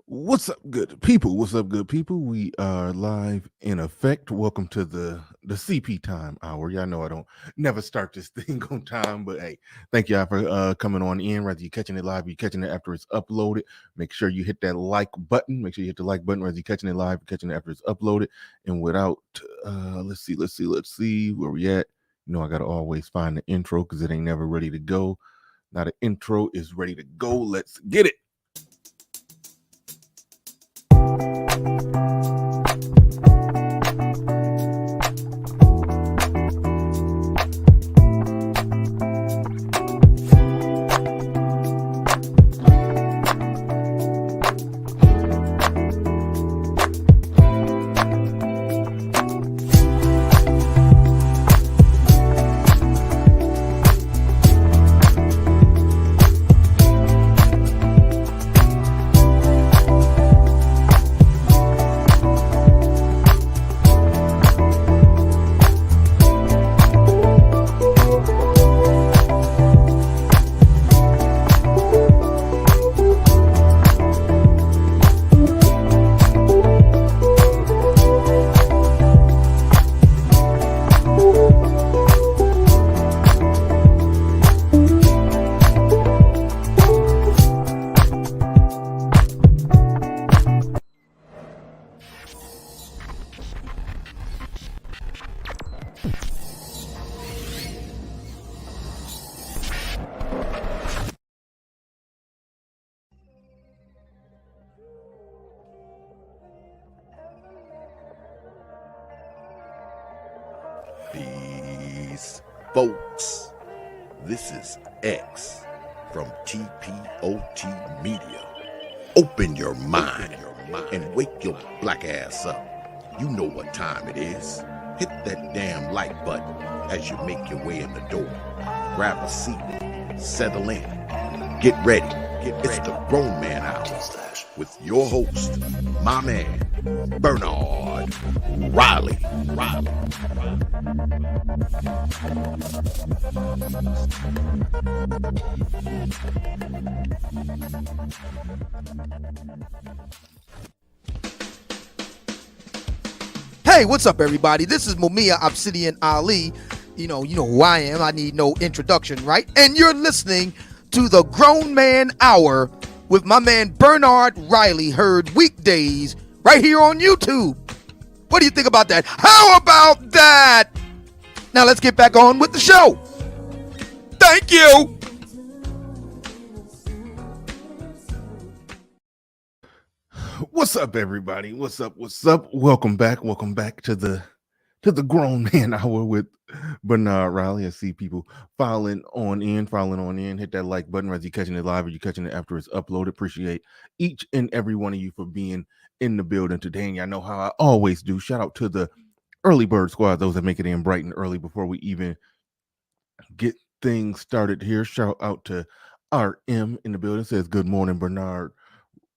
What's up, good people? What's up, good people? We are live in effect. Welcome to the CP time hour. Y'all know I don't never start this thing on time, but hey, thank y'all for coming on in. Whether you're catching it live, you're catching it after it's uploaded. Make sure you hit that like button. Make sure you hit the like button whether you're catching it live, you're catching it after it's uploaded. And without, let's see where we at. You know, I gotta always find the intro because it ain't never ready to go. Now the intro is ready to go. Let's get it. Peace, folks. This is X from TPOT Media. Open your mind and wake your black ass up. You know what time it is. Hit that damn like button as you make your way in the door. Grab a seat, settle in, get ready. It's the Grown Man Hour with your host, my man, Bernard Riley. Hey, what's up, everybody? This is Mumia Obsidian Ali. You know who I am. I need no introduction, right? And you're listening to the Grown Man Hour with my man Bernard Riley, heard weekdays right here on YouTube. What do you think about that? How about that? Now let's get back on with the show. Thank you. What's up, everybody? What's up? Welcome back to the Grown Man Hour with Bernard Riley. I see people filing on in. Hit that like button whether you're catching it live or you're catching it after it's uploaded. Appreciate each and every one of you for being in the building today. And y'all know how I always do. Shout out to the early bird squad, those that make it in bright and early before we even get things started here. Shout out to RM in the building. Says good morning, Bernard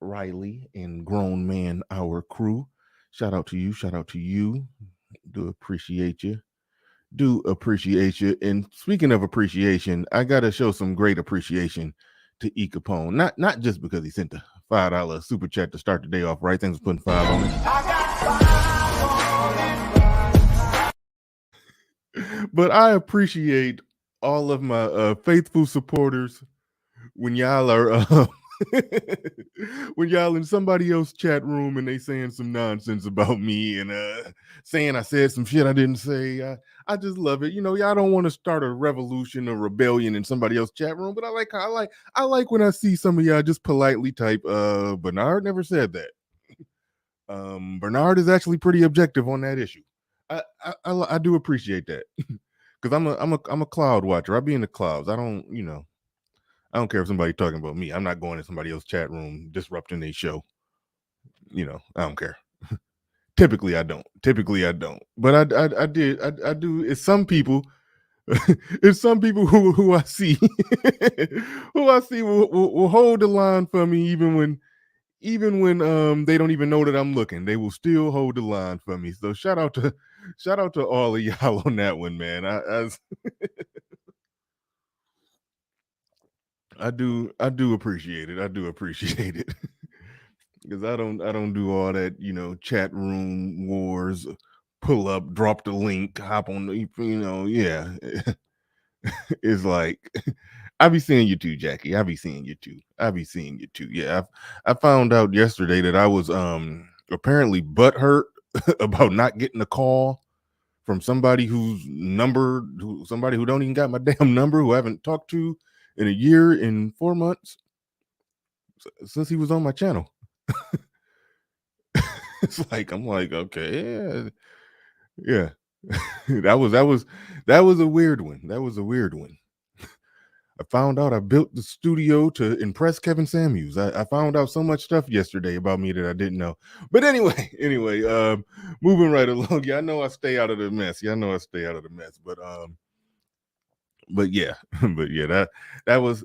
Riley and Grown Man Our crew. Shout out to you. Do appreciate you. And speaking of appreciation, I gotta show some great appreciation to E Capone. Not just because he sent the $5 super chat to start the day off, right? Thanks for putting 5 on it. But I appreciate all of my faithful supporters when y'all are when y'all in somebody else's chat room and they saying some nonsense about me and saying I said some shit I didn't say. I just love it. You know, y'all don't want to start a revolution or rebellion in somebody else's chat room, but I like when I see some of y'all just politely type, Bernard never said that. Bernard is actually pretty objective on that issue. I do appreciate that. Because I'm a cloud watcher. I be in the clouds. I don't care if somebody talking about me. I'm not going to somebody else's chat room disrupting their show. I don't care. Typically I don't. But I do. It's some people. It's some people who I see will hold the line for me even when they don't even know that I'm looking. They will still hold the line for me. So shout out to all of y'all on that one, man. I do appreciate it. because I don't do all that, chat room wars, pull up, drop the link, hop on the, yeah. It's like I be seeing you too, Jackie. I be seeing you too. I be seeing you too. Yeah, I found out yesterday that I was apparently butthurt about not getting a call from somebody somebody who don't even got my damn number, who I haven't talked to in a year and 4 months since he was on my channel. It's like I'm like, okay, yeah. that was a weird one. That was a weird one. I found out I built the studio to impress Kevin Samuels. I found out so much stuff yesterday about me that I didn't know. But anyway, moving right along. Yeah, I know I stay out of the mess. But yeah, but yeah, that was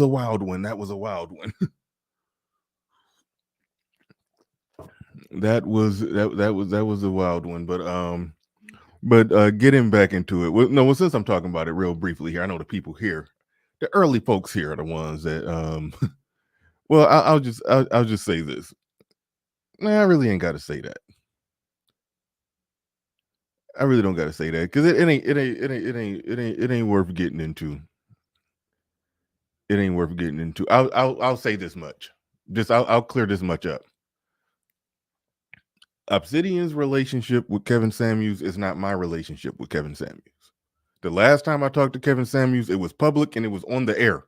a wild one. That was a wild one. that was a wild one. But getting back into it. Well, since I'm talking about it real briefly here, I know the people here, the early folks here are the ones that well, I'll just say this. Nah, I really ain't got to say that. I really don't got to say that because it ain't worth getting into. It ain't worth getting into. I'll say this much. I'll clear this much up. Obsidian's relationship with Kevin Samuels is not my relationship with Kevin Samuels. The last time I talked to Kevin Samuels, it was public and it was on the air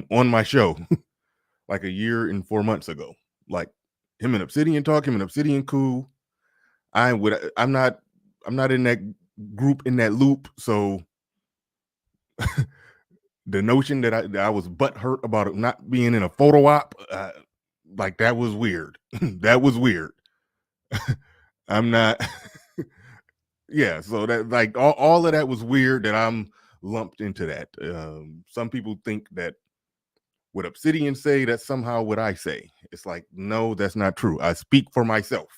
on my show like a year and 4 months ago. Like him and Obsidian talk, him and Obsidian cool. I'm not in that group, in that loop, so the notion that I was butthurt about it not being in a photo op, like that was weird. That was weird. I'm not. Yeah, so that like all of that was weird that I'm lumped into that. Some people think that what Obsidian say, that's somehow what I say. It's like, no, that's not true. I speak for myself.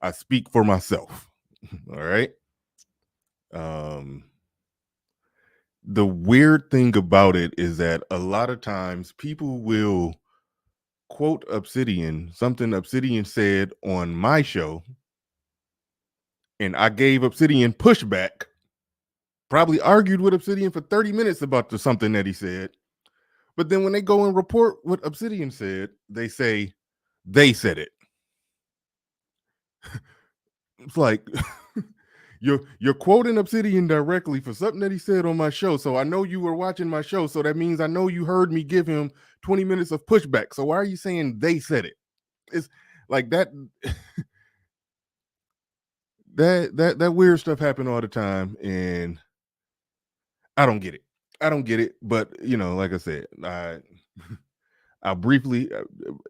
I speak for myself. All right. The weird thing about it is that a lot of times people will quote Obsidian, something Obsidian said on my show, and I gave Obsidian pushback, probably argued with Obsidian for 30 minutes about something that he said. But then when they go and report what Obsidian said, they say they said it. It's like you're quoting Obsidian directly for something that he said on my show. So I know you were watching my show. So that means I know you heard me give him 20 minutes of pushback. So why are you saying they said it? It's like that. that weird stuff happen all the time, and I don't get it. But like I said, I'll briefly.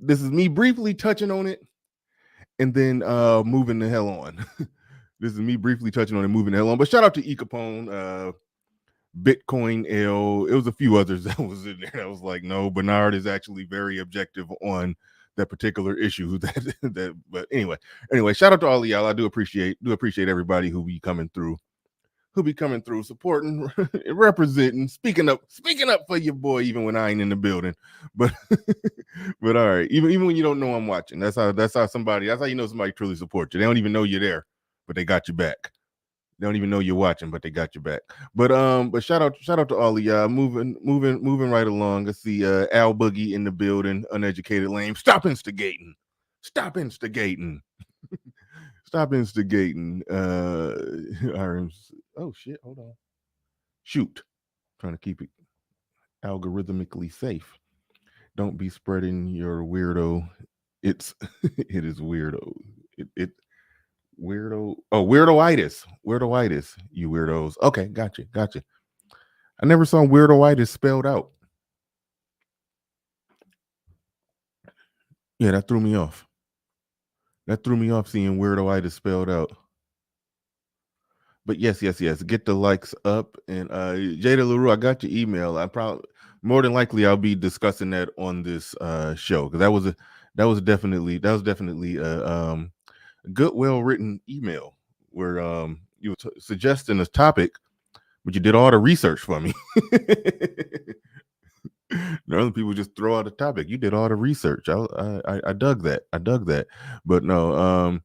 This is me briefly touching on it, and then moving the hell on. This is me briefly touching on it, moving the hell on. But shout out to E Capone, Bitcoin L. It was a few others that was in there. I was like, no, Bernard is actually very objective on that particular issue. But anyway, shout out to all of y'all. I do appreciate everybody who be coming through, supporting, representing, speaking up for your boy, even when I ain't in the building. But but all right, even when you don't know I'm watching, that's how you know somebody truly supports you. They don't even know you're there, but they got you back. They don't even know you're watching, but they got your back. But shout out to all of y'all. Moving right along. I see Al Boogie in the building, uneducated lame. Stop instigating. Stop instigating. Oh shit, hold on. Shoot. Trying to keep it algorithmically safe. Don't be spreading your weirdo. It is weirdo. It weirdo. Oh, weirdoitis, you weirdos. Okay, gotcha. I never saw weirdoitis spelled out. Yeah, that threw me off. Seeing weirdoitis spelled out. But yes, get the likes up. And Jada LaRue, I got your email. I probably more than likely I'll be discussing that on this show, because that was definitely a good, well written email where you were suggesting a topic, but you did all the research for me. Other people just throw out a topic. You did all the research. I dug that. But no,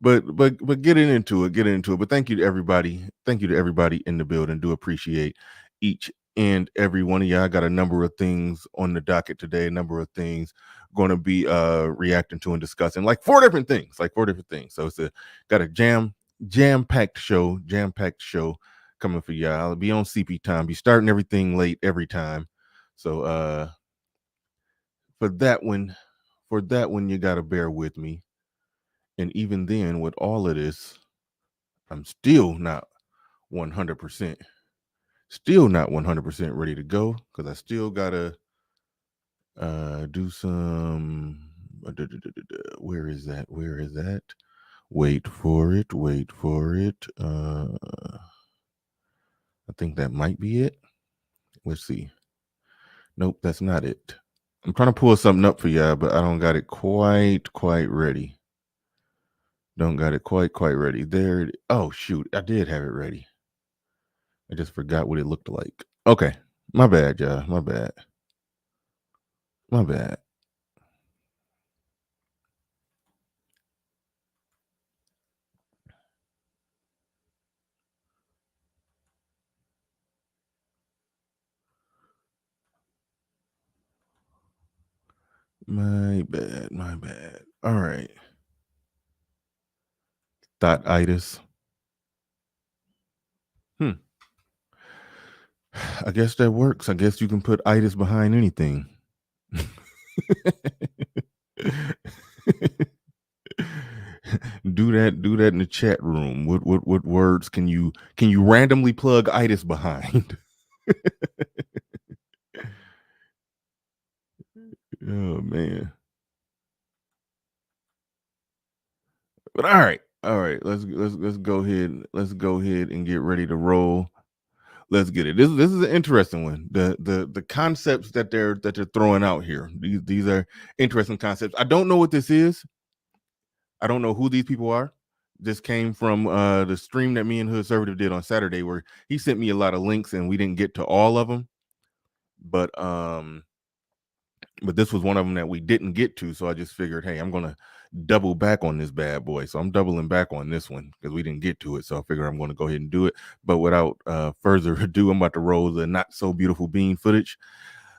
but getting into it. But thank you to everybody. Thank you to everybody in the building. Do appreciate each and every one of y'all. I got a number of things on the docket today. A number of things going to be reacting to and discussing. Like four different things. So it's got a jam-packed show coming for y'all. I'll be on CP time. Be starting everything late every time. So for that one, you gotta bear with me. And even then, with all of this, I'm still not 100%. Still not 100% ready to go because I still gotta do some. Where is that? Wait for it. I think that might be it. Let's see. Nope, that's not it. I'm trying to pull something up for y'all, but I don't got it quite ready. Don't got it quite ready. There. Oh shoot, I did have it ready. I just forgot what it looked like. Okay, my bad, y'all. My bad. My bad. All right. Thought-itis. I guess that works. I guess you can put itis behind anything. do that in the chat room. What words can you randomly plug itis behind? Oh man. But all right. Let's go ahead. Let's go ahead and get ready to roll. Let's get it. This is an interesting one. The concepts that they're throwing out here. These are interesting concepts. I don't know what this is. I don't know who these people are. This came from the stream that me and Hood Conservative did on Saturday, where he sent me a lot of links and we didn't get to all of them. But this was one of them that we didn't get to, so I just figured, hey, I'm gonna double back on this bad boy. So I'm doubling back on this one because we didn't get to it. So I figure I'm gonna go ahead and do it. But without further ado, I'm about to roll the not so beautiful bean footage.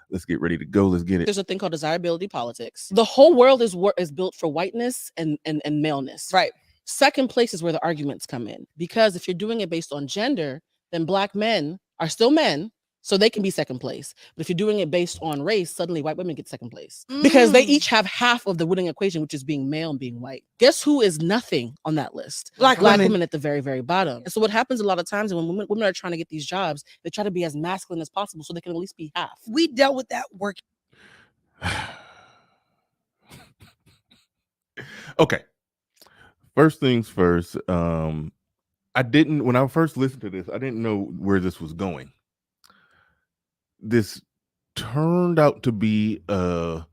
Let's get ready to go. Let's get it. There's a thing called desirability politics. The whole world is built for whiteness and maleness. Right. Second place is where the arguments come in, because if you're doing it based on gender, then Black men are still men, so they can be second place. But if you're doing it based on race, suddenly white women get second place because they each have half of the winning equation, which is being male and being white. Guess who is nothing on that list? Black women at the very, very bottom. And so what happens a lot of times when women are trying to get these jobs, they try to be as masculine as possible so they can at least be half. We dealt with that work. Okay. First things first. When I first listened to this, I didn't know where this was going. This turned out to be a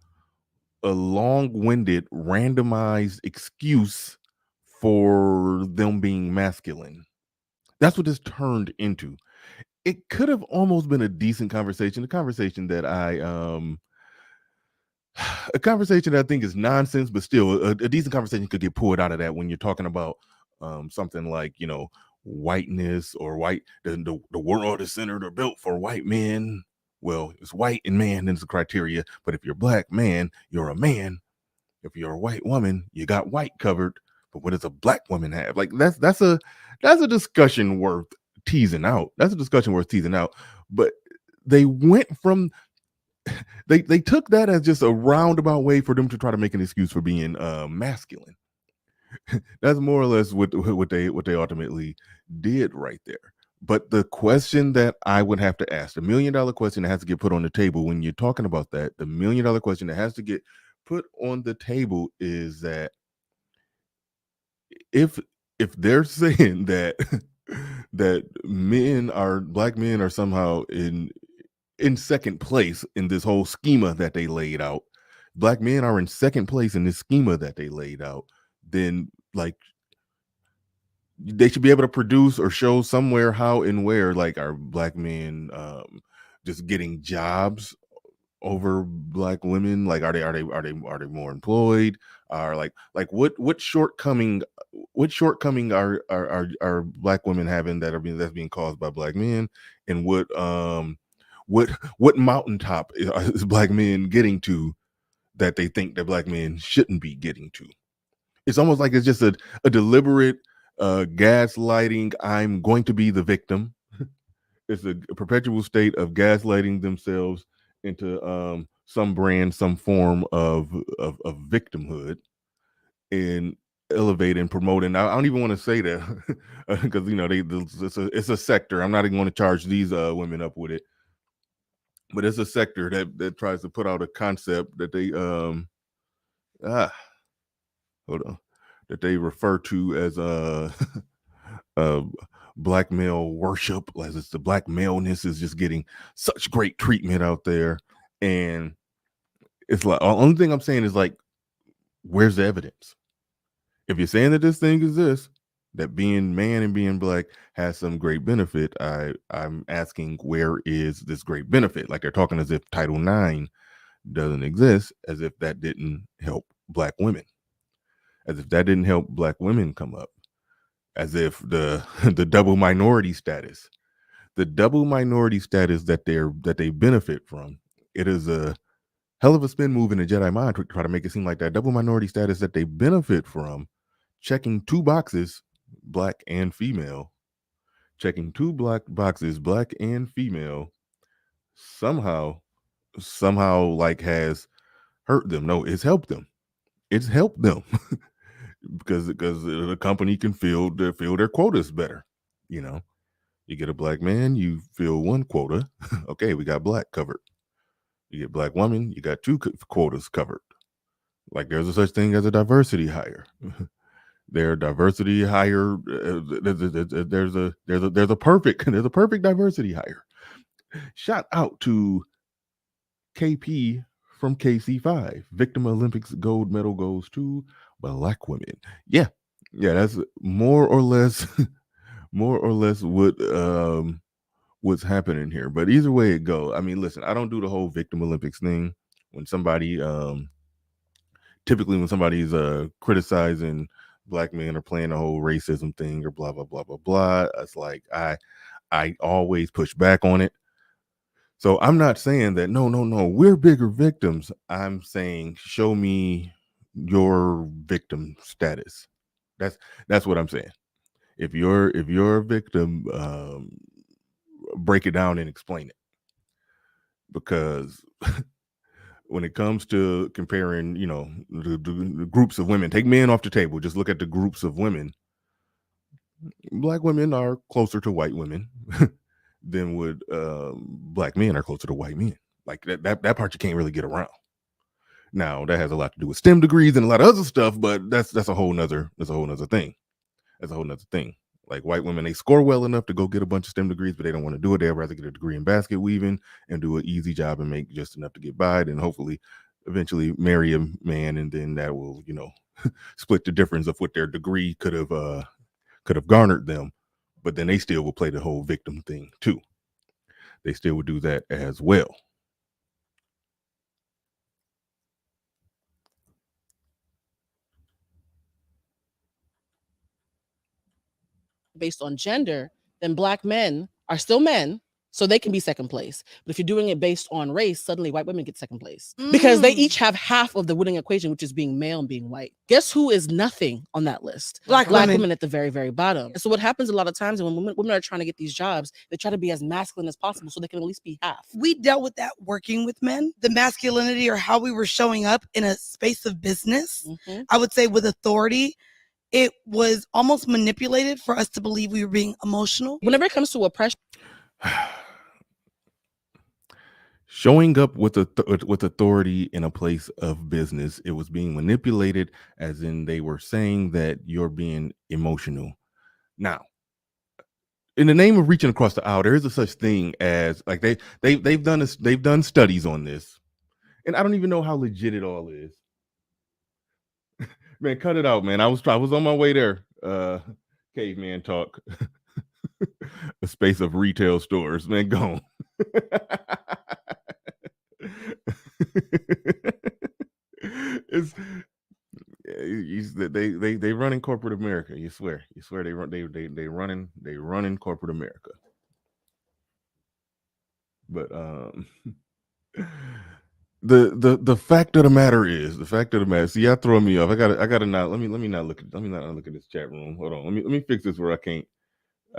long-winded, randomized excuse for them being masculine. That's what this turned into. It could have almost been a decent conversation, a conversation that I think is nonsense, but still a decent conversation could get pulled out of that when you're talking about something like, whiteness or the world is centered or built for white men. Well, it's white and man, then it's the criteria. But if you're a Black man, you're a man. If you're a white woman, you got white covered. But what does a Black woman have? Like that's a discussion worth teasing out. But they went from they took that as just a roundabout way for them to try to make an excuse for being masculine. That's more or less what they ultimately did right there. But the question that I would have to ask, the $1 million question that has to get put on the table when you're talking about that, the $1 million question that has to get put on the table is that if they're saying that that Black men are somehow in second place in this whole schema that they laid out, Black men are in second place in this schema that they laid out, then like they should be able to produce or show somewhere how and where like are Black men just getting jobs over black women? Like, are they more employed? Are like what shortcoming are black women having that's being caused by black men? And what mountaintop is black men getting to that they think that black men shouldn't be getting to? It's almost like it's just a deliberate gaslighting. I'm going to be the victim. It's a perpetual state of gaslighting themselves into some brand, some form of victimhood, and elevate and promote. And I don't even want to say that because it's a sector. I'm not even going to charge these women up with it, but it's a sector that tries to put out a concept that they hold on, that they refer to as black male worship, as it's the black maleness is just getting such great treatment out there. And it's like, the only thing I'm saying is, like, where's the evidence? If you're saying that this thing exists, that being man and being black has some great benefit, I'm asking, where is this great benefit? Like, they're talking as if Title IX doesn't exist, as if that didn't help black women, as if that didn't help black women come up, as if the double minority status, that they benefit from, it is a hell of a spin move in the Jedi mind to try to make it seem like that double minority status that they benefit from, checking two boxes, black and female, checking two black boxes, black and female, somehow like has hurt them. No, it's helped them. It's helped them because the company can fill their quotas better. You get a black man, you fill one quota. Okay, we got black covered. You get black woman, you got two quotas covered. Like, there's a such thing as a diversity hire. Their diversity hire. There's a perfect diversity hire. Shout out to KP from KC5. Victim Olympics gold medal goes to black women. Yeah, that's more or less what's happening here. But either way it go, I mean, listen, I don't do the whole victim Olympics thing. When somebody typically when somebody's criticizing black men or playing the whole racism thing or blah blah blah blah blah, it's like I always push back on it. So I'm not saying that no, we're bigger victims. I'm saying, show me your victim status. That's what I'm saying. If you're a victim, break it down and explain it. Because when it comes to comparing, the groups of women, take men off the table, just look at the groups of women. Black women are closer to white women than would black men are closer to white men. Like, that part you can't really get around. Now, that has a lot to do with STEM degrees and a lot of other stuff, but that's a whole nother thing. That's a whole nother thing. Like, white women, they score well enough to go get a bunch of STEM degrees, but they don't want to do it. They'd rather get a degree in basket weaving and do an easy job and make just enough to get by, and hopefully eventually marry a man, and then that will, split the difference of what their degree could have garnered them. But then they still will play the whole victim thing too. They still would do that as well. Based on gender, then black men are still men, so they can be second place. But if you're doing it based on race, suddenly white women get second place because they each have half of the winning equation, which is being male and being white. Guess who is nothing on that list? Black women at the very, very bottom. And so what happens a lot of times when women are trying to get these jobs, they try to be as masculine as possible so they can at least be half. We dealt with that working with men, the masculinity or how we were showing up in a space of business. I would say with authority. It was almost manipulated for us to believe we were being emotional. Whenever it comes to oppression, showing up with authority in a place of business, it was being manipulated, as in they were saying that you're being emotional. Now, in the name of reaching across the aisle, there is a such thing as, like, they've done studies on this, and I don't even know how legit it all is. Man, cut it out, man. I was on my way there. Caveman talk. A space of retail stores, man. Gone. It's they run in corporate America. You swear they run in corporate America. But the fact of the matter is, see, y'all throwing me off. I gotta not let me not look at this chat room. Hold on, let me fix this where I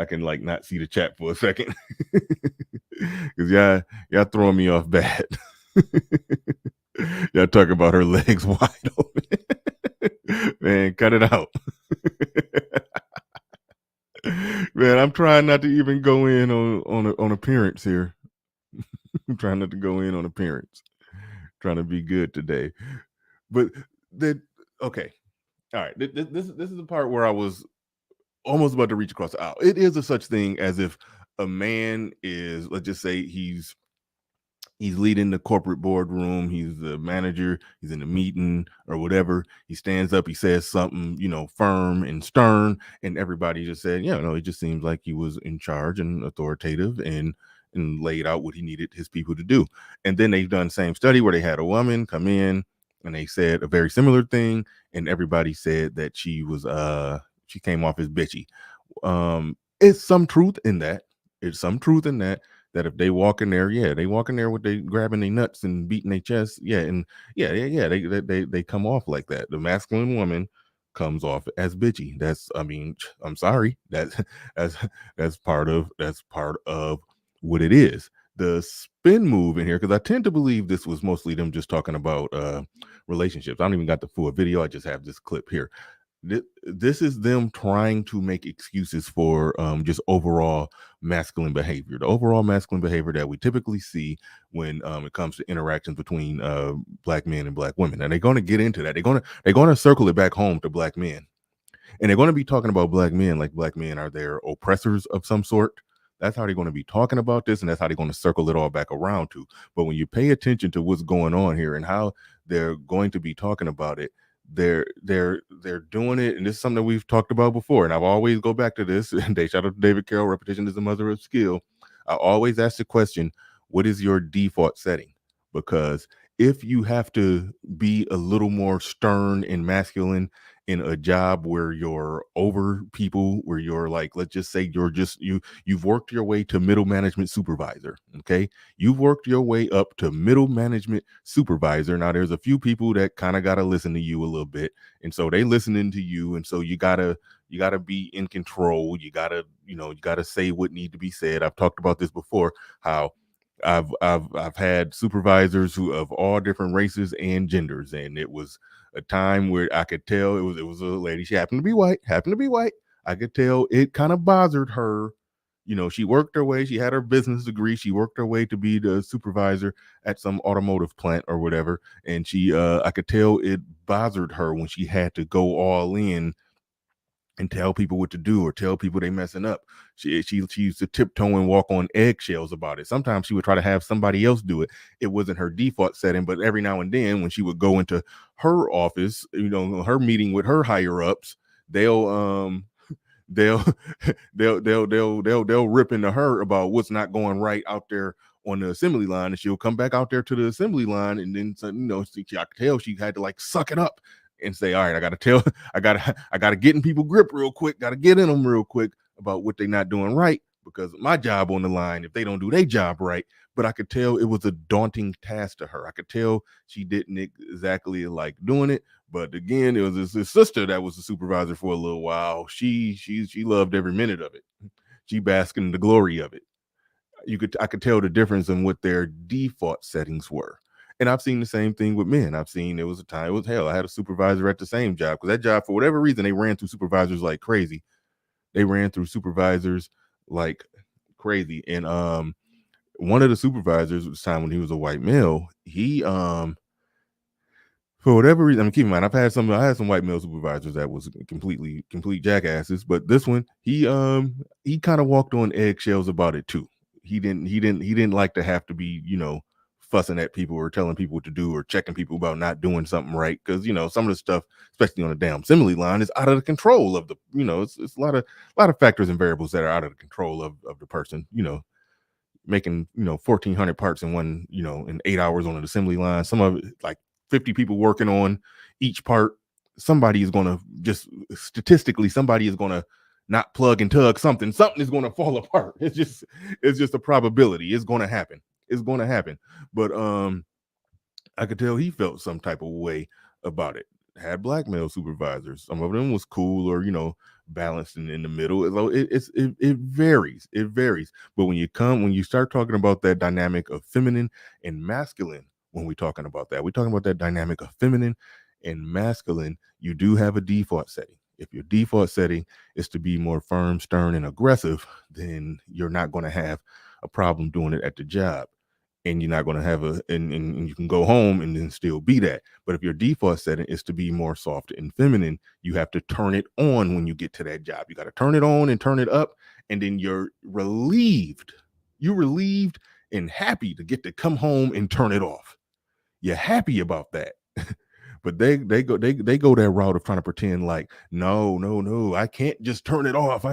can like not see the chat for a second. Because y'all throwing me off bad. Y'all talk about her legs wide open. Man, cut it out. Man, I'm trying not to even go in on appearance here. I'm trying not to go in on appearance. Trying to be good today. But okay. All right. This is the part where I was almost about to reach across the aisle. It is a such thing as if a man is, let's just say he's leading the corporate boardroom, he's the manager, he's in the meeting or whatever. He stands up, he says something, firm and stern, and everybody just said, it just seems like he was in charge and authoritative and laid out what he needed his people to do. And then they've done the same study where they had a woman come in and they said a very similar thing, and everybody said that she came off as bitchy. It's some truth in that. That if they walk in there, with they grabbing their nuts and beating their chest, they come off like that. The masculine woman comes off as bitchy. I'm sorry, that's part of what it is. The spin move in here, because I tend to believe this was mostly them just talking about relationships. I don't even got the full video. I just have this clip here. This is them trying to make excuses for just overall masculine behavior, the overall masculine behavior that we typically see when it comes to interactions between black men and black women. And they're going to get into that. They're going to circle it back home to black men, and they're going to be talking about black men like black men are their oppressors of some sort. That's how they're going to be talking about this, and that's how they're going to circle it all back around to. But when you pay attention to what's going on here and how they're going to be talking about it, they're doing it, and this is something that we've talked about before, and I've always go back to this. And they shout out to David Carroll, repetition is the mother of skill. I always ask the question, what is your default setting? Because if you have to be a little more stern and masculine in a job where you're over people, where you're like, let's just say you've worked your way to middle management supervisor. Okay. You've worked your way up to middle management supervisor. Now there's a few people that kind of got to listen to you a little bit. And so they listening to you. And so you gotta be in control. You gotta say what need to be said. I've talked about this before, how I've had supervisors who of all different races and genders, and it was a time where I could tell it was a lady. She happened to be white. I could tell it kind of bothered her. She worked her way. She had her business degree. She worked her way to be the supervisor at some automotive plant or whatever. And I could tell it bothered her when she had to go all in and tell people what to do or tell people they messing up. She used to tiptoe and walk on eggshells about it. Sometimes she would try to have somebody else do it. It wasn't her default setting, but every now and then when she would go into her office, her meeting with her higher ups, they'll rip into her about what's not going right out there on the assembly line, and she'll come back out there to the assembly line, and then I could tell she had to like suck it up and say, all right, I gotta get in people grip real quick, gotta get in them real quick about what they're not doing right, because my job on the line if they don't do their job right. But I could tell it was a daunting task to her. I could tell she didn't exactly like doing it. But again, it was his sister that was the supervisor for a little while. She loved every minute of it. She basked in the glory of it. I could tell the difference in what their default settings were. And I've seen the same thing with men. I've seen it was a time, it was hell. I had a supervisor at the same job, because that job, for whatever reason, they ran through supervisors like crazy. And one of the supervisors at the time, when he was a white male, he for whatever reason, keep in mind, I had some white male supervisors that was complete jackasses, but this one, he kind of walked on eggshells about it too. He didn't like to have to be, fussing at people or telling people what to do or checking people about not doing something right, because some of the stuff, especially on the damn assembly line, is out of the control of the, it's a lot of factors and variables that are out of the control of the person. making 1,400 parts in one in 8 hours on an assembly line. Some of it like 50 people working on each part. Somebody is going to just statistically, somebody is going to not plug and tug something is going to fall apart. It's just a probability. It's going to happen. But I could tell he felt some type of way about it. Had black male supervisors. Some of them was cool or balanced and in the middle. It varies. But when you start talking about that dynamic of feminine and masculine, when we're talking about that dynamic of feminine and masculine, you do have a default setting. If your default setting is to be more firm, stern, and aggressive, then you're not going to have a problem doing it at the job. And you're not going to have and you can go home and then still be that. But if your default setting is to be more soft and feminine, you have to turn it on when you get to that job. You got to turn it on and turn it up. And then you're relieved. You're relieved and happy to get to come home and turn it off. You're happy about that. But they go that route of trying to pretend like, no, I can't just turn it off. Now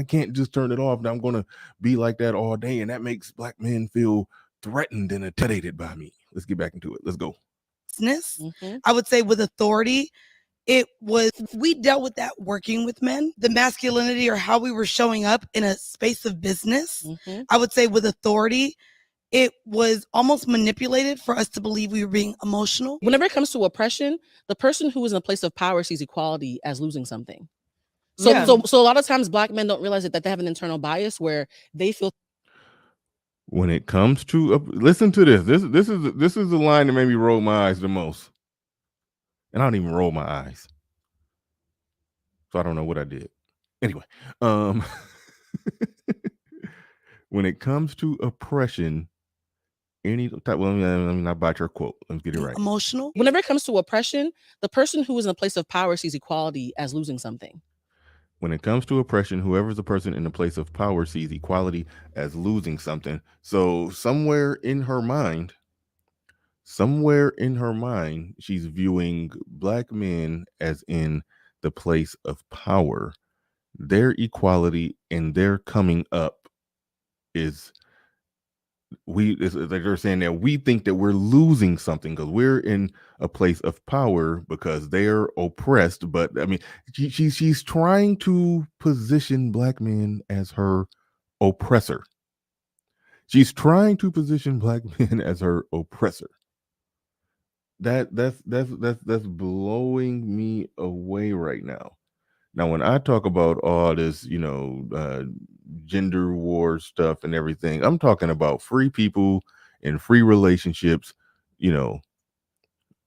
I'm going to be like that all day. And that makes black men feel threatened and intimidated by me. Let's get back into it. Let's go. I would say with authority, we dealt with that working with men, the masculinity or how we were showing up in a space of business. I would say with authority, it was almost manipulated for us to believe we were being emotional. Whenever it comes to oppression, the person who is in a place of power sees equality as losing something. So a lot of times black men don't realize that they have an internal bias where they feel. When it comes to listen to this. This is the line that made me roll my eyes the most. And I don't even roll my eyes. So I don't know what I did. Anyway, when it comes to oppression, let me not botch your quote. Let's get it right. Emotional. Whenever it comes to oppression, the person who is in a place of power sees equality as losing something. When it comes to oppression, whoever's the person in the place of power sees equality as losing something. So somewhere in her mind, she's viewing black men as in the place of power. Their equality and their coming up is they're saying that we think that we're losing something because we're in a place of power because they're oppressed. But I mean, she's trying to position black men as her oppressor. She's trying to position black men as her oppressor. That's blowing me away right now. Now, when I talk about all this, gender war stuff and everything, I'm talking about free people and free relationships,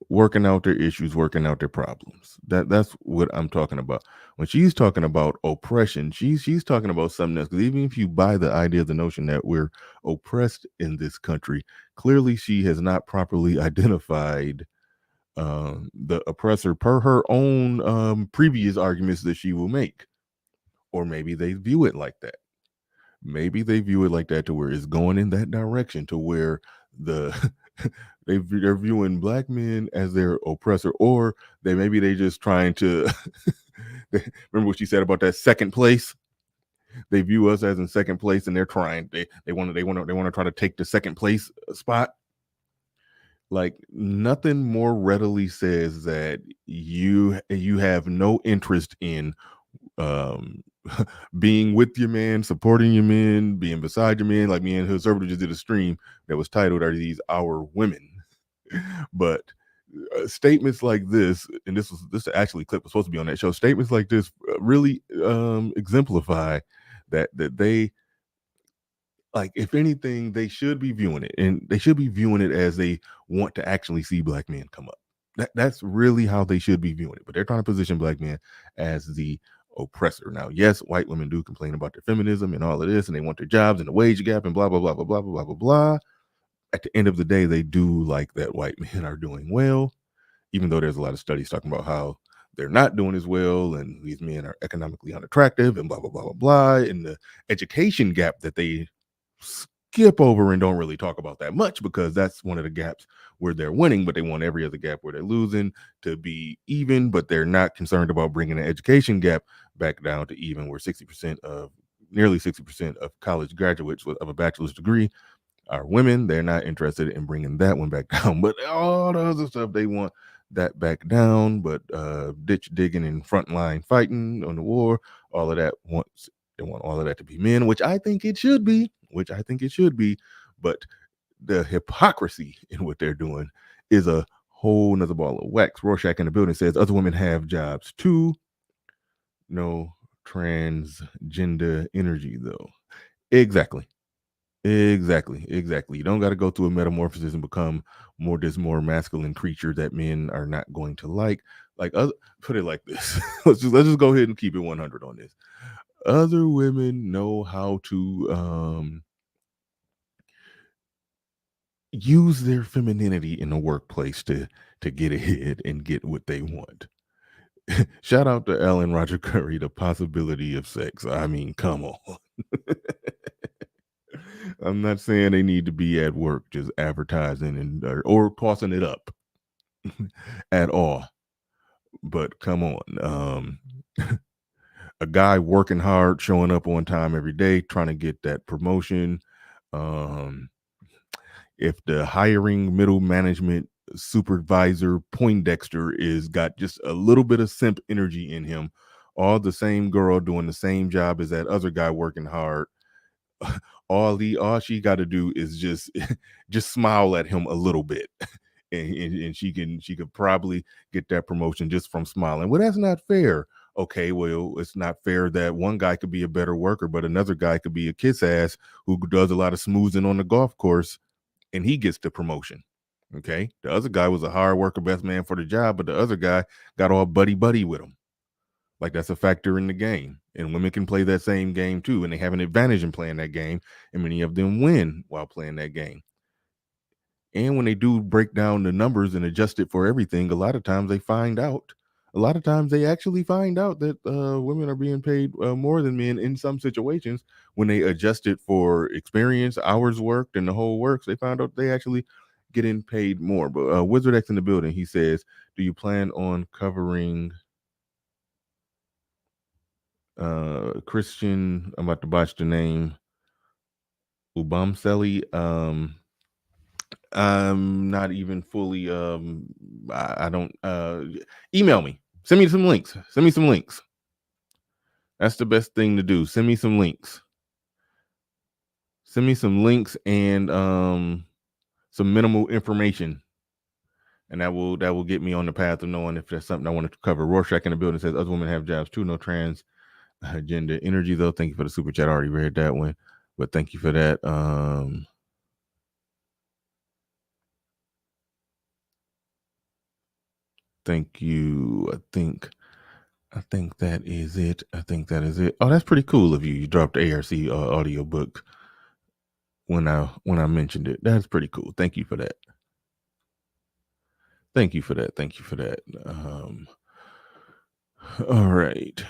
working out their issues, working out their problems. That's what I'm talking about. When she's talking about oppression, she's talking about something else. Because even if you buy the idea, the notion that we're oppressed in this country, clearly she has not properly identified the oppressor per her own previous arguments that she will make. Or maybe they view it like that. To where it's going in that direction, to where they're viewing black men as their oppressor, or they just trying to remember what she said about that second place. They view us as in second place, and they're trying. They want to try to take the second place spot. Like, nothing more readily says that you have no interest in being with your man, supporting your men, being beside your man. Like me and Conservative just did a stream that was titled "Are These Our Women?" But statements like this, and this actually clip was supposed to be on that show. Statements like this really exemplify that they, like, if anything, they should be viewing it, and they should be viewing it as they want to actually see black men come up. That's really how they should be viewing it. But they're trying to position black men as the oppressor. Now, yes, white women do complain about their feminism and all of this, and they want their jobs and the wage gap and blah, blah, blah, blah, blah, blah, blah, blah. At the end of the day, they do like that white men are doing well, even though there's a lot of studies talking about how they're not doing as well, and these men are economically unattractive and blah, blah, blah, blah, blah. And the education gap that they skip over and don't really talk about that much, because that's one of the gaps where they're winning, but they want every other gap where they're losing to be even, but they're not concerned about bringing the education gap back down to even, where nearly 60% of college graduates of a bachelor's degree Our women, they're not interested in bringing that one back down, but all the other stuff, they want that back down. But ditch digging and frontline fighting on the war, all of that they want all of that to be men, which I think it should be. But the hypocrisy in what they're doing is a whole nother ball of wax. Rorschach in the building says other women have jobs too. No transgender energy though. Exactly. You don't got to go through a metamorphosis and become this more masculine creature that men are not going to like. Put it like this. let's just go ahead and keep it 100 on this. Other women know how to use their femininity in the workplace to get ahead and get what they want. Shout out to Ellen Roger Curry, the possibility of sex. I mean, come on. I'm not saying they need to be at work just advertising and or tossing it up at all. But come on. A guy working hard, showing up on time every day, trying to get that promotion. If the hiring middle management supervisor Poindexter is got just a little bit of simp energy in him, all the same girl doing the same job as that other guy working hard, all she got to do is just smile at him a little bit, and she could probably get that promotion just from smiling. Well, that's not fair. Okay, well, it's not fair that one guy could be a better worker, but another guy could be a kiss ass who does a lot of smoozing on the golf course, and he gets the promotion. Okay, the other guy was a hard worker, best man for the job, but the other guy got all buddy with him. Like, that's a factor in the game, and women can play that same game too, and they have an advantage in playing that game, and many of them win while playing that game. And when they do break down the numbers and adjust it for everything, a lot of times they actually find out that women are being paid more than men in some situations. When they adjust it for experience, hours worked, and the whole works, they found out they actually getting paid more. But Wizard X in the building, he says, do you plan on covering Christian, I'm about to botch the name, Ubamseli? I'm not even fully I don't email me. Send me some links. That's the best thing to do. Send me some links and some minimal information, and that will get me on the path of knowing if there's something I want to cover. Rorschach in the building says other women have jobs too. No trans gender energy though. Thank you for the super chat. I already read that one, but thank you for that. Thank you. I think that is it. Oh, that's pretty cool of you. You dropped the ARC audio book when I mentioned it. That's pretty cool. Thank you for that. All right.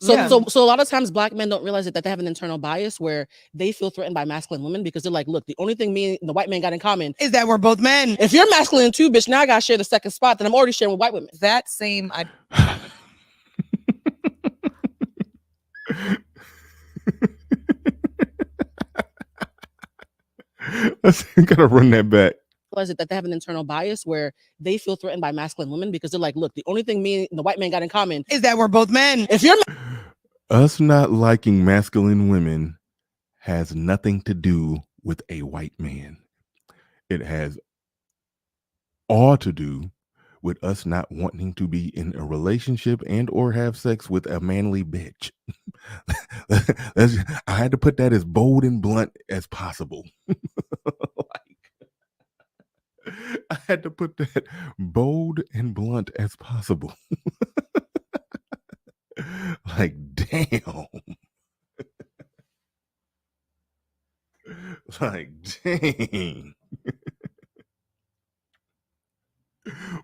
So a lot of times black men don't realize that they have an internal bias where they feel threatened by masculine women because they're like, look, the only thing me and the white man got in common is that we're both men. If you're masculine too, bitch, now I gotta share the second spot that I'm already sharing with white women. That same Let's gotta run that back. Realize that they have an internal bias where they feel threatened by masculine women because they're like, look, the only thing me and the white man got in common is that we're both men. If you're us not liking masculine women has nothing to do with a white man. It has all to do with us not wanting to be in a relationship and or have sex with a manly bitch. I had to put that as bold and blunt as possible. I had to put that bold and blunt as possible. Like, damn. Like, dang.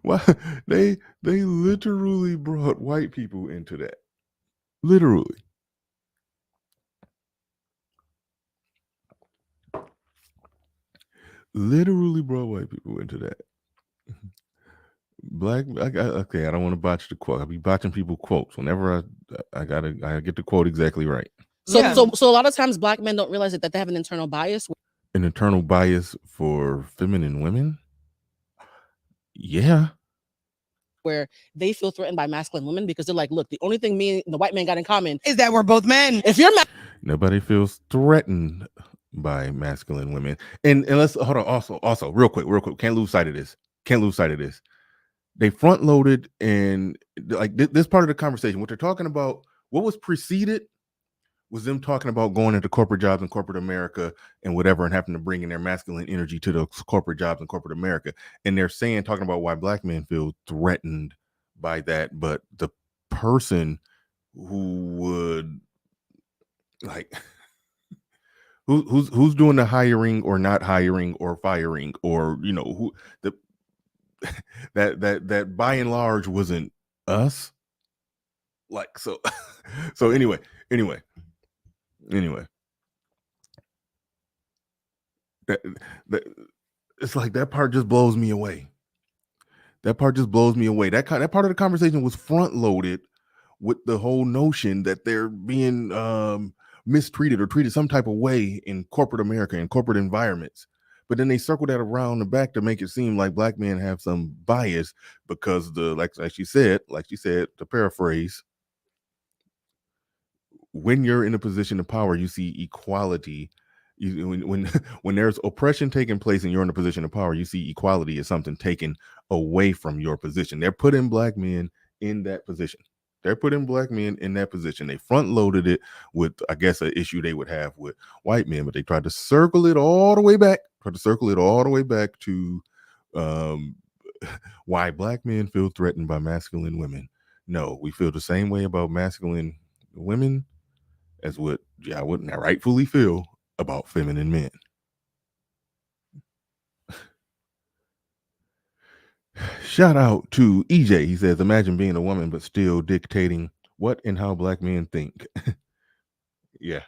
Why they literally brought white people into that. Literally. Brought white people into that. Black, okay, I don't want to botch the quote. I'll be botching people quotes whenever I gotta get the quote exactly right. So a lot of times black men don't realize that they have an internal bias. An internal bias for feminine women? Yeah. Where they feel threatened by masculine women because they're like, look, the only thing me and the white man got in common is that we're both men. If you're nobody feels threatened by masculine women. And let's hold on. Also, real quick, can't lose sight of this. They front loaded and like this part of the conversation, what they're talking about, what was preceded was them talking about going into corporate jobs in corporate America and whatever, and having to bring in their masculine energy to those corporate jobs in corporate America. And they're talking about why black men feel threatened by that. But the person who would like, who's doing the hiring or not hiring or firing, or, you know, who that by and large wasn't us. Like, so anyway, that it's like that part just blows me away. That part of the conversation was front loaded with the whole notion that they're being mistreated or treated some type of way in corporate America, in corporate environments. But then they circle that around the back to make it seem like black men have some bias because like she said, to paraphrase, when you're in a position of power, you see equality. When there's oppression taking place and you're in a position of power, you see equality as something taken away from your position. They're putting black men in that position. They front loaded it with, I guess, an issue they would have with white men, but they tried to circle it all the way back. To why black men feel threatened by masculine women. No, we feel the same way about masculine women as what I wouldn't rightfully feel about feminine men. Shout out to EJ. He says, imagine being a woman but still dictating what and how black men think. Yeah.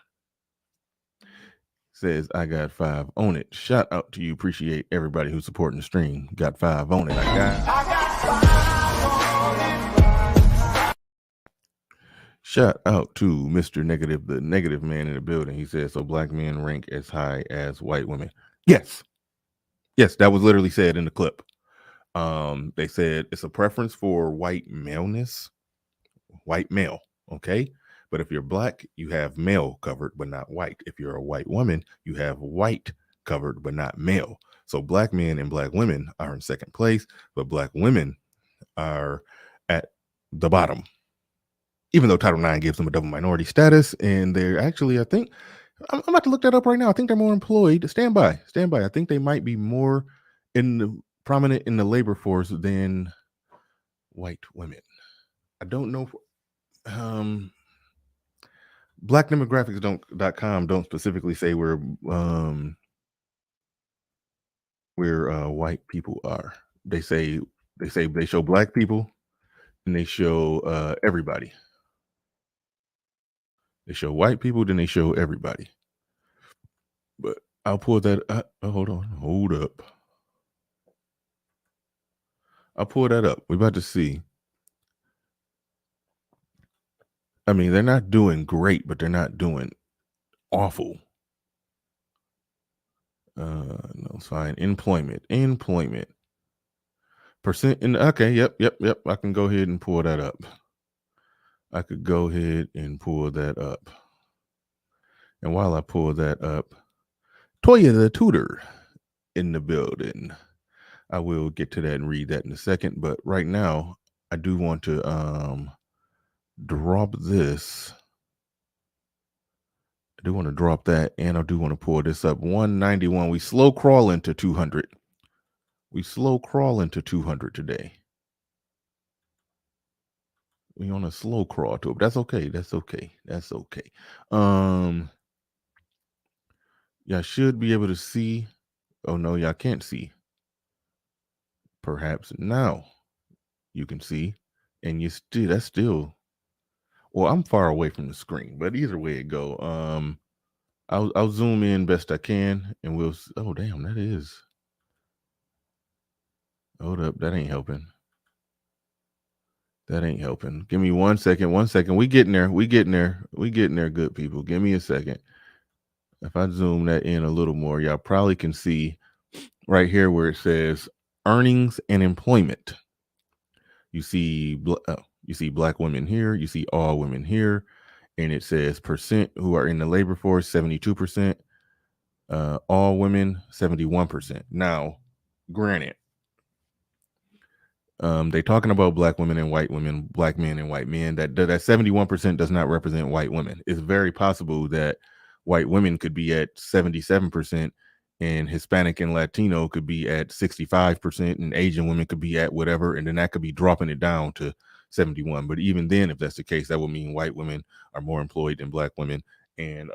Says, I got 5 on it. Shout out to you. Appreciate everybody who's supporting the stream. Got 5 on it. I got 5 on it. Shout out to Mr. Negative, the negative man in the building. He says, so black men rank as high as white women. Yes, that was literally said in the clip. They said it's a preference for white maleness, white male. Okay. But if you're black, you have male covered, but not white. If you're a white woman, you have white covered, but not male. So black men and black women are in second place, but black women are at the bottom, even though Title IX gives them a double minority status. And they're actually, I think, I'm about to look that up right now. I think they're more employed. Stand by. I think they might be more prominent in the labor force than white women. I don't know. Blackdemographics.com don't specifically say where white people are. They say they show black people and they show everybody. They show white people, then they show everybody. But I'll pull that up. Hold up. I'll pull that up. We're about to see. I mean, they're not doing great, but they're not doing awful. No, it's fine. Employment. Percent in okay, yep. I can go ahead and pull that up. And while I pull that up, Toya the tutor in the building. I will get to that and read that in a second, but right now I do want to drop this. I do want to drop that, and I do want to pull this up. 191. We slow crawl into 200. Today. We on a slow crawl to it. That's okay. Y'all should be able to see. Oh no, y'all can't see. Perhaps now you can see, and that's still. Well, I'm far away from the screen, but either way it go. I'll zoom in best I can, and we'll. Oh damn, that is. Hold up, that ain't helping. That ain't helping. Give me 1 second. 1 second. We getting there. We getting there. We getting there, good people. Give me a second. If I zoom that in a little more, y'all probably can see right here where it says earnings and employment. You see, you see black women here. You see all women here, and it says percent who are in the labor force 72%. All women 71%. Now, granted, they talking about black women and white women, black men and white men. That 71% does not represent white women. It's very possible that white women could be at 77%, and Hispanic and Latino could be at 65%, and Asian women could be at whatever, and then that could be dropping it down to 71. But even then, if that's the case, that would mean white women are more employed than black women, and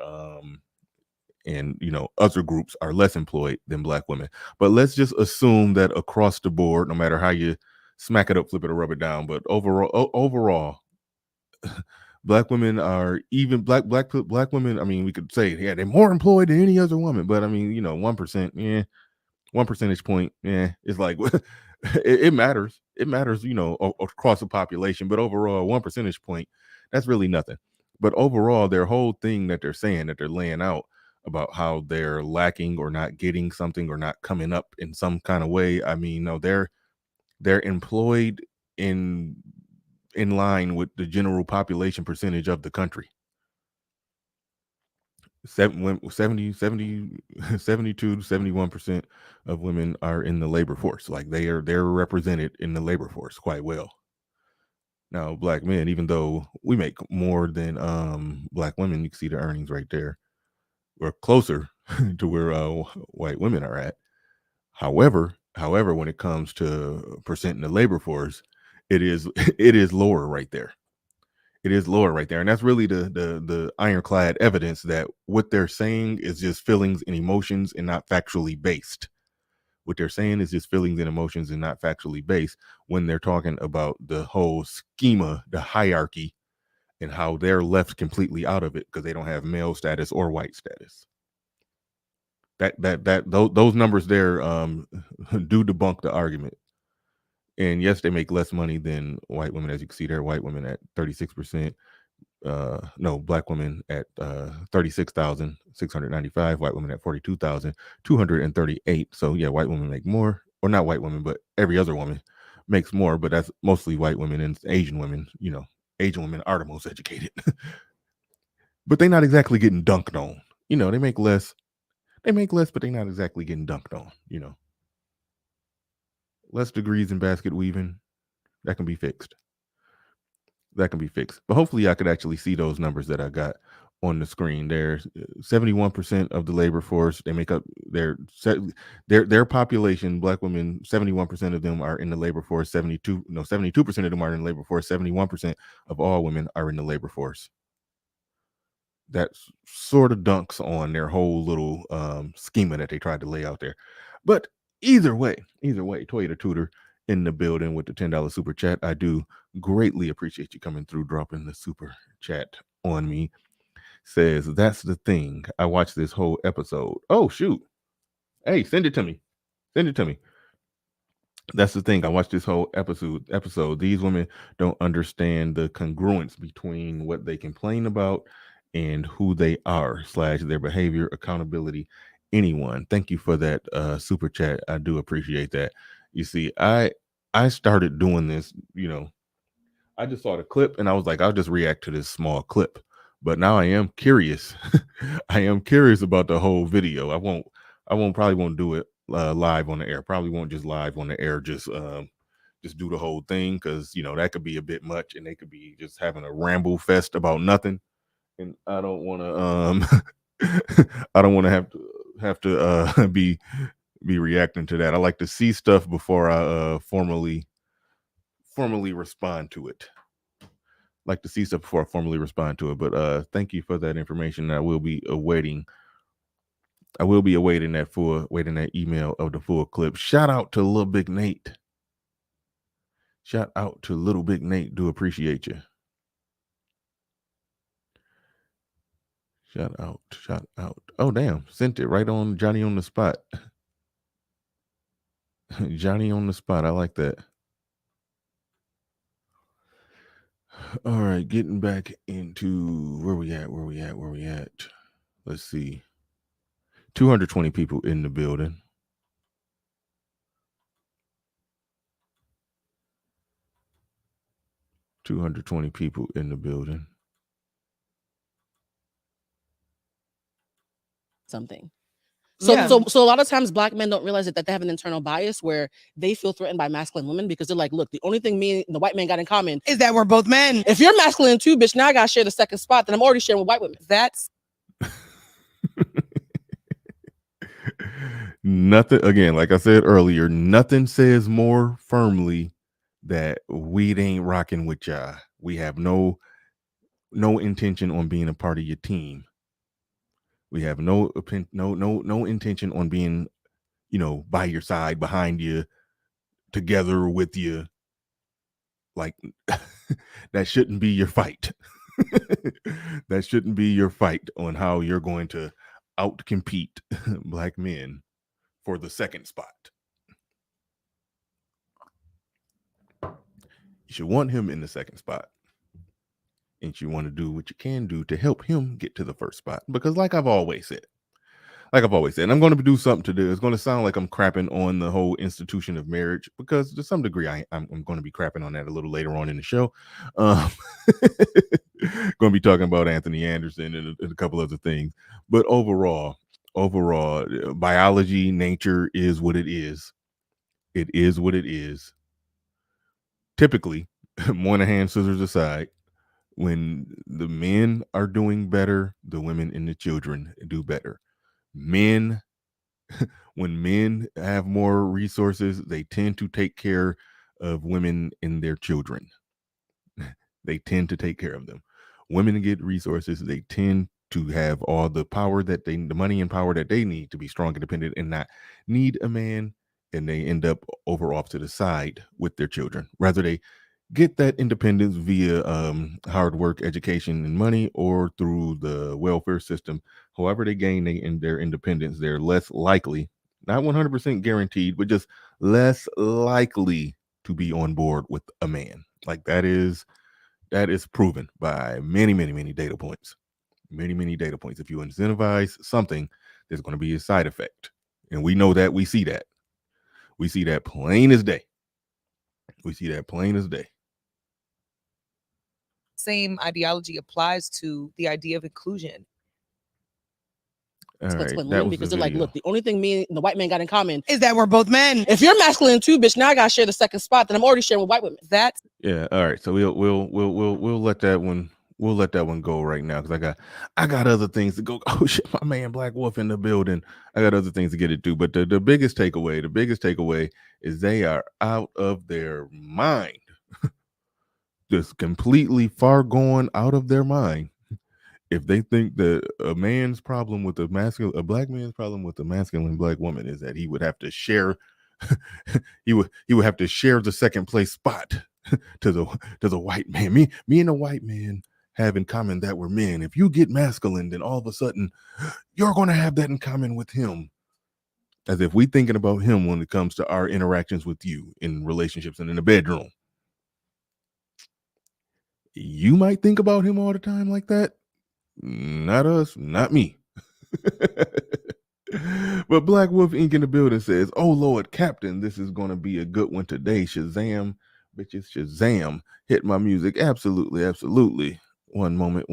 other groups are less employed than black women. But let's just assume that across the board, no matter how you smack it up, flip it, or rub it down, but overall, black women are even black women. I mean, we could say, yeah, they're more employed than any other woman, but I mean, 1%, yeah, 1 percentage point, yeah, it's like it matters. It matters, across the population, but overall, 1 percentage point, that's really nothing. But overall, their whole thing that they're saying, that they're laying out about how they're lacking or not getting something or not coming up in some kind of way. I mean, no, they're employed in line with the general population percentage of the country. 72 to 71% of women are in the labor force. Like they're represented in the labor force quite well. Now, black men, even though we make more than black women, you can see the earnings right there. We're closer to where white women are at. However, when it comes to percent in the labor force, it is lower right there. It is lower right there. And that's really the ironclad evidence that what they're saying is just feelings and emotions and not factually based. What they're saying is just feelings and emotions and not factually based when they're talking about the whole schema, the hierarchy, and how they're left completely out of it because they don't have male status or white status. Those numbers there do debunk the argument. And yes, they make less money than white women, as you can see there. White women at 36%. Black women at 36,695. White women at 42,238. So yeah, white women make more, or not white women, but every other woman makes more. But that's mostly white women and Asian women. Asian women are the most educated, but they're not exactly getting dunked on. They make less. They make less, but they're not exactly getting dunked on. Less degrees in basket weaving, that can be fixed. But hopefully I could actually see those numbers that I got on the screen. There's 71% of the labor force. They make up their population. Black women, 71% of them are in the labor force. 72% of them are in the labor force. 71% of all women are in the labor force. That sort of dunks on their whole little schema that they tried to lay out there. But either way, Toyota Tutor in the building with the $10 super chat. I do greatly appreciate you coming through, dropping the super chat on me. Says, that's the thing. I watched this whole episode. Oh, shoot. Hey, send it to me. That's the thing. I watched this whole episode. These women don't understand the congruence between what they complain about and who they are / their behavior, accountability, anyone. Thank you for that super chat. I do appreciate that. You see, I started doing this, I just saw the clip and I was like, I'll just react to this small clip. But now I am curious. I am curious about the whole video. I probably won't do it live on the air. Probably won't just live on the air, just do the whole thing, because that could be a bit much and they could be just having a ramble fest about nothing. And I don't want to I don't want to have to be reacting to that. I like to see stuff before I formally respond to it. But thank you for that information. I will be awaiting that email of the full clip. Shout out to Little Big Nate. Do appreciate you. Shout out. Oh, damn. Sent it right on Johnny on the spot. Johnny on the spot. I like that. All right, getting back into where we at. Let's see. 220 people in the building. 220 people in the building. Something. So, Yeah. so a lot of times black men don't realize that they have an internal bias where they feel threatened by masculine women because they're like, look, the only thing me and the white man got in common Is that we're both men. if you're masculine too, bitch, now I gotta share the second spot that I'm already sharing with white women. That's Nothing, again, like I said earlier, nothing says more firmly that we ain't rocking with y'all. We have no intention on being a part of your team. We have no intention on being, by your side, behind you, together with you. Like that shouldn't be your fight. That shouldn't be your fight on how you're going to outcompete black men for the second spot. You should want him in the second spot. And you want to do what you can do to help him get to the first spot. Because like I've always said, and I'm going to do something to do. It's going to sound like I'm crapping on the whole institution of marriage, because to some degree I'm going to be crapping on that a little later on in the show. Going to be talking about Anthony Anderson and a couple other things. But overall, biology, nature is what it is. It is what it is. Typically, Moynihan scissors aside, when the men are doing better, the women and the children do better. When men have more resources, they tend to take care of women and their children. They tend to take care of them. Women get resources, they tend to have all the power the money and power that they need to be strong, independent, and not need a man, and they end up over off to the side with their children. Rather, they get that independence via hard work, education, and money, or through the welfare system. However they gain their independence, they're less likely, not 100% guaranteed, but just less likely to be on board with a man. Like that is proven by many data points. Many data points. If you incentivize something, there's going to be a side effect. And we know that. We see that. We see that plain as day. Same ideology applies to the idea of inclusion. All right, women, because they're like, look, the only thing me and the white man got in common is that we're both men. If you're masculine too, bitch, now I gotta share the second spot that I'm already sharing with white women. That's yeah. All right, so we'll let that one. We'll let that one go right now, because I got other things to go. Oh shit, my man Black Wolf in the building. I got other things to get it to. But the biggest takeaway is they are out of their mind. Just completely far gone out of their mind. If they think that a man's problem with a black man's problem with a masculine black woman is that he would have to share, he would have to share the second place spot to the white man. Me and the white man have in common that we're men. If you get masculine, then all of a sudden you're going to have that in common with him. As if we thinking about him when it comes to our interactions with you in relationships and in the bedroom. You might think about him all the time like that. Not us, not me. But Black Wolf Inc. in the building says, oh Lord, Captain, this is going to be a good one today. Shazam, bitches, Shazam. Hit my music. Absolutely. One moment.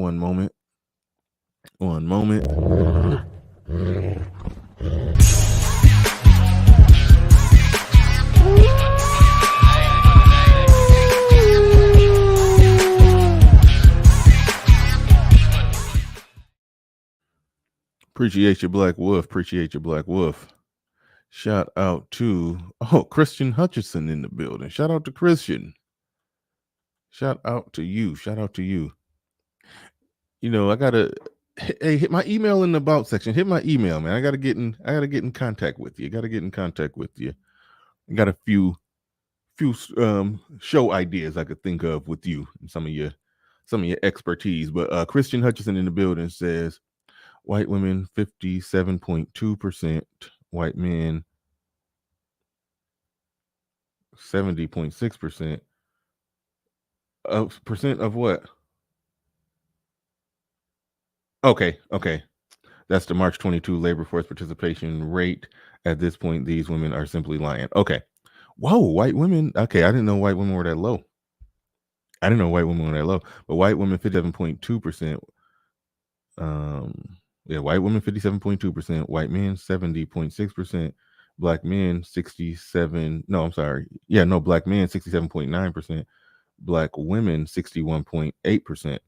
Appreciate you, Black Wolf. Shout out to Christian Hutchinson in the building. Shout out to Christian. Shout out to you. You know, I gotta hit my email in the about section. Hit my email, man. I gotta get in contact with you. I got a few show ideas I could think of with you and some of your expertise. But Christian Hutchinson in the building says, white women 57.2%, white men 70.6%. Percent of what? Okay. That's the March 22 labor force participation rate. At this point, these women are simply lying. Okay. Whoa, white women. Okay, I didn't know white women were that low. But white women 57.2%. White women 57.2%, white men 70.6%, black men 67. No, I'm sorry. Yeah, no, black men 67.9%, black women 61.8%.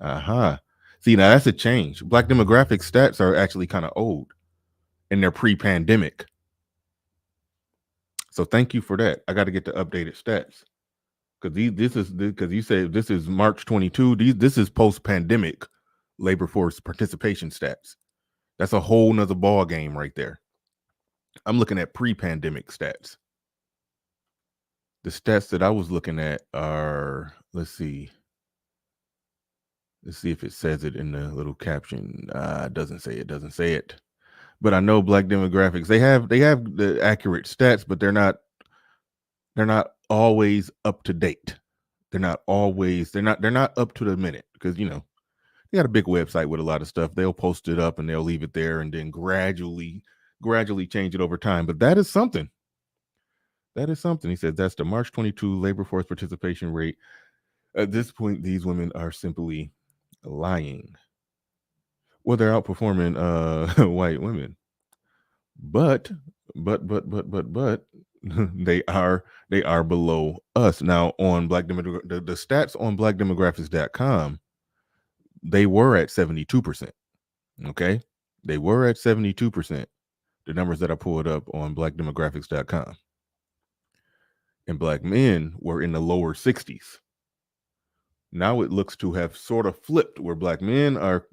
Aha. See, now that's a change. Black demographic stats are actually kind of old and they're pre-pandemic. So thank you for that. I got to get the updated stats. Because you say this is March 22. This is post-pandemic labor force participation stats. That's a whole nother ball game right there. I'm looking at pre-pandemic stats. The stats that I was looking at are, let's see if it says it in the little caption. It doesn't say it. But I know black demographics, they have the accurate stats, but they're not always up to date. They're not up to the minute, because they got a big website with a lot of stuff. They'll post it up and they'll leave it there and then gradually change it over time. But that is something. He said that's the March 22 labor force participation rate. At this point, these women are simply lying. Well, they're outperforming white women. But they are below us. Now on the stats on blackdemographics.com, they were at 72%. Okay? They were at 72%. The numbers that I pulled up on blackdemographics.com. And black men were in the lower 60s. Now it looks to have sort of flipped, where black men are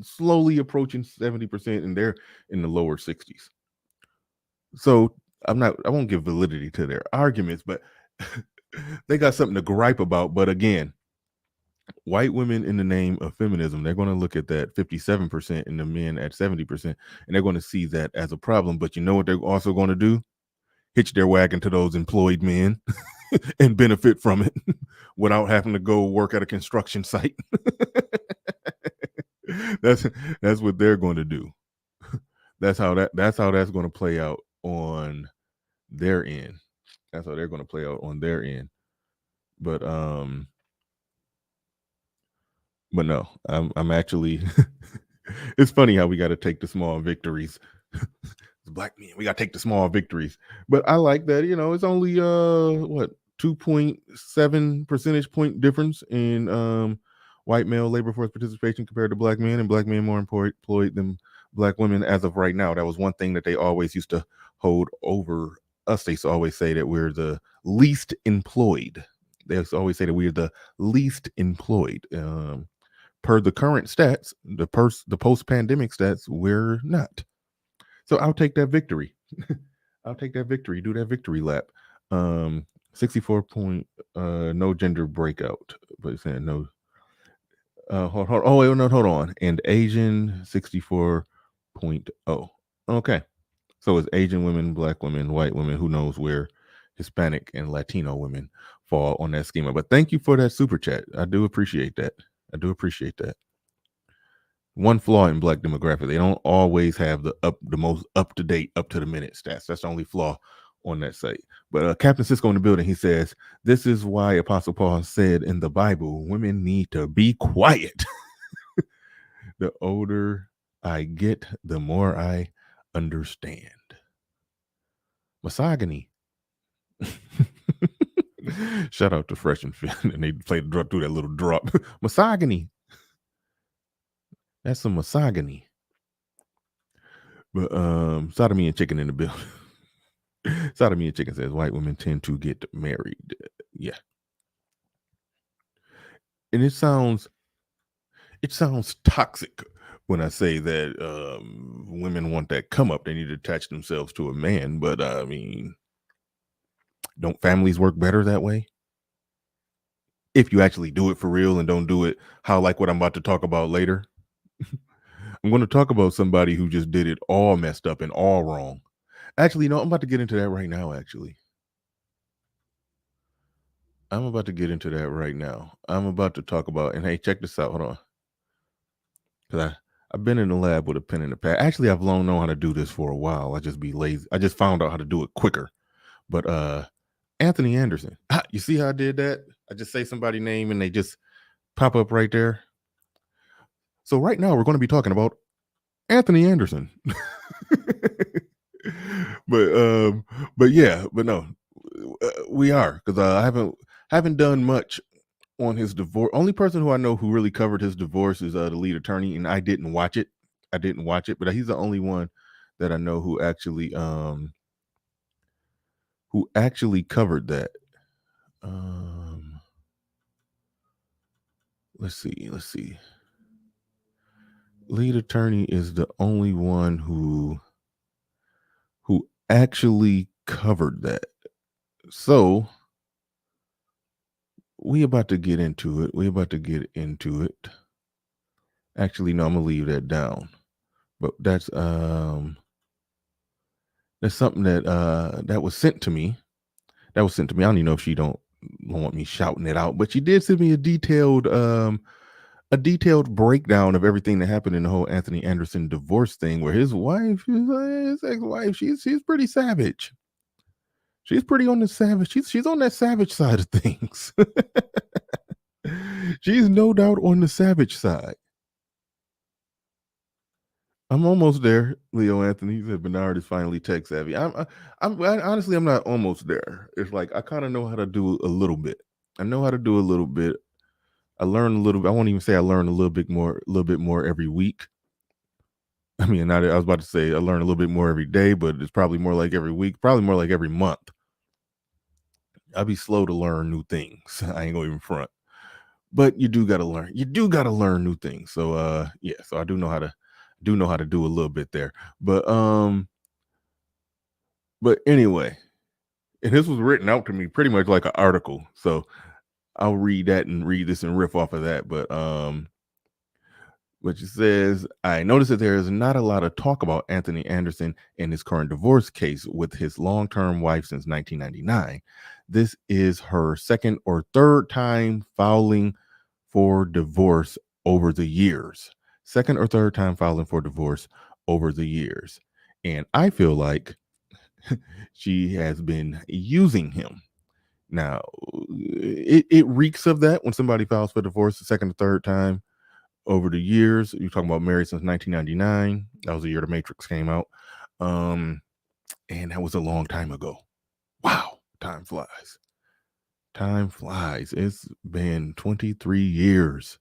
slowly approaching 70% and they're in the lower 60s. So I won't give validity to their arguments, but they got something to gripe about. But again, white women, in the name of feminism, they're going to look at that 57% and the men at 70%, and they're going to see that as a problem. But you know what they're also going to do? Hitch their wagon to those employed men and benefit from it without having to go work at a construction site. That's what they're going to do. That's how that's going to play out on their end. That's how they're going to play out on their end. But no, I'm actually it's funny how we got to take the small victories. Black men, we got to take the small victories. But I like that, it's only 2.7 percentage point difference in white male labor force participation compared to black men, and black men more employed than black women as of right now. That was one thing that they always used to hold over us. They used to always say that we're the least employed. They used to always say that we're the least employed. Per the current stats, the post-pandemic stats, we're not. So I'll take that victory. Do that victory lap. 64 point, no gender breakout, but it's saying no. Hold on. And Asian 64.0. Okay. So it's Asian women, black women, white women, who knows where Hispanic and Latino women fall on that schema. But thank you for that super chat. I do appreciate that. One flaw in black demographic: they don't always have the most up-to-date, up-to-the-minute stats. That's the only flaw on that site. But Captain Cisco in the building, he says, this is why Apostle Paul said in the Bible, women need to be quiet. The older I get, the more I understand. Misogyny. Shout out to Fresh and Finn, and they played through that little drop. Misogyny. That's some misogyny. But sodomy and chicken in the building. Sodomy and chicken says white women tend to get married. Yeah. And it sounds toxic when I say that women want that come up. They need to attach themselves to a man. But I mean, don't families work better that way? If you actually do it for real and don't do it like what I'm about to talk about later. I'm going to talk about somebody who just did it all messed up and all wrong. Actually, no, I'm about to get into that right now, actually. I'm about to get into that right now. I'm about to talk about, and hey, check this out. Hold on. Because I've been in the lab with a pen and a pad. Actually, I've long known how to do this for a while. I just be lazy. I just found out how to do it quicker. But Anthony Anderson. You see how I did that? I just say somebody's name and they just pop up right there. So right now we're going to be talking about Anthony Anderson. but yeah, but no, we are, because I haven't done much on his divorce. Only person who I know who really covered his divorce is the lead attorney, and I didn't watch it. But he's the only one that I know who actually covered that. Let's see. Lead attorney is the only one who actually covered that. So we about to get into it. Actually, no, I'm gonna leave that down. But that's something that was sent to me. I don't even know if she don't want me shouting it out, but she did send me a detailed breakdown of everything that happened in the whole Anthony Anderson divorce thing, where his wife, his ex-wife, she's pretty savage. She's pretty on the savage. She's on that savage side of things. She's no doubt on the savage side. I'm almost there, Leo Anthony. He said Bernard is finally tech savvy. Honestly, I'm not almost there. It's like I kind of know how to do a little bit. I know how to do a little bit. I learn a little bit. I won't even say I learn a little bit more every week. I mean, I was about to say I learn a little bit more every day, but it's probably more like every week, probably more like every month. I'll be slow to learn new things. I ain't gonna even front. But you do gotta learn. You do gotta learn new things. So yeah, so I do know how to do a little bit there. But anyway, and this was written out to me pretty much like an article. So I'll read that and read this and riff off of that. But which says, I noticed that there is not a lot of talk about Anthony Anderson and his current divorce case with his long-term wife since 1999. This is her second or third time filing for divorce over the years. Second or third time filing for divorce over the years. And I feel like she has been using him. Now, it reeks of that when somebody files for divorce the second or third time over the years. You're talking about married since 1999. That was the year The Matrix came out. And that was a long time ago. Wow, time flies. Time flies. It's been 23 years.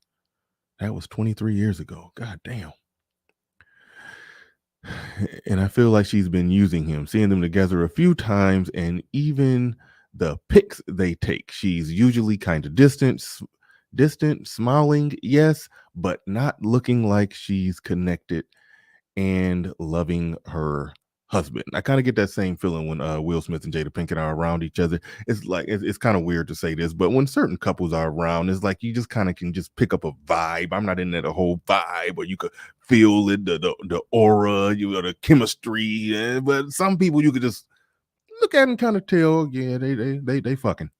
That was 23 years ago. God damn. And I feel like she's been using him, seeing them together a few times, and even the pics they take. She's usually kind of distant, smiling, yes, but not looking like she's connected and loving her husband. I kind of get that same feeling when Will Smith and Jada Pinkett are around each other. It's like it's kind of weird to say this, but when certain couples are around, it's like you just kind of can just pick up a vibe. I'm not in that whole vibe, but you could feel it, the aura, the chemistry. But some people you could just look at and kind of tell, yeah, they fucking.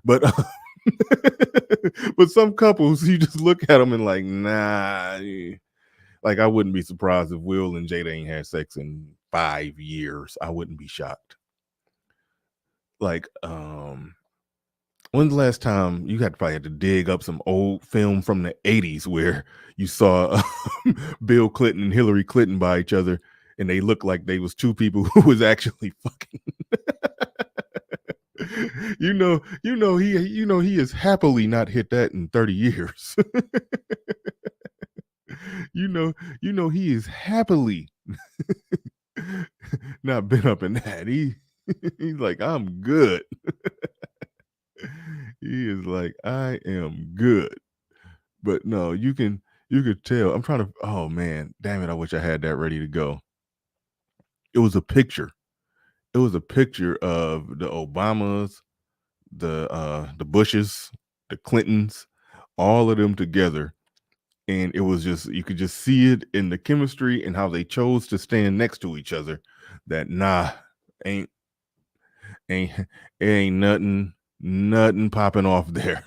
But but some couples, you just look at them and like, nah. Like, I wouldn't be surprised if Will and Jada ain't had sex in 5 years. I wouldn't be shocked. Like, when's the last time you probably had to dig up some old film from the 80s where you saw Bill Clinton and Hillary Clinton by each other and they looked like they was two people who was actually fucking. He has happily not hit that in 30 years. He is happily not been up in that. He's like, I'm good. He is like, I am good. But no, you could tell. I'm trying to, oh man, damn it, I wish I had that ready to go. It was a picture. It was a picture of the Obamas, the Bushes, the Clintons, all of them together. And it was just, you could just see it in the chemistry and how they chose to stand next to each other. That ain't nothing. Nothing popping off there.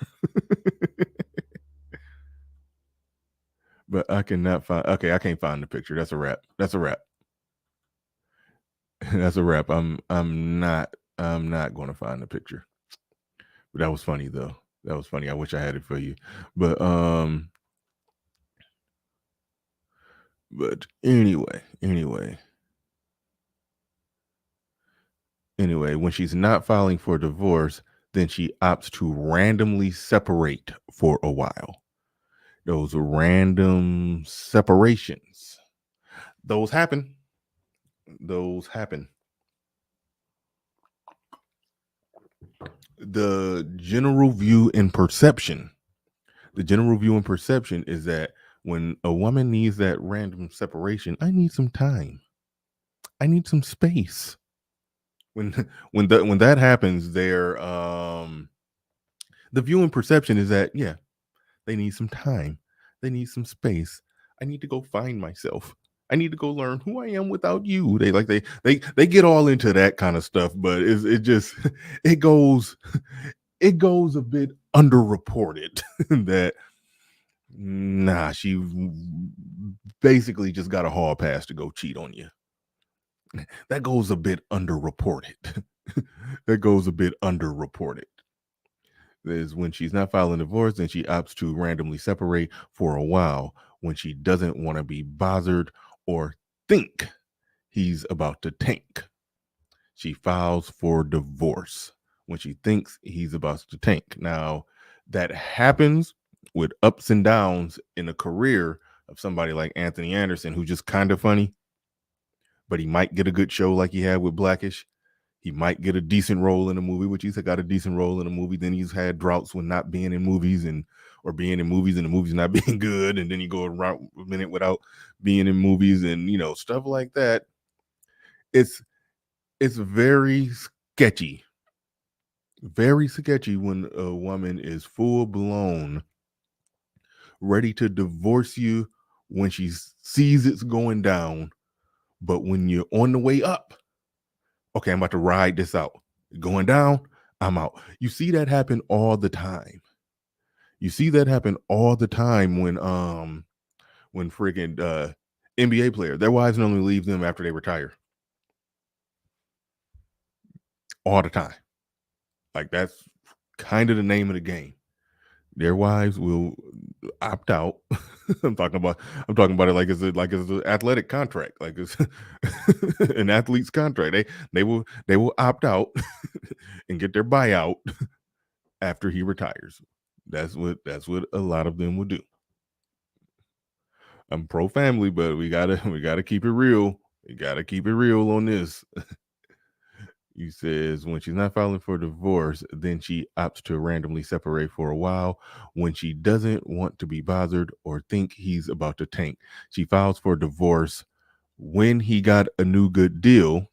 But I cannot find. Okay, I can't find the picture. That's a wrap. That's a wrap. That's a wrap. I'm not going to find the picture. But that was funny though. That was funny. I wish I had it for you. But anyway, when she's not filing for divorce, then she opts to randomly separate for a while. Those random separations, those happen. The general view and perception is that when a woman needs that random separation, I need some time. I need some space. When that happens, the view and perception is that, yeah, they need some time. They need some space. I need to go find myself. I need to go learn who I am without you. They get all into that kind of stuff, but it goes a bit underreported that she basically just got a hall pass to go cheat on you. That goes a bit underreported. Is when she's not filing divorce, then she opts to randomly separate for a while when she doesn't want to be bothered or think he's about to tank. She files for divorce when she thinks he's about to tank. Now, that happens with ups and downs in the career of somebody like Anthony Anderson, who's just kind of funny, but he might get a good show like he had with Blackish. He might get a decent role in a movie, which he's got a decent role in a movie. Then he's had droughts when not being in movies or being in movies and the movies not being good. And then you go around a minute without being in movies and, stuff like that. It's very sketchy. Very sketchy when a woman is full blown ready to divorce you when she sees it's going down. But when you're on the way up, okay, I'm about to ride this out. Going down, I'm out. You see that happen all the time. When freaking NBA players, their wives normally leave them after they retire. All the time. Like, that's kind of the name of the game. Their wives will opt out. I'm talking about it like it's an athletic contract, like it's an athlete's contract. They will opt out and get their buyout after he retires. That's what a lot of them will do. I'm pro family, but we gotta keep it real. We gotta keep it real on this. He says when she's not filing for divorce, then she opts to randomly separate for a while when she doesn't want to be bothered or think he's about to tank. She files for divorce when he got a new good deal.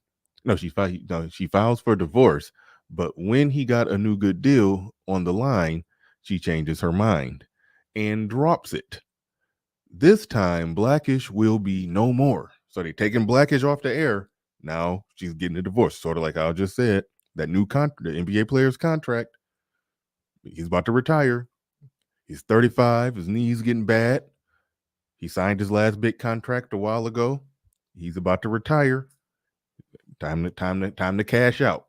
She files for divorce, but when he got a new good deal on the line, she changes her mind and drops it. This time, Blackish will be no more. So they're taking Blackish off the air. Now she's getting a divorce, sort of like I just said. That new the NBA player's contract. He's about to retire. He's 35. His knee's getting bad. He signed his last big contract a while ago. He's about to retire. Time to cash out.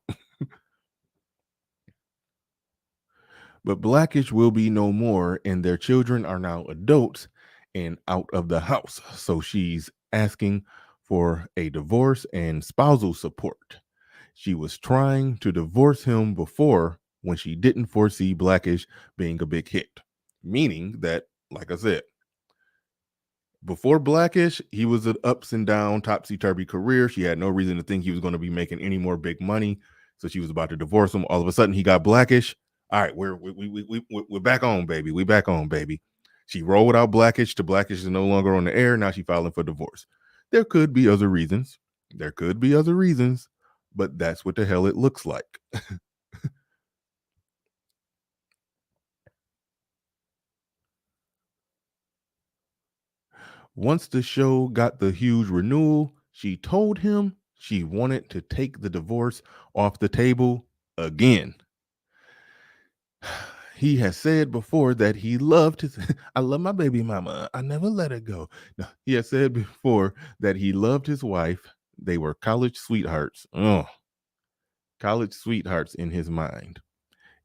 But Blackish will be no more, and their children are now adults and out of the house. So she's asking for a divorce and spousal support. She was trying to divorce him before when she didn't foresee Blackish being a big hit. Meaning that, like I said, before Blackish, he was an ups and down, topsy-turvy career. She had no reason to think he was going to be making any more big money. So she was about to divorce him. All of a sudden, he got Blackish. All right, we're back on, baby. We back on, baby. She rolled out Blackish to Blackish is no longer on the air. Now she's filing for divorce. There could be other reasons. But that's what the hell it looks like. Once the show got the huge renewal, she told him she wanted to take the divorce off the table again. he has said before that he loved his I love my baby mama. I never let her go. No, he has said before that he loved his wife. They were college sweethearts. Oh, college sweethearts in his mind.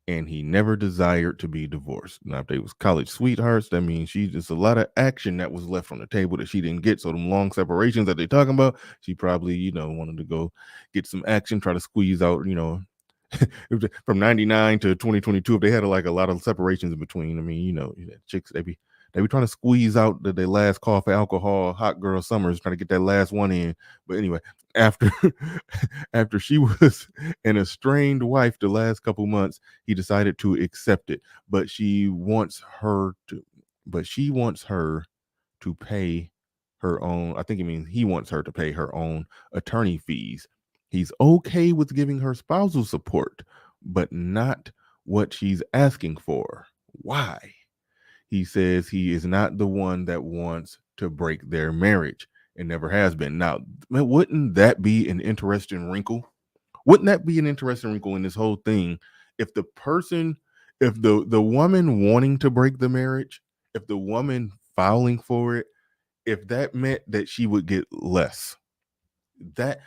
And he never desired to be divorced. Now, if they was college sweethearts, that means she just a lot of action that was left on the table that she didn't get. So them long separations that they talking about, she probably, wanted to go get some action, try to squeeze out, from 99 to 2022, if they had like a lot of separations in between. I mean, chicks, they be trying to squeeze out their last call for alcohol, hot girl summers, trying to get that last one in. But anyway, after after she was an estranged wife the last couple months, he decided to accept it. But she wants her to pay her own, I think it means he wants her to pay her own attorney fees. He's okay with giving her spousal support, but not what she's asking for. Why? He says he is not the one that wants to break their marriage and never has been. Now, wouldn't that be an interesting wrinkle? Wouldn't that be an interesting wrinkle in this whole thing? If the woman wanting to break the marriage, if the woman filing for it, if that meant that she would get less, that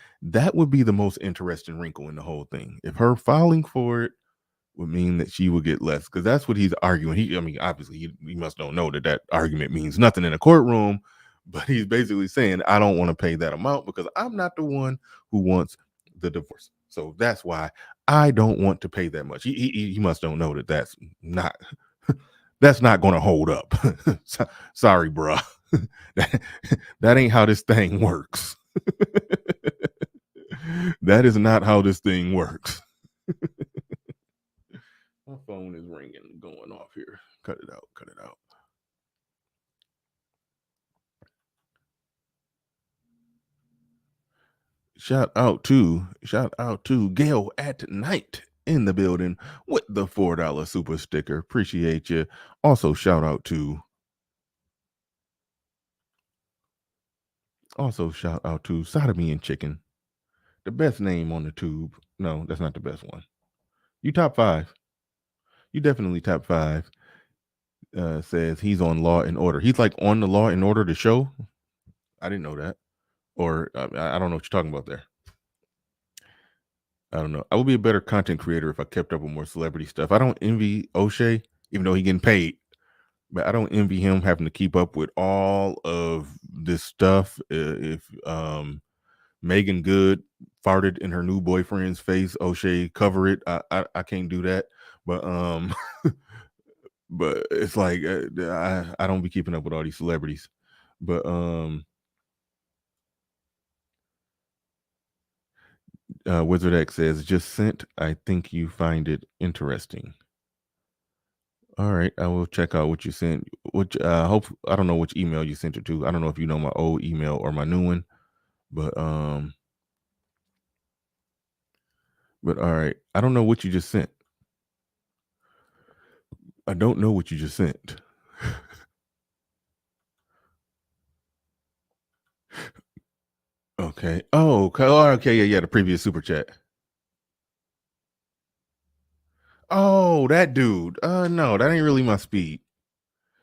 would be the most interesting wrinkle in the whole thing. If her filing for it would mean that she would get less, because that's what he's arguing. Obviously he must don't know that argument means nothing in a courtroom, but he's basically saying, I don't want to pay that amount because I'm not the one who wants the divorce. So that's why I don't want to pay that much. He must don't know that that's not going to hold up. Sorry, bruh. That ain't how this thing works. That is not how this thing works. My phone is ringing, going off here. Cut it out. Shout out to Gail at Night in the building with the $4 super sticker. Appreciate you. Also, shout out to Sodomy and Chicken. The best name on the tube. No, that's not the best one. You top 5. You definitely top 5. Says he's on Law and Order. He's like on the Law and Order, the show. I didn't know that. Or I don't know what you're talking about there. I don't know. I would be a better content creator if I kept up with more celebrity stuff. I don't envy O'Shea, even though he's getting paid. But I don't envy him having to keep up with all of this stuff. If Megan Good farted in her new boyfriend's face, O'Shea cover it. I can't do that. But but it's like I don't be keeping up with all these celebrities. But Wizard X says, just sent. I think you find it interesting. All right, I will check out what you sent. Which I don't know which email you sent it to. I don't know if you know my old email or my new one, but all right. I don't know what you just sent. I don't know what you just sent. Okay. Oh, okay. Yeah. The previous super chat. Oh, that dude. No, that ain't really my speed.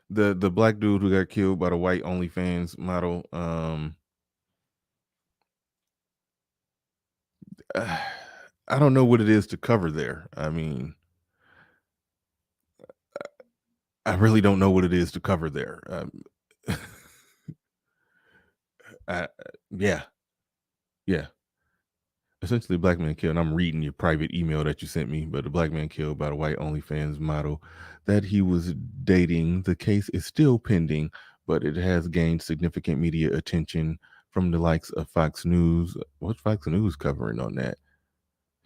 The black dude who got killed by the white OnlyFans model. I don't know what it is to cover there. I mean, I really don't know what it is to cover there. Yeah. Essentially, a black man killed. And I'm reading your private email that you sent me, but a black man killed by the white OnlyFans model that he was dating. The case is still pending, but it has gained significant media attention from the likes of Fox News. What's Fox News covering on that?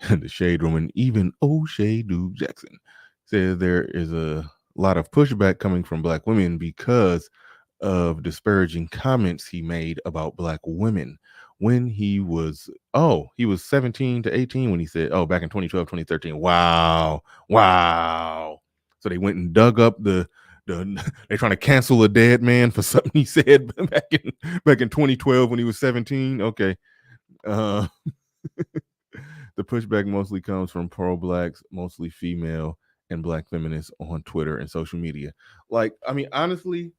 The Shade Room, and even O'Shea Duke Jackson says there is a lot of pushback coming from black women because of disparaging comments he made about black women when he was 17 to 18 when he said, back in 2012, 2013. Wow. So they went and dug up they're trying to cancel a dead man for something he said back in 2012 when he was 17. Okay. The pushback mostly comes from pro-blacks, mostly female, and Black feminists on Twitter and social media. Like, I mean, honestly,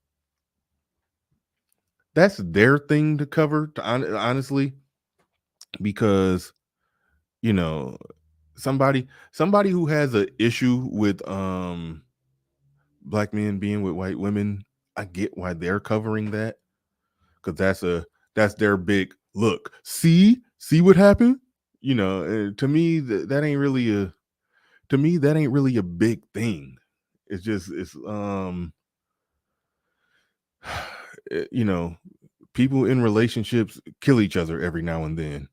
that's their thing to cover, honestly, because, you know, somebody who has an issue with Black men being with white women, I get why they're covering that, because that's their big look. See what happened. To me, that ain't really a big thing. It's just you know, people in relationships kill each other every now and then.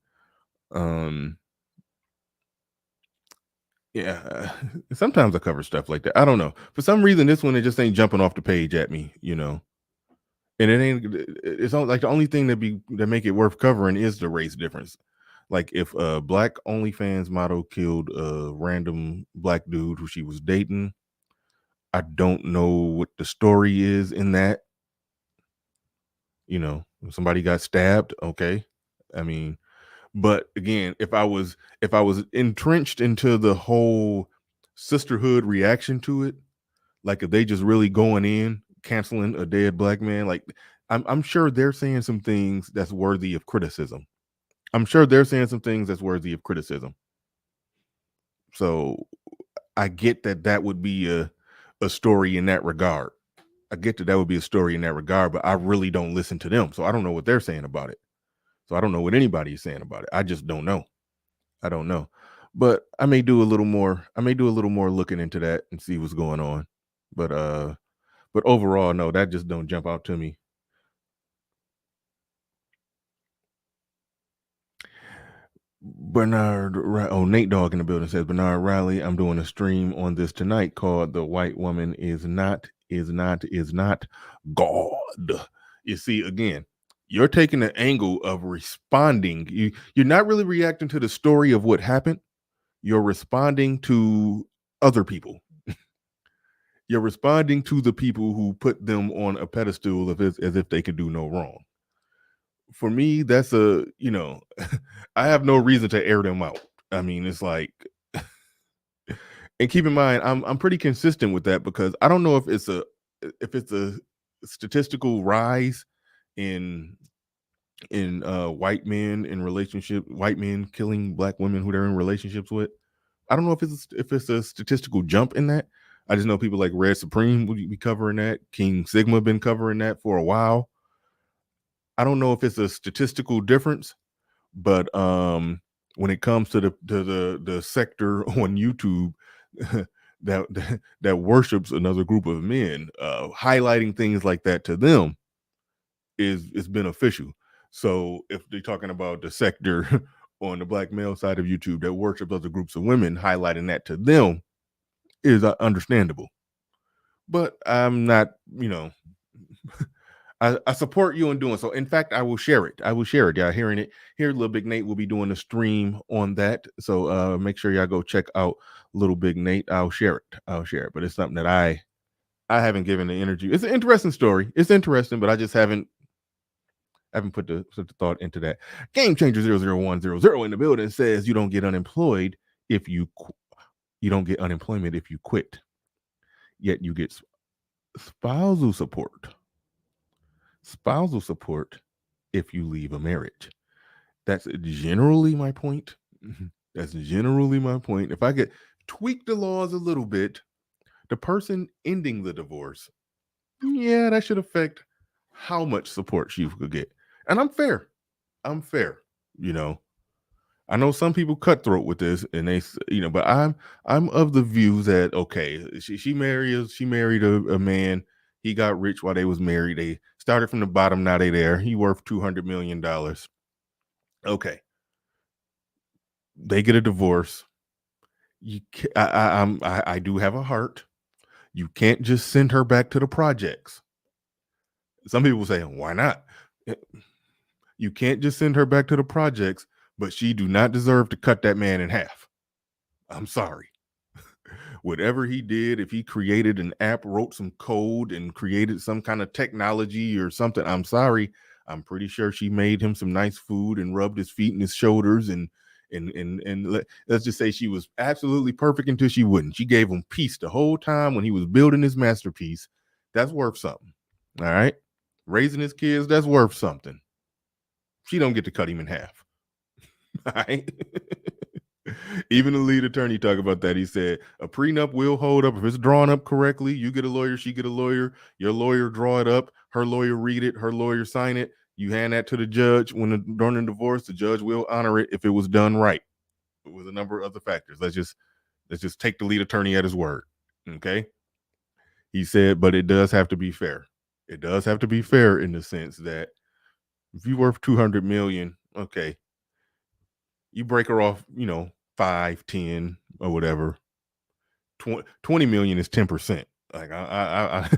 Yeah, sometimes I cover stuff like that. I don't know. For some reason, this one, it just ain't jumping off the page at me, and it's not like the only thing that make it worth covering is the race difference. Like, if a Black OnlyFans model killed a random Black dude who she was dating, I don't know what the story is in that. Somebody got stabbed, okay. I mean, but again, if I was entrenched into the whole sisterhood reaction to it, like if they just really going in canceling a dead Black man, like I'm sure they're saying some things that's worthy of criticism. So I get that would be a story in that regard. But I really don't listen to them, so I don't know what they're saying about it. So I don't know what anybody is saying about it. I just don't know. I don't know. But I may do a little more looking into that and see what's going on. But overall, no, that just don't jump out to me. Nate Dogg in the building says, Bernard Riley, I'm doing a stream on this tonight called "The White Woman is Not God." You see, again, you're taking the angle of responding. You're not really reacting to the story of what happened. You're responding to other people. You're responding to the people who put them on a pedestal as if they could do no wrong. For me, that's I have no reason to air them out. I mean, it's like, and keep in mind, I'm pretty consistent with that, because I don't know if it's a statistical rise in white men killing Black women who they're in relationships with. I don't know if it's a statistical jump in that. I just know people like Red Supreme will be covering that. King Sigma been covering that for a while. I don't know if it's a statistical difference, but when it comes to the sector on YouTube that worships another group of men, highlighting things like that to them is beneficial. So if they're talking about the sector on the Black male side of YouTube that worships other groups of women, highlighting that to them is understandable. But I'm not, I support you in doing so. In fact, I will share it. Y'all hearing it here. Little Big Nate will be doing a stream on that. So make sure y'all go check out Little Big Nate. I'll share it. But it's something that I haven't given the energy. It's an interesting story. It's interesting, but I just haven't put the thought into that. Game Changer 00100 in the building says you don't get unemployed if you don't get unemployment if you quit. Yet you get spousal support if you leave a marriage. That's generally my point. If I could tweak the laws a little bit, the person ending the divorce, that should affect how much support you could get. And I'm fair. I know some people cutthroat with this, and they, but I'm of the view that, okay, she married a man. He got rich while they was married. They started from the bottom. Now they there. He worth $200 million. Okay, they get a divorce. I do have a heart. You can't just send her back to the projects. Some people say, why not? You can't just send her back to the projects, but she do not deserve to cut that man in half. I'm sorry. Whatever he did, if he created an app, wrote some code, and created some kind of technology or something, I'm sorry. I'm pretty sure she made him some nice food and rubbed his feet and his shoulders and And let's just say she was absolutely perfect until she wouldn't. She gave him peace the whole time when he was building his masterpiece. That's worth something. All right. Raising his kids, that's worth something. She don't get to cut him in half. All right. Even the lead attorney talked about that. He said a prenup will hold up if it's drawn up correctly. You get a lawyer, she get a lawyer. Your lawyer draw it up. Her lawyer read it. Her lawyer sign it. You hand that to the judge during the divorce. The judge will honor it if it was done right. With a number of other factors. Let's just take the lead attorney at his word. Okay. He said, but it does have to be fair. It does have to be fair in the sense that if you're worth 200 million, okay, you break her off, 5, 10 or whatever. 20 million is 10%. Like I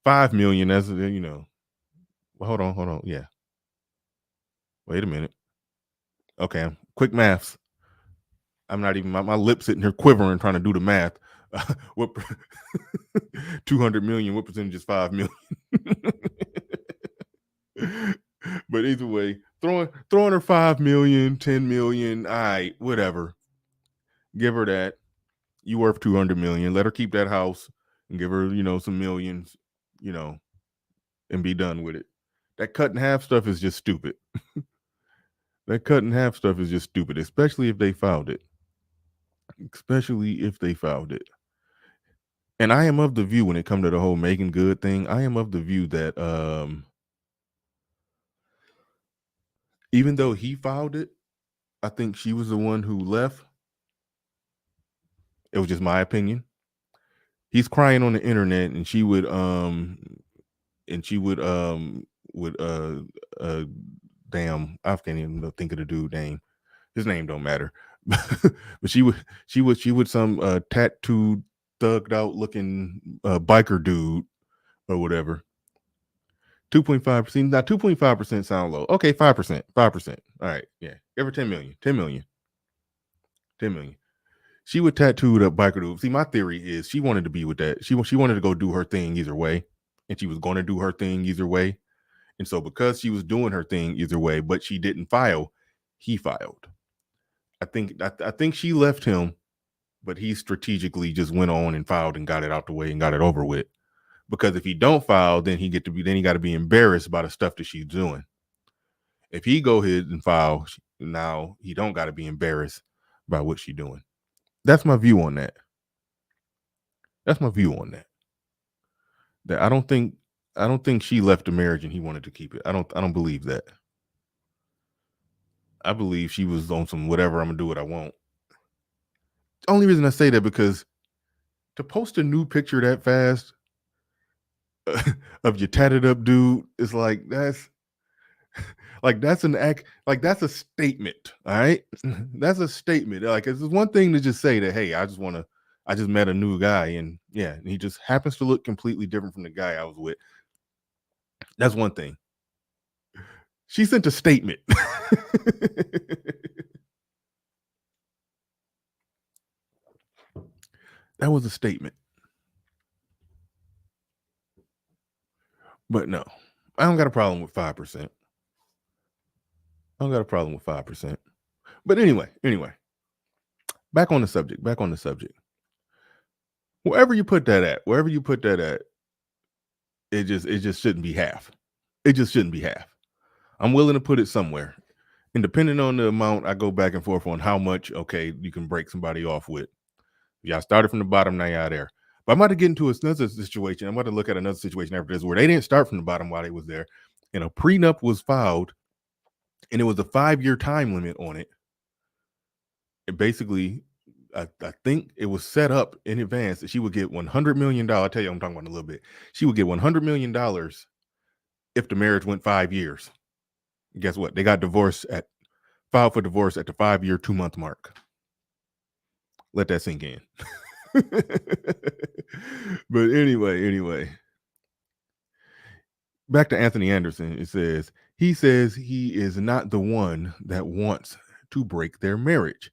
5 million, that's, well, hold on. Yeah. Wait a minute. Okay. Quick maths. I'm not even, my lips sitting here quivering trying to do the math. What 200 million, what percentage is 5 million? But either way, throwing her 5 million, 10 million, all right, whatever. Give her that. You worth 200 million. Let her keep that house and give her, some millions, and be done with it. That cut in half stuff is just stupid. That cut in half stuff is just stupid, especially if they filed it. And I am of the view when it comes to the whole Megan Good thing, I am of the view that even though he filed it, I think she was the one who left. It was just my opinion. He's crying on the internet, and she would damn, I can't even think of the dude name. His name don't matter. But she would some tattooed, thugged out looking biker dude or whatever. 2.5%. Now 2.5% sound low. Okay, 5%. 5%. All right. Yeah. Give her 10 million. 10 million. 10 million. She would tattooed up biker dude. See, my theory is she wanted to be with that. She wanted to go do her thing either way. And she was going to do her thing either way. And so because she was doing her thing either way, but she didn't file, he filed. I think she left him, but he strategically just went on and filed and got it out the way and got it over with. Because if he don't file, then he got to be embarrassed by the stuff that she's doing. If he go ahead and file, now he don't got to be embarrassed by what she's doing. That's my view on that. That I don't think she left the marriage and he wanted to keep it. I don't believe that. I believe she was on some whatever, I'm gonna do what I want. The only reason I say that because to post a new picture that fast of your tatted up dude is like that's an act, like that's a statement. All right. That's a statement. Like it's one thing to just say that, hey, I just met a new guy and yeah, and he just happens to look completely different from the guy I was with. That's one thing. She sent a statement. That was a statement. But no, I don't got a problem with 5%. But anyway, back on the subject. Wherever you put that at, it just shouldn't be half. It just shouldn't be half. I'm willing to put it somewhere. And depending on the amount, I go back and forth on how much, okay, you can break somebody off with. Y'all started from the bottom, now y'all there. But I'm about to get into another situation. I'm about to look at another situation after this where they didn't start from the bottom while they was there. And a prenup was filed, and it was a 5-year time limit on it. It basically, I think it was set up in advance that she would get $100 million. I'll tell you what I'm talking about in a little bit. She would get $100 million if the marriage went 5 years. Guess what? They got filed for divorce at the 5-year, 2-month mark. Let that sink in. But anyway. Back to Anthony Anderson. It says he is not the one that wants to break their marriage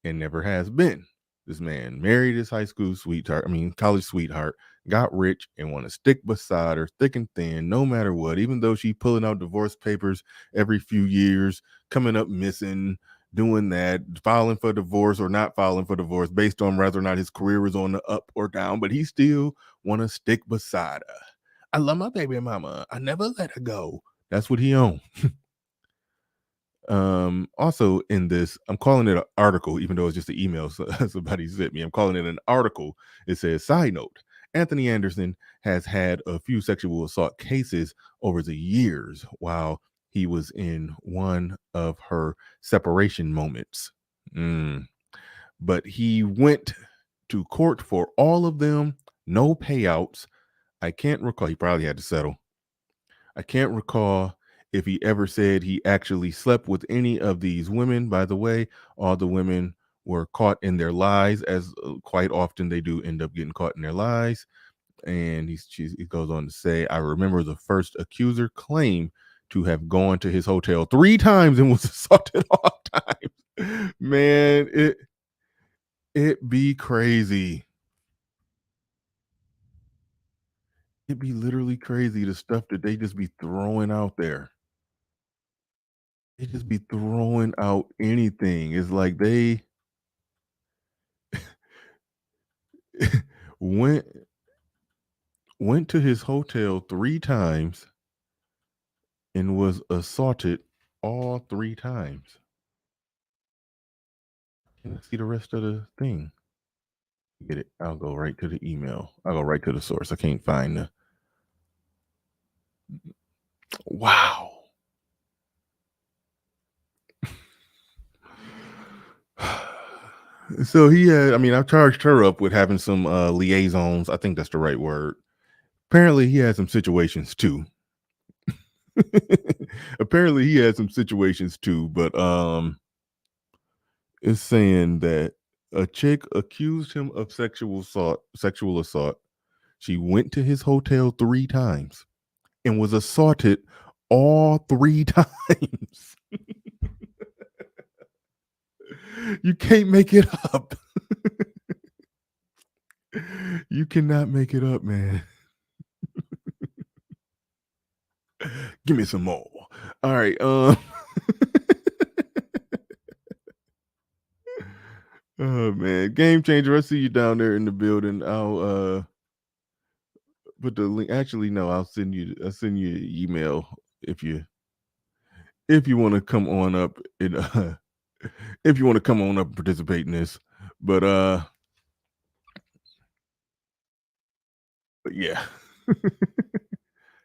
and never has been. This man married his college sweetheart, got rich and want to stick beside her thick and thin, no matter what, even though she pulling out divorce papers every few years, coming up missing, doing that, filing for divorce or not filing for divorce based on whether or not his career is on the up or down, but he still want to stick beside her. I love my baby mama. I never let her go. That's what he owned. Also in this, I'm calling it an article, even though it's just an email somebody sent me. I'm calling it an article. It says, side note, Anthony Anderson has had a few sexual assault cases over the years while he was in one of her separation moments. But he went to court for all of them, no payouts. I can't recall. He probably had to settle. I can't recall if he ever said he actually slept with any of these women. By the way, all the women were caught in their lies, as quite often they do end up getting caught in their lies. And he goes on to say, I remember the first accuser claimed to have gone to his hotel 3 times and was assaulted all times. Man, it be crazy. It'd be literally crazy, the stuff that they just be throwing out there. They just be throwing out anything. It's like they went to his hotel 3 times and was assaulted all 3 times. Can I see the rest of the thing? Get it? I'll go right to the email. I'll go right to the source. I can't find the. Wow. So he had, I charged her up with having some liaisons. I think that's the right word. Apparently he had some situations too. But it's saying that a chick accused him of sexual assault. She went to his hotel 3 times and was assaulted all 3 times. You can't make it up. You cannot make it up, man. Give me some more. All right. Oh man, Game Changer. I see you down there in the building. I'll put the link. Actually, no, I'll send you an email if you want to come on up and if you want to come on up and participate in this. But yeah.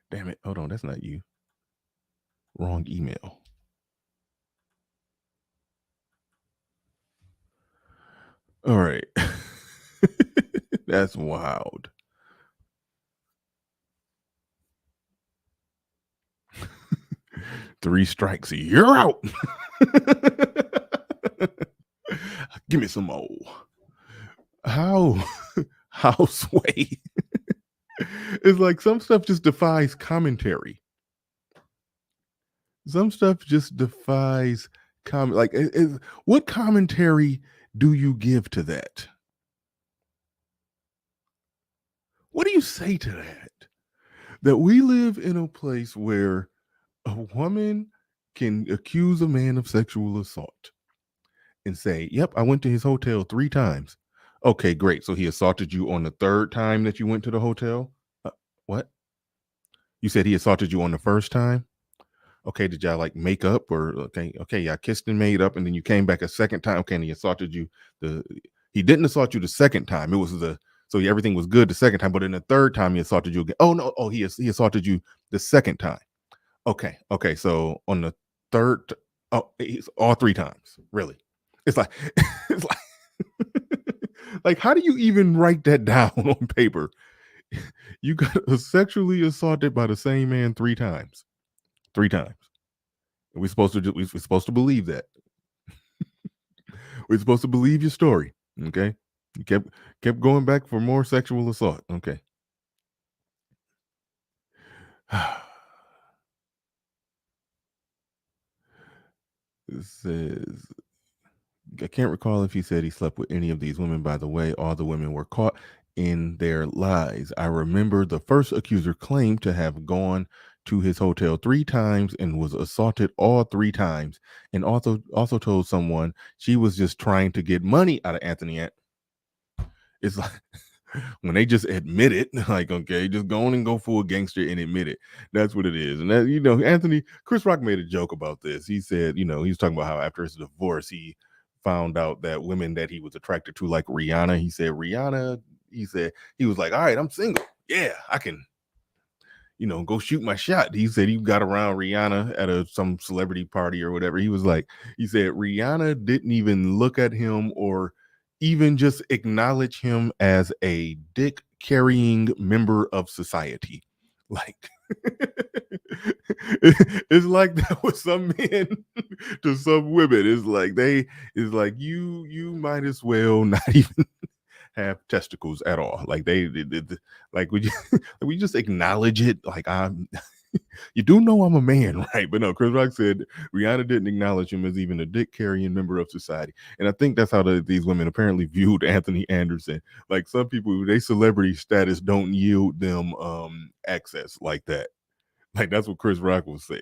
Damn it. Hold on, that's not you. Wrong email. All right. That's wild. Three strikes, you're out. Give me some more. How sway? It's like some stuff just defies commentary. Some stuff just defies like what commentary do you give to that? What do you say to that? That we live in a place where a woman can accuse a man of sexual assault and say, yep, I went to his hotel 3 times. Okay, great. So he assaulted you on the 3rd time that you went to the hotel? What? You said he assaulted you on the 1st time? Okay, did y'all like make up or okay, y'all kissed and made up and then you came back a 2nd time? Okay, and he assaulted you. He didn't assault you the 2nd time. It was so everything was good the 2nd time, but in the 3rd time he assaulted you again. Oh no, he assaulted you the 2nd time. Okay, so on the 3rd, he's all 3 times. Really? It's like like how do you even write that down on paper? You got sexually assaulted by the same man 3 times. 3 times. We're supposed to believe that. We're supposed to believe your story. Okay. You kept going back for more sexual assault. Okay. It says, I can't recall if he said he slept with any of these women. By the way, all the women were caught in their lies. I remember the first accuser claimed to have gone to his hotel 3 times and was assaulted all 3 times, and also told someone she was just trying to get money out of Anthony. It's like when they just admit it, like, okay, just go on and go full gangster and admit it. That's what it is. And that, Chris Rock made a joke about this. He said, he was talking about how after his divorce, he found out that women that he was attracted to, like Rihanna, he said, he was like, all right, I'm single. Yeah, I can, go shoot my shot. He said he got around Rihanna at some celebrity party or whatever. He said Rihanna didn't even look at him or even just acknowledge him as a dick carrying member of society. Like, it's like that with some men to some women. It's like you might as well not even have testicles at all. Like like we just acknowledge it. Like, you do know I'm a man, right? But no, Chris Rock said Rihanna didn't acknowledge him as even a dick carrying member of society. And I think that's how these women apparently viewed Anthony Anderson. Like, some people, their celebrity status don't yield them access like that. Like, that's what Chris Rock was saying.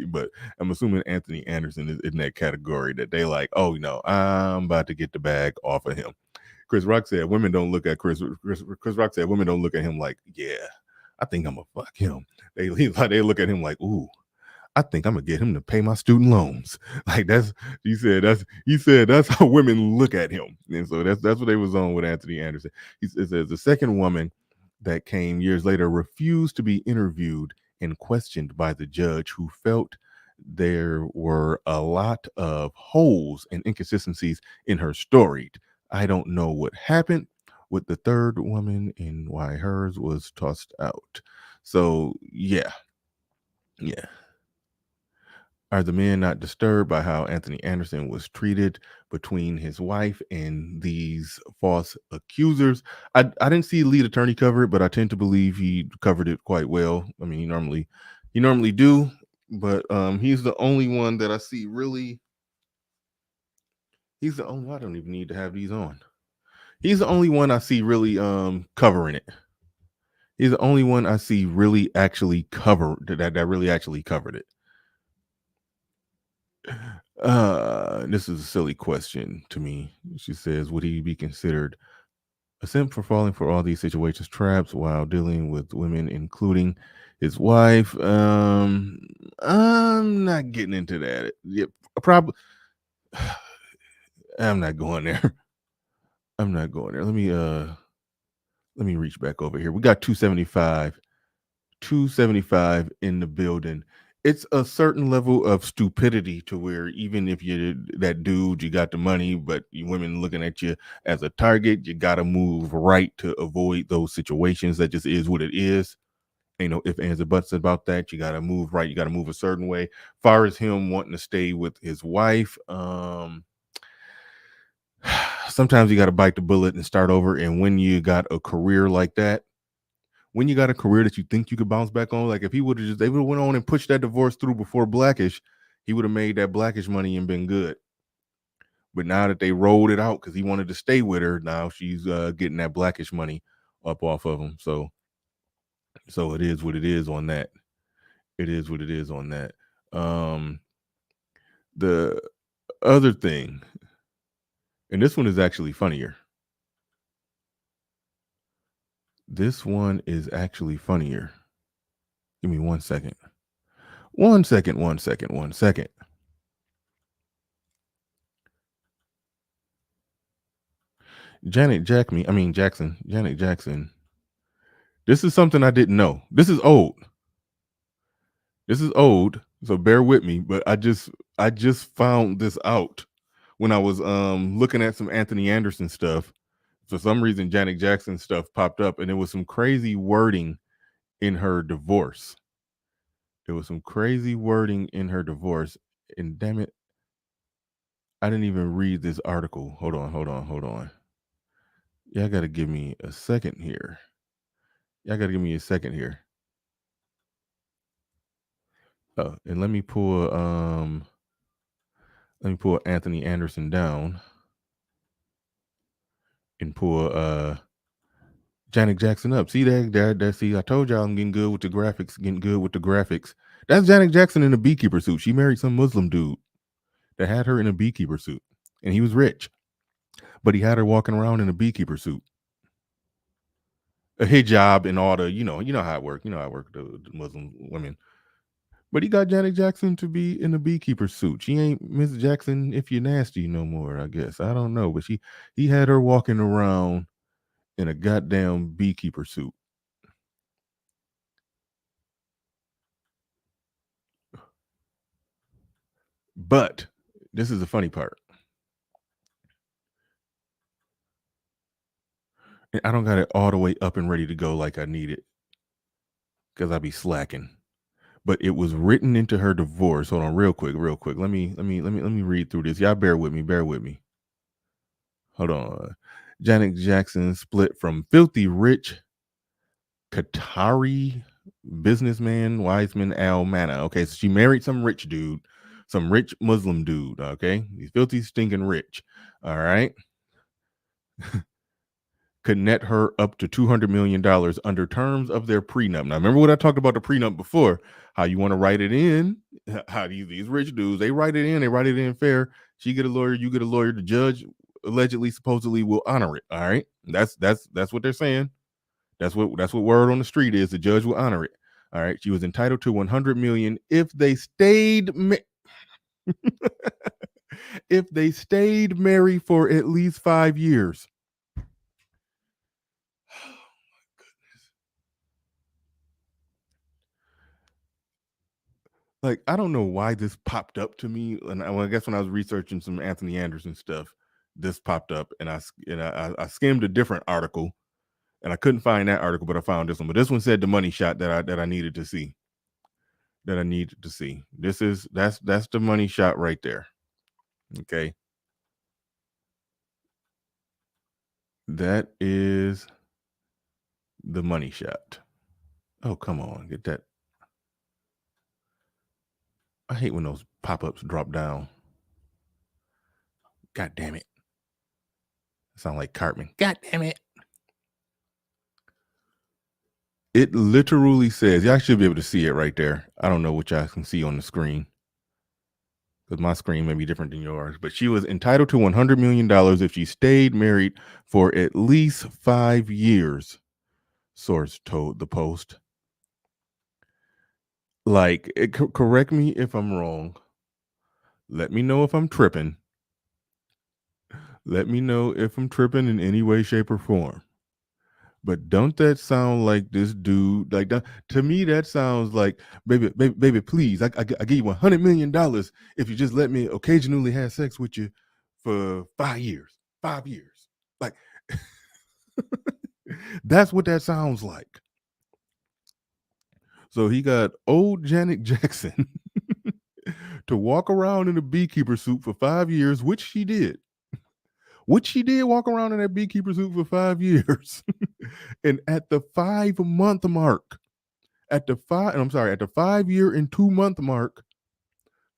But I'm assuming Anthony Anderson is in that category that they like, oh no, I'm about to get the bag off of him. Chris Rock said women don't look at Chris Rock said women don't look at him like, yeah, I think I'm gonna fuck him. They look at him like, ooh, I think I'm gonna get him to pay my student loans. Like, he said that's how women look at him. And so that's what they was on with Anthony Anderson. It says the second woman that came years later refused to be interviewed and questioned by the judge, who felt there were a lot of holes and inconsistencies in her story. I don't know what happened with the third woman and why hers was tossed out. So yeah. Are the men not disturbed by how Anthony Anderson was treated between his wife and these false accusers? I didn't see lead attorney cover it, but I tend to believe he covered it quite well. I mean, he normally do, but he's the only one that I see really. He's the only. I don't even need to have these on. He's the only one I see really covering it. He's the only one I see really actually covered that really actually covered it. This is a silly question to me. She says, would he be considered a simp for falling for all these situations, traps while dealing with women, including his wife? I'm not getting into that. Yeah, probably. I'm not going there. I'm not going there. Let me reach back over here. We got 275 in the building. It's a certain level of stupidity to where even if you're that dude, you got the money, but women looking at you as a target, you got to move right to avoid those situations. That just is what it is. Ain't no ifs, ands, or buts about that. You got to move right. You got to move a certain way. Far as him wanting to stay with his wife, sometimes you got to bite the bullet and start over. And when you got a career like that, when you got a career that you think you could bounce back on, like if he would have they would have went on and pushed that divorce through before Blackish, he would have made that Blackish money and been good. But now that they rolled it out because he wanted to stay with her, now she's getting that Blackish money up off of him. So it is what it is on that. It is what it is on that. The other thing, and this one is actually funnier. This one is actually funnier. Give me 1 second. 1 second, 1 second, 1 second. Janet Jackson. This is something I didn't know. This is old. So bear with me, but I just found this out when I was looking at some Anthony Anderson stuff. For some reason, Janet Jackson stuff popped up, and there was some crazy wording in her divorce. And damn it, I didn't even read this article. Hold on. Y'all got to give me a second here. Oh, and let me pull Anthony Anderson down and pull Janet Jackson up. See that? See, I told y'all I'm getting good with the graphics. That's Janet Jackson in a beekeeper suit. She married some Muslim dude that had her in a beekeeper suit, and he was rich, but he had her walking around in a beekeeper suit, a hijab, and all the you know how it works. You know how it works, the Muslim women. But he got Janet Jackson to be in a beekeeper suit. She ain't Miss Jackson if you're nasty no more, I guess. I don't know, but he had her walking around in a goddamn beekeeper suit. But this is the funny part. And I don't got it all the way up and ready to go like I need it, because I be slacking. But it was written into her divorce. Hold on, real quick. Let me read through this. Y'all bear with me. Hold on. Janet Jackson split from filthy rich Qatari businessman Wiseman Al Mana. Okay, so she married some rich dude, some rich Muslim dude. Okay, he's filthy, stinking rich. All right. Could net her up to $200 million under terms of their prenup. Now, remember what I talked about the prenup before, how you want to write it in, how these rich dudes, they write it in fair. She get a lawyer, you get a lawyer. The judge allegedly, supposedly will honor it. All right. That's what they're saying. That's what word on the street is. The judge will honor it. All right. She was entitled to $100 million if they stayed if they stayed married for at least 5 years. Like, I don't know why this popped up to me, and I guess when I was researching some Anthony Anderson stuff, this popped up, and I skimmed a different article, and I couldn't find that article, but I found this one. But this one said the money shot that I needed to see. That's the money shot right there. Okay, that is the money shot. Oh, come on, get that. I hate when those pop-ups drop down. God damn it. Sound like Cartman. God damn it. It literally says, y'all should be able to see it right there. I don't know what y'all can see on the screen, because my screen may be different than yours. But she was entitled to $100 million if she stayed married for at least 5 years, source told the Post. Like, correct me if I'm wrong. Let me know if I'm tripping. Let me know if I'm tripping in any way, shape, or form. But don't that sound like this dude? Like, that, to me, that sounds like, baby, please, I give you $100 million if you just let me occasionally have sex with you for 5 years. 5 years. Like, that's what that sounds like. So he got old Janet Jackson to walk around in a beekeeper suit for 5 years, which she did. Walk around in that beekeeper suit for 5 years. And at the 5-month mark, at the 5 year and 2 month mark,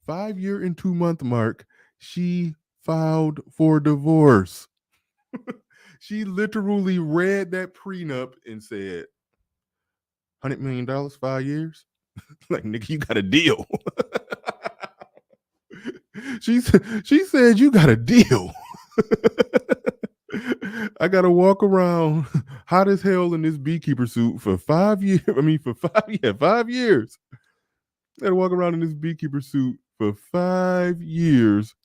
5 year and 2 month mark, she filed for divorce. She literally read that prenup and said, $100 million, 5 years? Like, nigga, you got a deal. She said, you got a deal. I gotta walk around hot as hell in this beekeeper suit for 5 years. I mean, for 5 years. I gotta walk around in this beekeeper suit for 5 years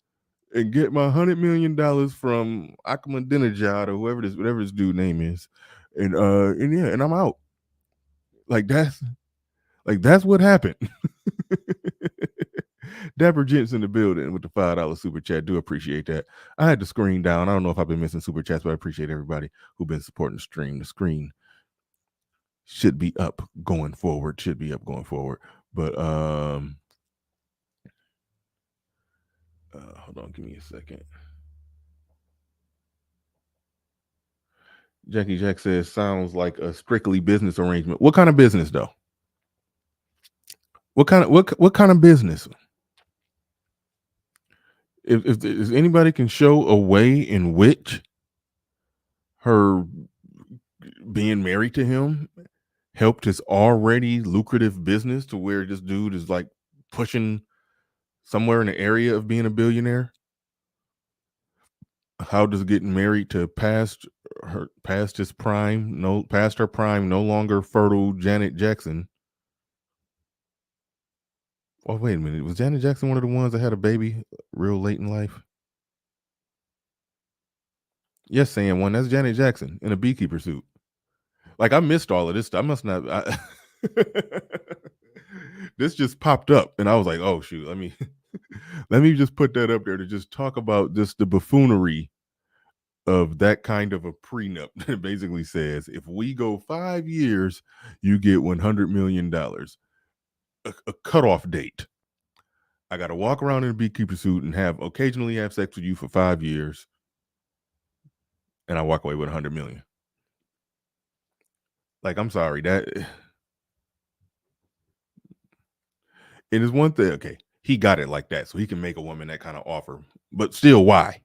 and get my $100 million from Ahmadinejad or whatever this dude name is, and I'm out. Like, that's what happened. Dapper Gents in the building with the $5 super chat. Do appreciate that. I had the screen down. I don't know if I've been missing super chats, but I appreciate everybody who's been supporting the stream. The screen should be up going forward. But hold on, give me a second. Jackie Jack says, sounds like a strictly business arrangement. What kind of business though? What kind of business? If anybody can show a way in which her being married to him helped his already lucrative business to where this dude is like pushing somewhere in the area of being a billionaire? How does getting married to past her prime no longer fertile Janet Jackson? Oh, wait a minute. Was Janet Jackson one of the ones that had a baby real late in life? Yes, saying one. That's Janet Jackson in a beekeeper suit. Like, I missed all of this stuff. I must not. This just popped up, and I was like, "Oh shoot, let me just put that up there to just talk about just the buffoonery of that kind of a prenup that basically says if we go 5 years, you get $100 million, a cutoff date. I got to walk around in a beekeeper suit and occasionally have sex with you for 5 years, and I walk away with $100 million. Like, I'm sorry, that it is one thing. Okay, he got it like that, so he can make a woman that kind of offer, but still, why?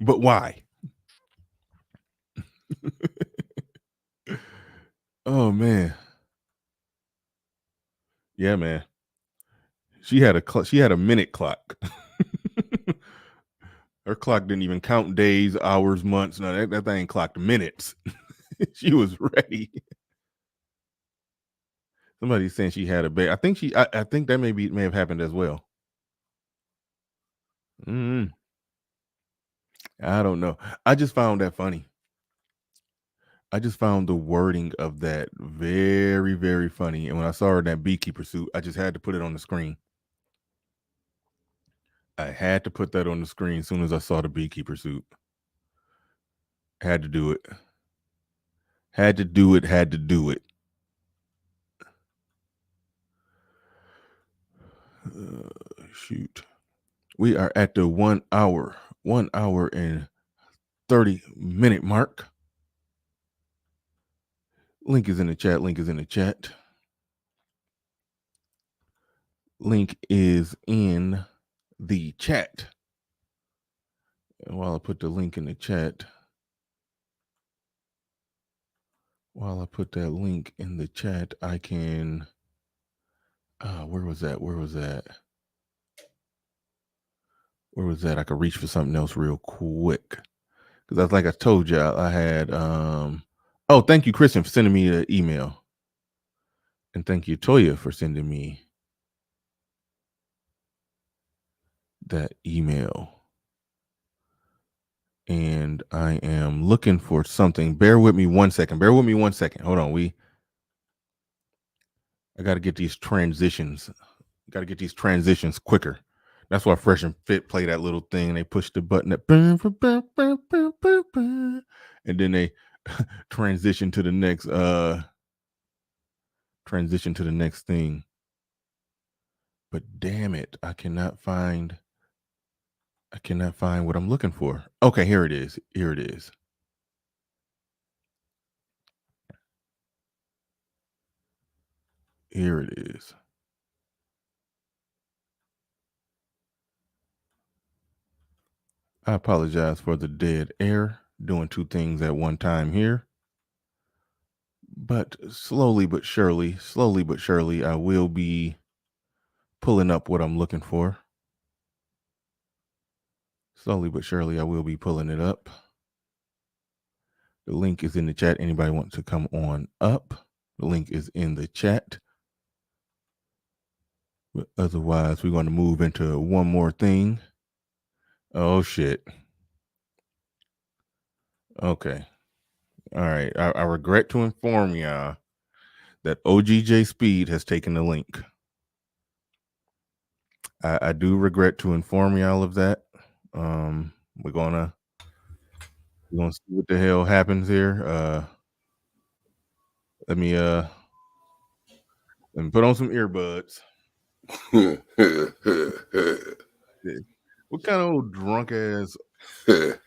But why? Oh man. Yeah, man. She had a minute clock. Her clock didn't even count days, hours, months. No, that thing clocked minutes. She was ready. Somebody's saying she had a baby. I think that may have happened as well. I don't know. I just found that funny. I just found the wording of that very, very funny. And when I saw her in that beekeeper suit, I just had to put it on the screen. I had to put that on the screen as soon as I saw the beekeeper suit. Had to do it. Had to do it. Shoot. We are at the 1 hour and 30-minute mark. Link is in the chat. Link is in the chat. And while I put the link in the chat, I can. Where was that? I could reach for something else real quick. Because that's like I told y'all, I had. Oh, thank you, Christian, for sending me the email. And thank you, Toya, for sending me that email. And I am looking for something. Bear with me 1 second. Hold on. I got to get these transitions. Quicker. That's why Fresh and Fit play that little thing. They push the button that and then they transition to the next thing. But damn it, I cannot find what I'm looking for. Okay, here it is. I apologize for the dead air, doing two things at one time here. But slowly but surely, I will be pulling up what I'm looking for. Slowly but surely, I will be pulling it up. The link is in the chat. Anybody want to come on up? The link is in the chat. But otherwise, we're going to move into one more thing. Oh, shit. Okay. All right. I regret to inform y'all that OGJ Speed has taken the link. I do regret to inform y'all of that. We're gonna see what the hell happens here. Let me put on some earbuds. What kind of old drunk ass laugh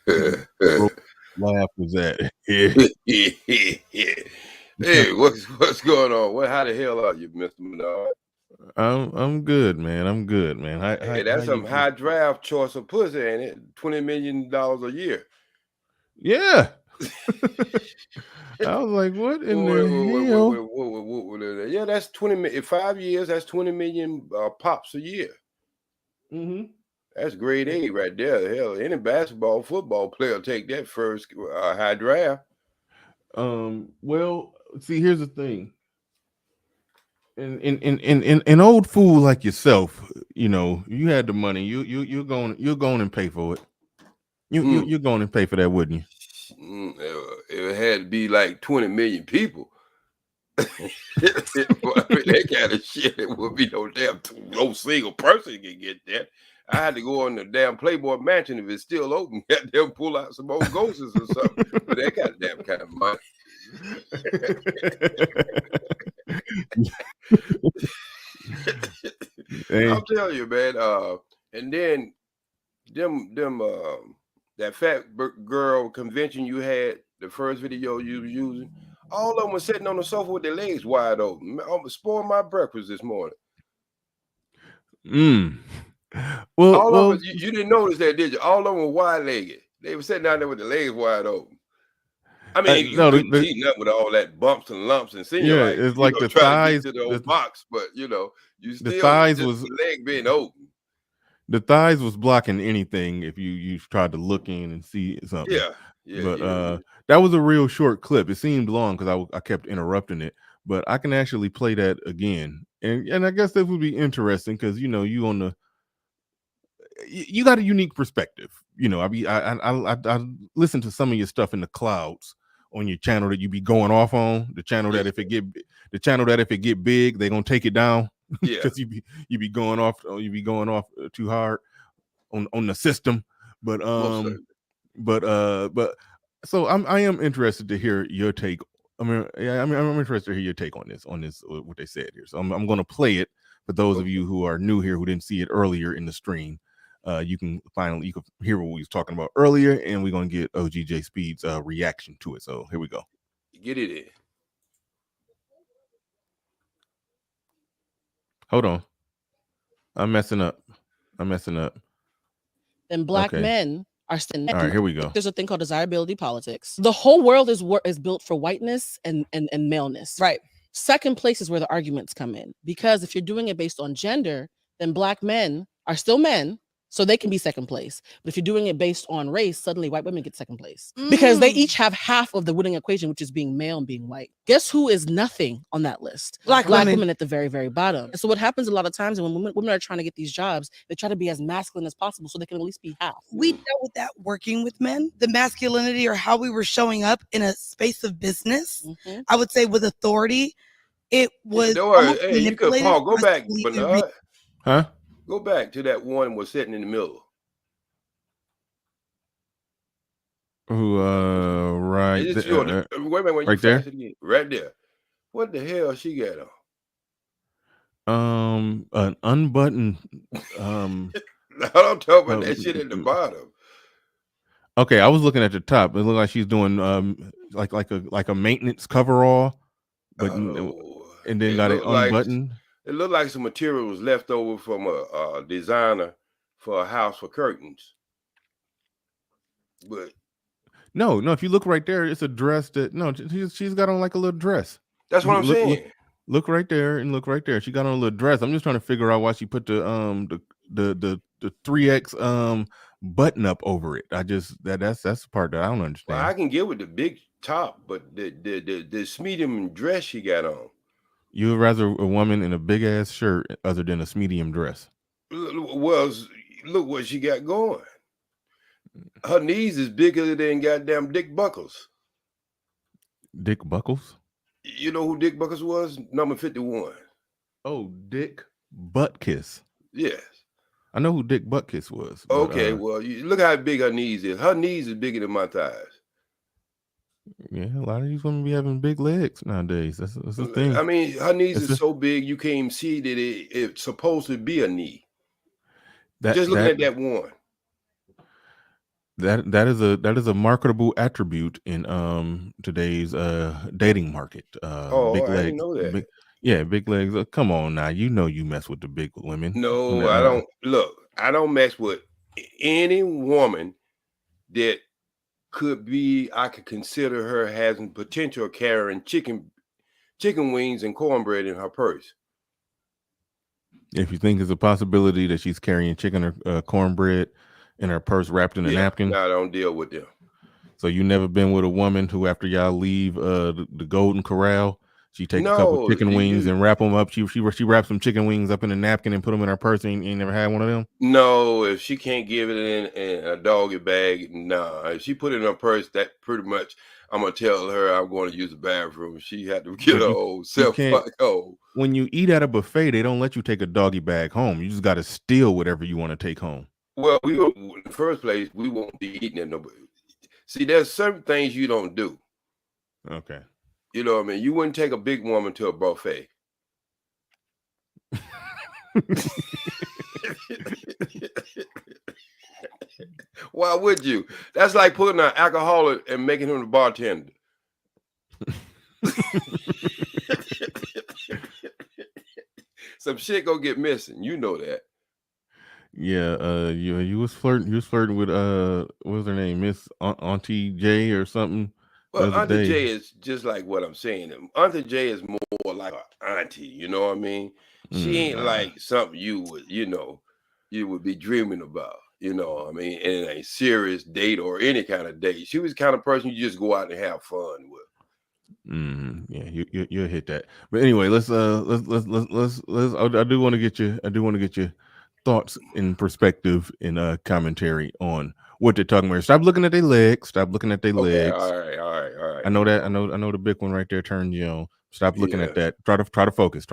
was that? Hey, what's going on? How the hell are you, Mr. Menard? I'm good, man. I'm good, man. Hey, How that's you some doing? high draft choice of pussy, ain't it? $20 million a year. Yeah. I was like, what in the hell? Yeah, that's 20 million. In 5 years, that's 20 million pops a year. Mm-hmm. That's grade A right there. Hell, any basketball, football player take that first high draft. Well, see, here's the thing. An old fool like yourself, you had the money. You're going and pay for it. You're going and pay for that, wouldn't you? It had to be like 20 million people. That kind of shit, it would be no single person can get that. I had to go on the damn Playboy Mansion if it's still open. Got them pull out some old ghosts or something. But that kind of money. Hey. I'll tell you, man. And then that fat girl convention you had, the first video you was using, all of them were sitting on the sofa with their legs wide open. I'm spoiling my breakfast this morning. Well, all of them, you didn't notice that, did you? All of them were wide legged. They were sitting down there with their legs wide open. I mean, you couldn't see nothing with all that bumps and lumps and cellulite. It's like the trying thighs to get to the old box, but you still the thighs just was the leg being open. The thighs was blocking anything if you tried to look in and see something. Yeah. But that was a real short clip. It seemed long because I kept interrupting it. But I can actually play that again, and I guess that would be interesting because you got a unique perspective. I listen to some of your stuff in the clouds on your channel that you be going off on. The channel that if it get big, they're gonna take it down. Yeah, because you be going off too hard on the system. But so I am interested to hear your take. I'm interested to hear your take on this what they said here. So I'm going to play it for those of you who are new here who didn't see it earlier in the stream. You can hear what we was talking about earlier, and we're going to get OGJ Speed's reaction to it. So here we go. Get it in. Hold on. I'm messing up. Then black men are still. All right, here we go. There's a thing called desirability politics. The whole world is built for whiteness and maleness. Right. Second place is where the arguments come in, because if you're doing it based on gender, then black men are still men, so they can be second place. But if you're doing it based on race, suddenly white women get second place because they each have half of the winning equation, which is being male and being white. Guess who is nothing on that list? Black women at the very, very bottom. And so what happens a lot of times when women are trying to get these jobs, they try to be as masculine as possible so they can at least be half. We dealt with that working with men, the masculinity or how we were showing up in a space of business. I would say with authority, it was. Hey, you could Paul go back, Bernard. Huh? Go back to that one was sitting in the middle. Who right wait a minute, right there? Right there. What the hell she got on? An unbuttoned I don't talk about that shit at the bottom. Okay, I was looking at the top. It looked like she's doing like a maintenance coverall, but and then got it unbuttoned. It looked like some material was left over from a designer for a house for curtains. But no, if you look right there, it's a dress she's got on like a little dress. That's what I'm saying. Look right there and look right there. She got on a little dress. I'm just trying to figure out why she put the 3X button up over it. That's the part that I don't understand. Well, I can get with the big top, but the medium dress she got on. You would rather a woman in a big ass shirt other than a medium dress? Well, look what she got going. Her knees is bigger than goddamn Dick Buckles. Dick Buckles? You know who Dick Buckles was? Number 51. Oh, Dick Buttkiss. Yes. I know who Dick Buttkiss was. Okay, well, look how big her knees is. Her knees is bigger than my thighs. Yeah, a lot of these women be having big legs nowadays. That's the thing. I mean, her knees is so big you can't even see that it's supposed to be a knee. Just looking at that one. That is a marketable attribute in today's dating market. Big legs. I didn't know that. Yeah, big legs. Come on now, you know you mess with the big women. No, I don't. Look, I don't mess with any woman that I could consider her having potential of carrying chicken wings and cornbread in her purse. If you think it's a possibility that she's carrying chicken or cornbread in her purse wrapped in a napkin, no, I don't deal with them. So you never been with a woman who, after y'all leave the Golden Corral, she take a couple chicken wings and wrap them up. She wraps some chicken wings up in a napkin and put them in her purse. And you ain't never had one of them? No, if she can't give it in a doggy bag, nah. If she put it in her purse, that pretty much I'm gonna tell her I'm going to use the bathroom. She had to get her old self back home. When you eat at a buffet, they don't let you take a doggy bag home. You just got to steal whatever you want to take home. Well, in the first place, we won't be eating at nobody. See, there's certain things you don't do. Okay. You know what I mean? You wouldn't take a big woman to a buffet. Why would you? That's like putting an alcoholic and making him the bartender. Some shit gonna get missing. You know that. Yeah, you was flirting with what was her name, Miss Auntie J or something. Well, Auntie J is just like what I'm saying. Auntie J is more like an auntie, you know what I mean? She ain't like something you would be dreaming about, you know what I mean, in a serious date or any kind of date. She was the kind of person you just go out and have fun with. Yeah, you'll hit that. But anyway, let's I do want to get your thoughts in perspective and commentary on what they're talking about. Stop looking at their legs. Stop looking at their legs. All right. I know that. I know the big one right there turned you on. Stop looking at that. Try to focus.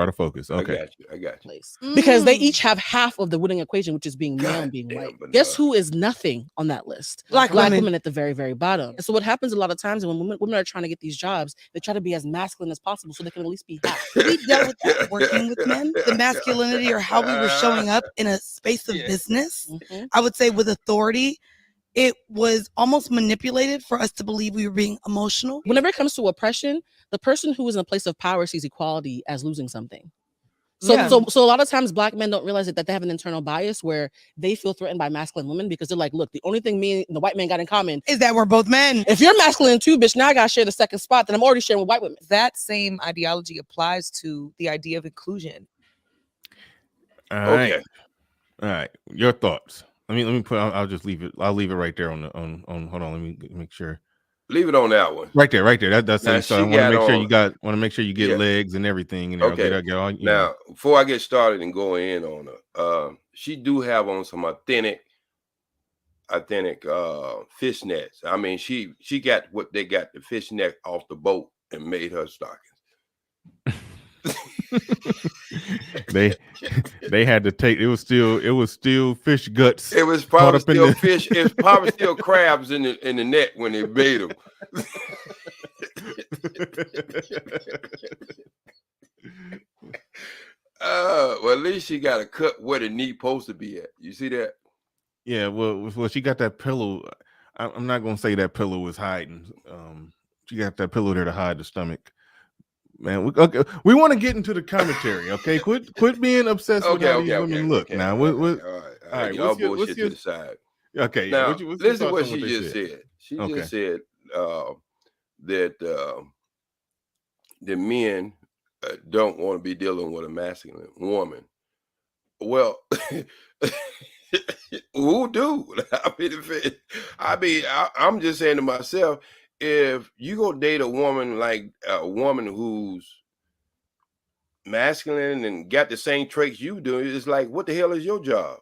Okay. I got you. Because they each have half of the winning equation, which is being male and being white. Guess who is nothing on that list? Black women at the very, very bottom. And so what happens a lot of times when women are trying to get these jobs, they try to be as masculine as possible so they can at least be half. We dealt with that working with men, the masculinity or how we were showing up in a space of business. I would say with authority. It was almost manipulated for us to believe we were being emotional. Whenever it comes to oppression, the person who is in a place of power sees equality as losing something. So a lot of times Black men don't realize that they have an internal bias where they feel threatened by masculine women because they're like, look, the only thing me and the white man got in common is that we're both men. If you're masculine too, bitch, now I gotta share the second spot that I'm already sharing with white women. That same ideology applies to the idea of inclusion. All right. Your thoughts. Let me put. I'll just leave it. I'll leave it right there on. Hold on. Let me make sure. Leave it on that one. Right there. That's it. So I want to make sure you get legs and everything. And okay. Now, before I get started and go in on her, she do have on some authentic fishnets. I mean, she got what they got the fishnet off the boat and made her stockings. they had to take it was still fish guts. It was probably still fish. It's probably still crabs in the net when they made them. Well, at least she got a cut where the knee supposed to be at. You see that? Yeah. Well, she got that pillow. I'm not gonna say that pillow was hiding. She got that pillow there to hide the stomach. Man, we want to get into the commentary, okay? Quit being obsessed with how these women look. Now, all right, y'all bullshit to the side. Okay, now listen to what she just said. She just said that the men don't want to be dealing with a masculine woman. Well, who do? I'm just saying to myself, if you go date a woman who's masculine and got the same traits you do, it's like, what the hell is your job?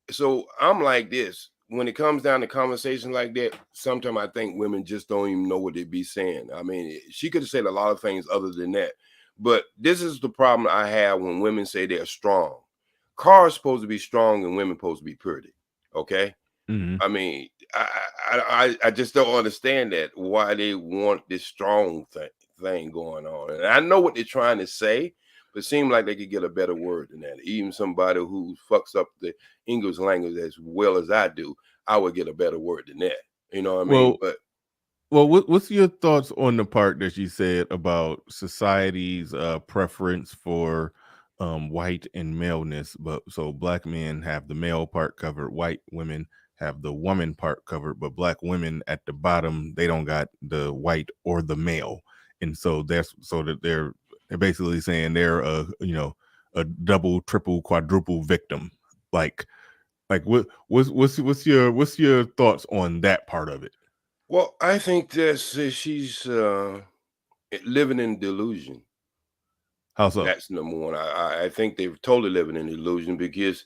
So I'm like this. When it comes down to conversations like that, sometimes I think women just don't even know what they be saying. I mean, she could have said a lot of things other than that. But this is the problem I have when women say they're strong. Cars supposed to be strong and women supposed to be pretty. Okay? Mm-hmm. I mean, I just don't understand that, why they want this strong thing going on. And I know what they're trying to say, but it seems like they could get a better word than that. Even somebody who fucks up the English language as well as I do, I would get a better word than that. You know what I mean? But Well, what's your thoughts on the part that you said about society's preference for white and maleness? But so black men have the male part covered, white women have the woman part covered, but black women at the bottom, they don't got the white or the male, and so that's so that they're basically saying they're a double, triple, quadruple victim. Like what's your thoughts on that part of it? Well, I think that she's living in delusion. How so? That's number one. I think they're totally living in illusion because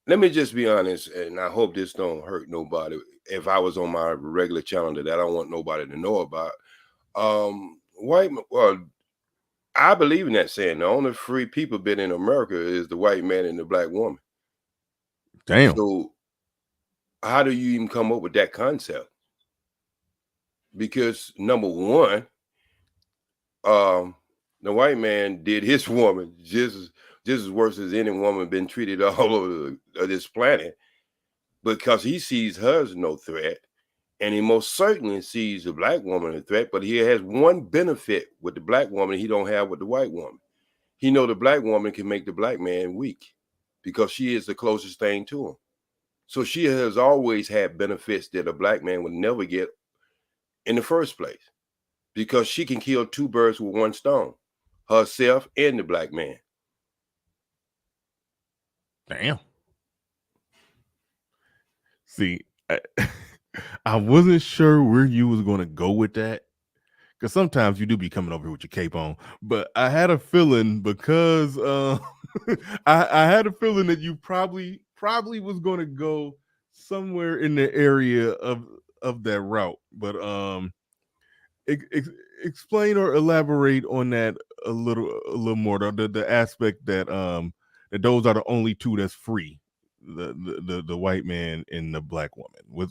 let me just be honest, and I hope this don't hurt nobody. If I was on my regular channel that I don't want nobody to know about, well, I believe in that saying. The only free people been in America is the white man and the black woman. Damn. So how do you even come up with that concept? Because number one, the white man did his woman just as worse as any woman been treated all over this planet, because he sees her as no threat, and he most certainly sees the black woman a threat. But he has one benefit with the black woman he don't have with the white woman. He know the black woman can make the black man weak because she is the closest thing to him. So she has always had benefits that a black man would never get in the first place, because she can kill two birds with one stone, herself and the black man. Damn. See, I wasn't sure where you was going to go with that, because sometimes you do be coming over here with your cape on, but I had a feeling because I had a feeling that you probably was going to go somewhere in the area of that route. But explain or elaborate on that a little more. The aspect that that those are the only two that's free, the white man and the black woman.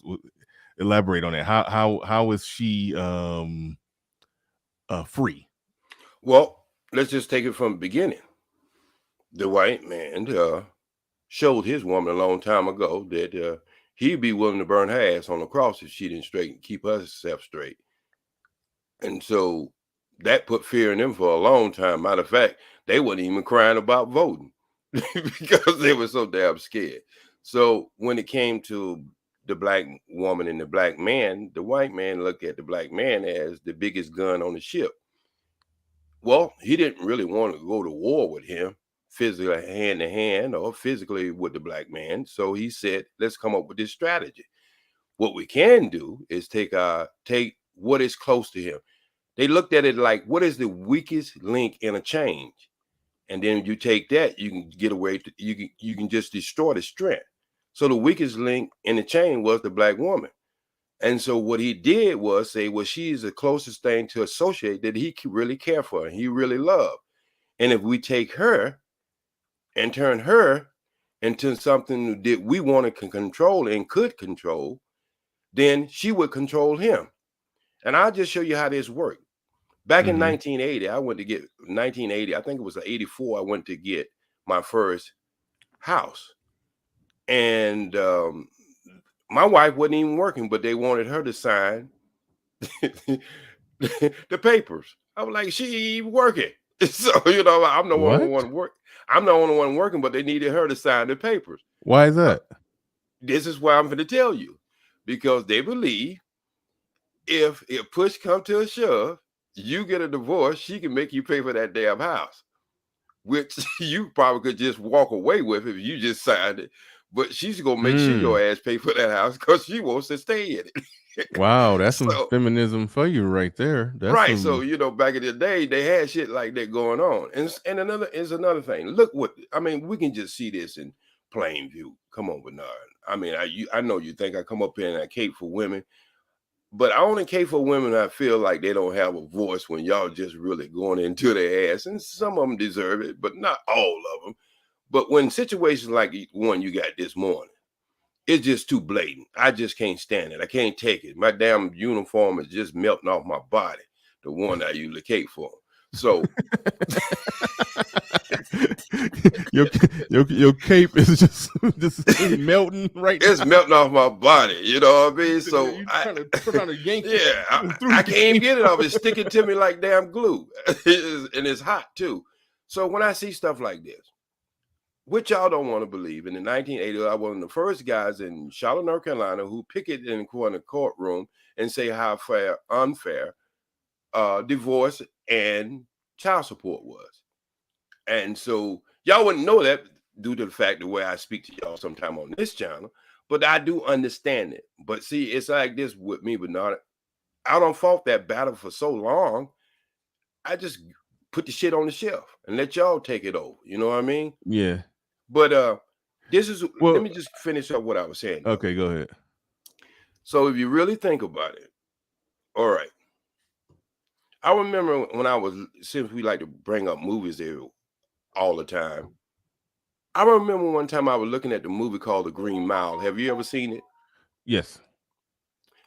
Elaborate on that. How is she free? Well, let's just take it from the beginning. The white man showed his woman a long time ago that he'd be willing to burn her ass on the cross if she didn't keep herself straight. And so that put fear in them for a long time. Matter of fact, they weren't even crying about voting because they were so damn scared. So when it came to the black woman and the black man, the white man looked at the black man as the biggest gun on the ship. Well, he didn't really want to go to war with him physically, hand to hand, or physically with the black man. So he said, let's come up with this strategy. What we can do is take what is close to him. They looked at it like, what is the weakest link in a chain? And then you take that, you can get away, you can just destroy the strength. So the weakest link in the chain was the black woman. And so what he did was say, well, she's the closest thing to associate that he really care for and he really loved. And if we take her and turn her into something that we want to control and could control, then she would control him. And I'll just show you how this worked. Back in 1980, I went to get 1980. I think it was 84. I went to get my first house. And my wife wasn't even working, but they wanted her to sign the papers. I was like, she ain't working. So, I'm the only one working. I'm the only one working, but they needed her to sign the papers. Why is that? This is why I'm going to tell you. Because they believe if push come to a shove, you get a divorce, she can make you pay for that damn house, which you probably could just walk away with if you just signed it. But she's going to make sure your ass pay for that house because she wants to stay in it. Wow, that's some feminism for you right there. That's right. So, back in the day, they had shit like that going on. And another thing. Look we can just see this in plain view. Come on, Bernard. I know you think I come up here and I cape for women, but I only cape for women I feel like they don't have a voice when y'all just really going into their ass. And some of them deserve it, but not all of them. But when situations like the one you got this morning, it's just too blatant. I just can't stand it. I can't take it. My damn uniform is just melting off my body, the one I usually cape for. So your cape is just melting right It's now. melting off my body. You know what I mean? So you trying to trying to yank yeah, it through I your can't even cape. get it off. It's sticking to me like damn glue. And it's hot too. So when I see stuff like this, which y'all don't want to believe, in the 1980s, I was one of the first guys in Charlotte, North Carolina, who picketed in the courtroom and say how unfair divorce and child support was. And so y'all wouldn't know that due to the fact the way I speak to y'all sometime on this channel, but I do understand it. But see, it's like this with me, Bernard. I don't fought that battle for so long. I just put the shit on the shelf and let y'all take it over. You know what I mean? Yeah. But this is Well, let me just finish up what I was saying. Okay, go ahead. So if you really think about it, all right. I remember when I was, since we like to bring up movies there all the time. I remember one time I was looking at the movie called The Green Mile. Have you ever seen it? Yes.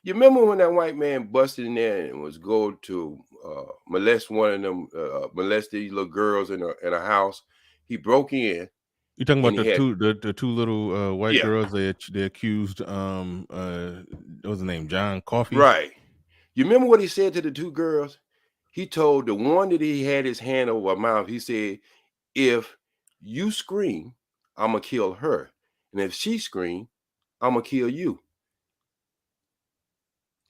You remember when that white man busted in there and was going to molest one of them, molest these little girls in a house? He broke in. You talking about And he had, the two little white yeah, girls they accused what was his name, John Coffey? right. You remember what he said to the two girls? He told the one that he had his hand over her mouth, he said, if you scream, I'm gonna kill her. And if she scream, I'm gonna kill you.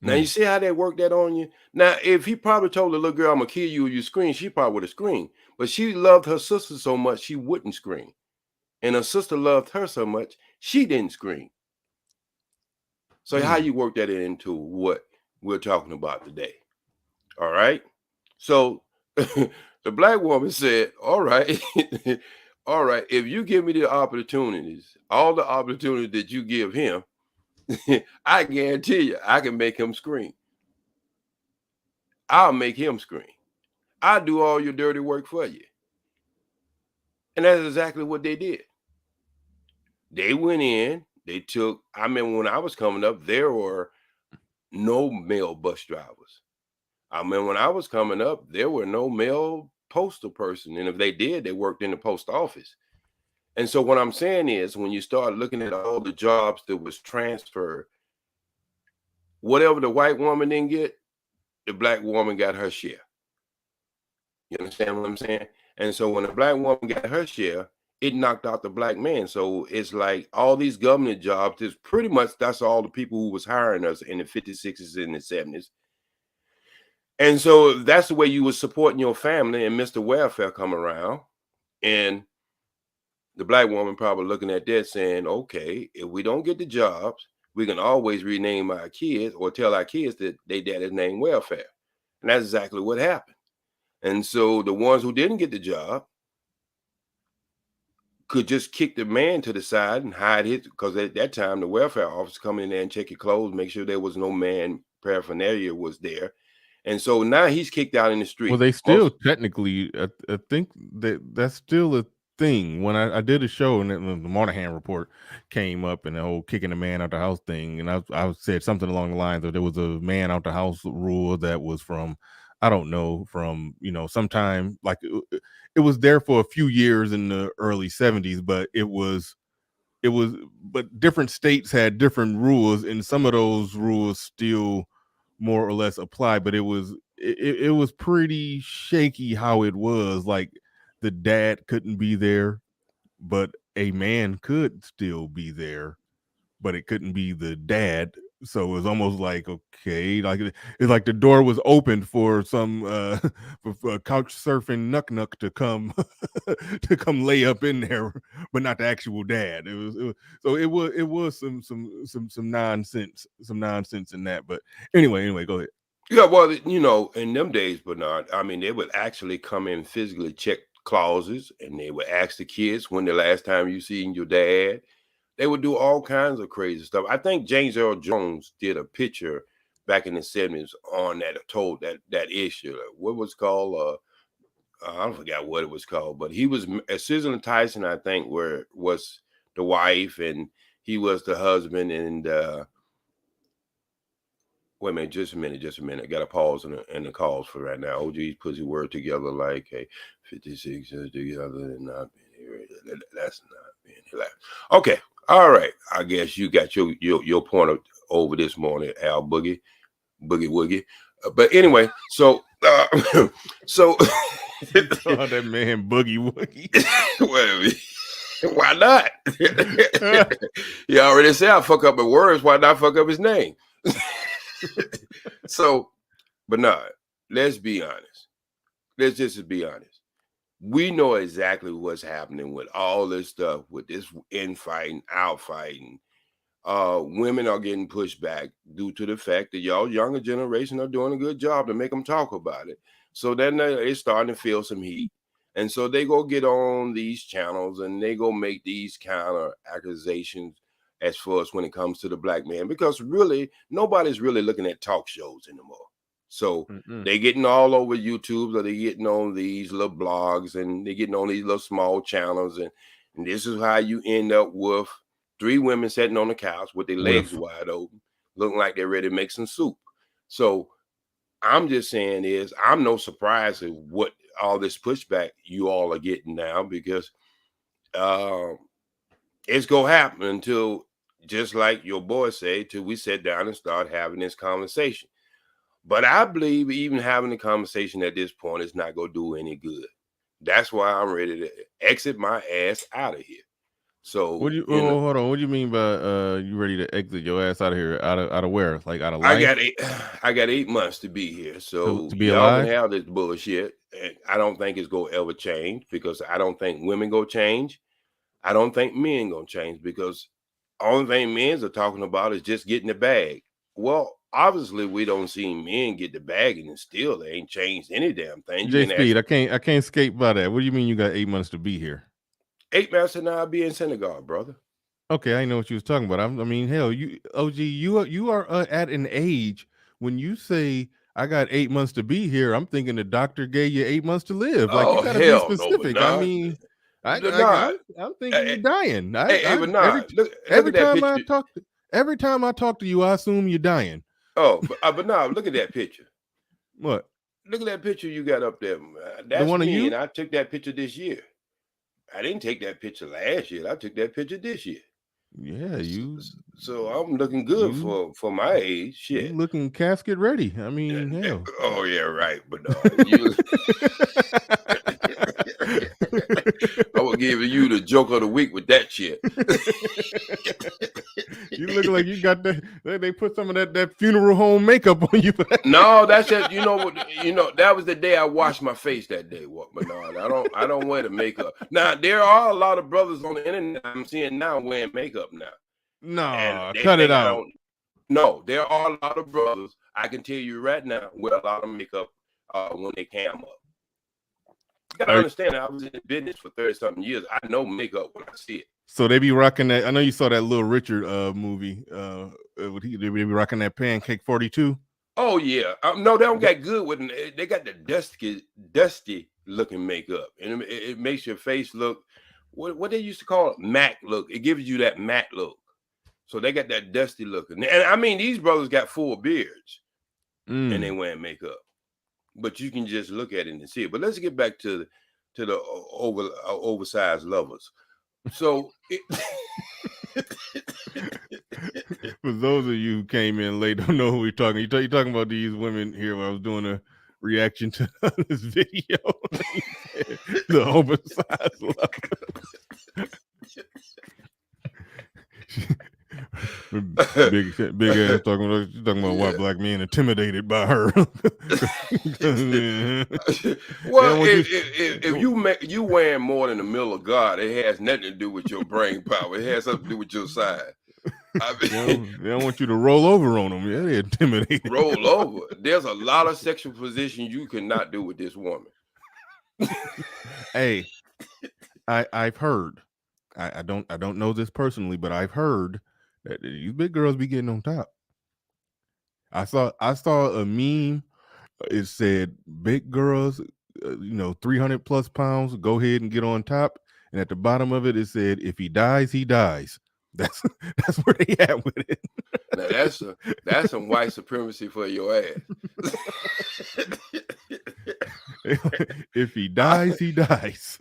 Now you see how they worked that on you? Now, if he probably told the little girl, I'm gonna kill you if you scream, she probably would have screamed. But she loved her sister so much she wouldn't scream. And her sister loved her so much she didn't scream. So how you work that into what we're talking about today? All right. So the black woman said, all right, all right, if you give me the opportunities, all the opportunities that you give him, I guarantee you I can make him scream. I'll make him scream. I'll do all your dirty work for you. And that's exactly what they did. They went in, they took, I remember when I was coming up, there were no male bus drivers. I remember when I was coming up, there were no male postal person. And if they did, they worked in the post office. And so what I'm saying is when you start looking at all the jobs that was transferred, whatever the white woman didn't get, the black woman got her share. You understand what I'm saying? And so when the black woman got her share, it knocked out the black man. So it's like all these government jobs, is pretty much that's all the people who was hiring us in the 50s, 60s, and the 70s. And so that's the way you was supporting your family, and Mr. Welfare come around. And the black woman probably looking at that saying, okay, if we don't get the jobs, we can always rename our kids or tell our kids that they daddy's name Welfare. And that's exactly what happened. And so the ones who didn't get the job could just kick the man to the side and hide his, because at that time the welfare officer come in there and check your clothes, make sure there was no man paraphernalia was there. And so now he's kicked out in the street. Well, they still technically, I think that's still a thing. When I did a show and the Monahan report came up and the whole kicking a man out the house thing, and I said something along the lines of there was a man out the house rule that was from, I don't know, from, sometime like it was there for a few years in the early 70s, but but different states had different rules, and some of those rules still more or less apply, but it was pretty shaky how it was. Like the dad couldn't be there, but a man could still be there, but it couldn't be the dad. So it was almost like, okay, like it's like the door was opened for some for couch surfing nuck to come to come lay up in there, but not the actual dad. It was some nonsense in that. But anyway, go ahead. Yeah, well, in them days, Bernard, I mean, they would actually come in physically check clauses, and they would ask the kids when the last time you seen your dad. They would do all kinds of crazy stuff. I think James Earl Jones did a picture back in the 70s on that, told that issue. What was called, I forgot what it was called, but he was, Susan Tyson, I think, was the wife, and he was the husband, and wait a minute, just a minute. I got to pause in the calls for right now. OG's pussy word together like a 56 together and not That's not being hilarious. Okay, all right. I guess you got your point over this morning, Al Boogie Woogie. But anyway, so so Oh, that man Boogie Woogie. Why not? He already said I fuck up my words. Why not fuck up his name? So, but no, let's be honest. Let's just be honest. We know exactly what's happening with all this stuff, with this infighting, outfighting. Women are getting pushed back due to the fact that y'all younger generation are doing a good job to make them talk about it. So then it's starting to feel some heat. And so they go get on these channels and they go make these counter accusations as far as when it comes to the black man, because really nobody's really looking at talk shows anymore. So they getting all over YouTube, or they getting on these little blogs, and they getting on these little small channels. And this is how you end up with 3 women sitting on the couch with their legs wide open, looking like they're ready to make some soup. So I'm just saying is I'm no surprise at what all this pushback you all are getting now, because it's gonna happen until, just like your boy said, till we sit down and start having this conversation. But I believe even having the conversation at this point is not gonna do any good. That's why I'm ready to exit my ass out of here. So what do you hold on? What do you mean by you ready to exit your ass out of here? Out of where? Like out of life? I got 8 months to be here. So to be y'all alive? can have this bullshit. And I don't think it's gonna ever change, because I don't think women go change. I don't think men gonna change, because only thing men are talking about is just getting the bag. Well, obviously we don't see men get the bag, and still they ain't changed any damn thing. J Speed, I can't escape by that. What do you mean you got 8 months to be here? 8 months and I'll be in Senegal, brother. Okay, I know what you was talking about. I mean, hell, you OG, you are at an age when you say I got 8 months to be here. I'm thinking the doctor gave you 8 months to live. Like, you gotta be specific. No, I mean, I'm thinking you're dying. Every time I talk to you, I assume you're dying. Oh, but nah, look at that picture. What? Look at that picture you got up there. That's the one me, of you? and I took that picture this year. I didn't take that picture last year. I took that picture this year. Yeah, you. So I'm looking good for my age. Shit, you looking casket ready. I mean, hell. Oh yeah, right. But no, you. I was giving you the joke of the week with that shit. You look like you got that. They put some of that funeral home makeup on you. No, that's just that was the day I washed my face that day. But no, I don't wear the makeup. Now there are a lot of brothers on the internet I'm seeing now wearing makeup now. No, cut it out. No, there are a lot of brothers, I can tell you right now, wear a lot of makeup when they cam up. You gotta understand, I was in the business for 30-something years. I know makeup when I see it. So they be rocking that. I know you saw that Little Richard movie. They be rocking that Pancake 42. Oh yeah, no, they don't get good with it. They got the dusty looking makeup, and it makes your face look what they used to call it, matte look. It gives you that matte look. So they got that dusty look, and I mean these brothers got full beards, and they wearing makeup. But you can just look at it and see it. But let's get back to the oversized lovers. So, for those of you who came in late, don't know who we're talking. You're talking about these women here. Where I was doing a reaction to this video. The oversized lover. big ass talking about white black men intimidated by her. Well, if you wearing more than the middle of God, it has nothing to do with your brain power. It has something to do with your size. I mean, they don't want you to roll over on them. Yeah, they're intimidated. Roll over. There's a lot of sexual positions you cannot do with this woman. Hey, I've heard. I don't know this personally, but I've heard that these big girls be getting on top. I saw a meme. It said big girls, 300 plus pounds, go ahead and get on top. And at the bottom of it said, if he dies, he dies. That's where they at with it. Now that's some white supremacy for your ass. If he dies, he dies.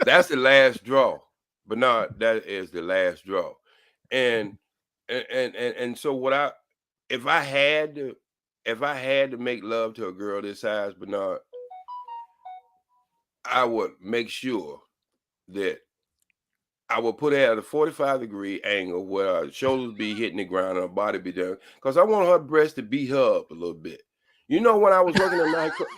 That's the last draw. But no, that is the last draw. And so if I had to make love to a girl this size, Bernard, I would make sure that I would put her at a 45-degree angle where her shoulders be hitting the ground and her body be down, because I want her breast to beat her up a little bit. You know, when I was working at nightclub.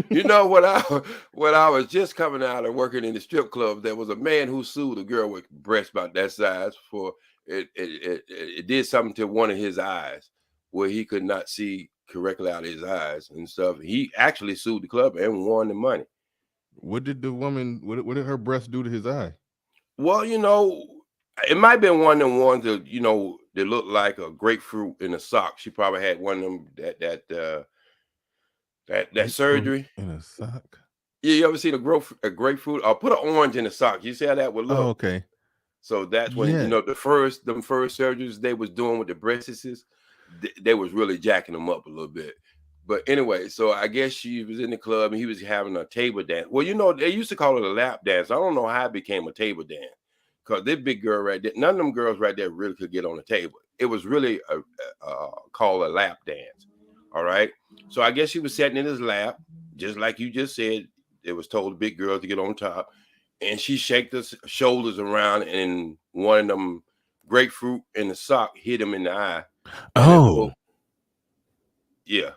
You know, when I was just coming out and working in the strip club, there was a man who sued a girl with breasts about that size for it did something to one of his eyes where he could not see correctly out of his eyes and stuff. He actually sued the club and won the money. What did the woman? What did her breast do to his eye? Well, you know, it might have been one of them ones that, you know, that looked like a grapefruit in a sock. She probably had one of them that surgery in a sock. Yeah, you ever see a grapefruit? Or put an orange in a sock. You see how that would look? Oh, okay. So that's when you know them first surgeries they was doing with the breasts, they was really jacking them up a little bit. But anyway, so I guess she was in the club and he was having a table dance. Well, you know, they used to call it a lap dance. I don't know how it became a table dance, because this big girl right there, none of them girls right there really could get on the table. It was really called a lap dance. All right. So I guess she was sitting in his lap, just like you just said. It was told the big girl to get on top, and she shaked her shoulders around, and one of them grapefruit in the sock hit him in the eye. Oh, yeah.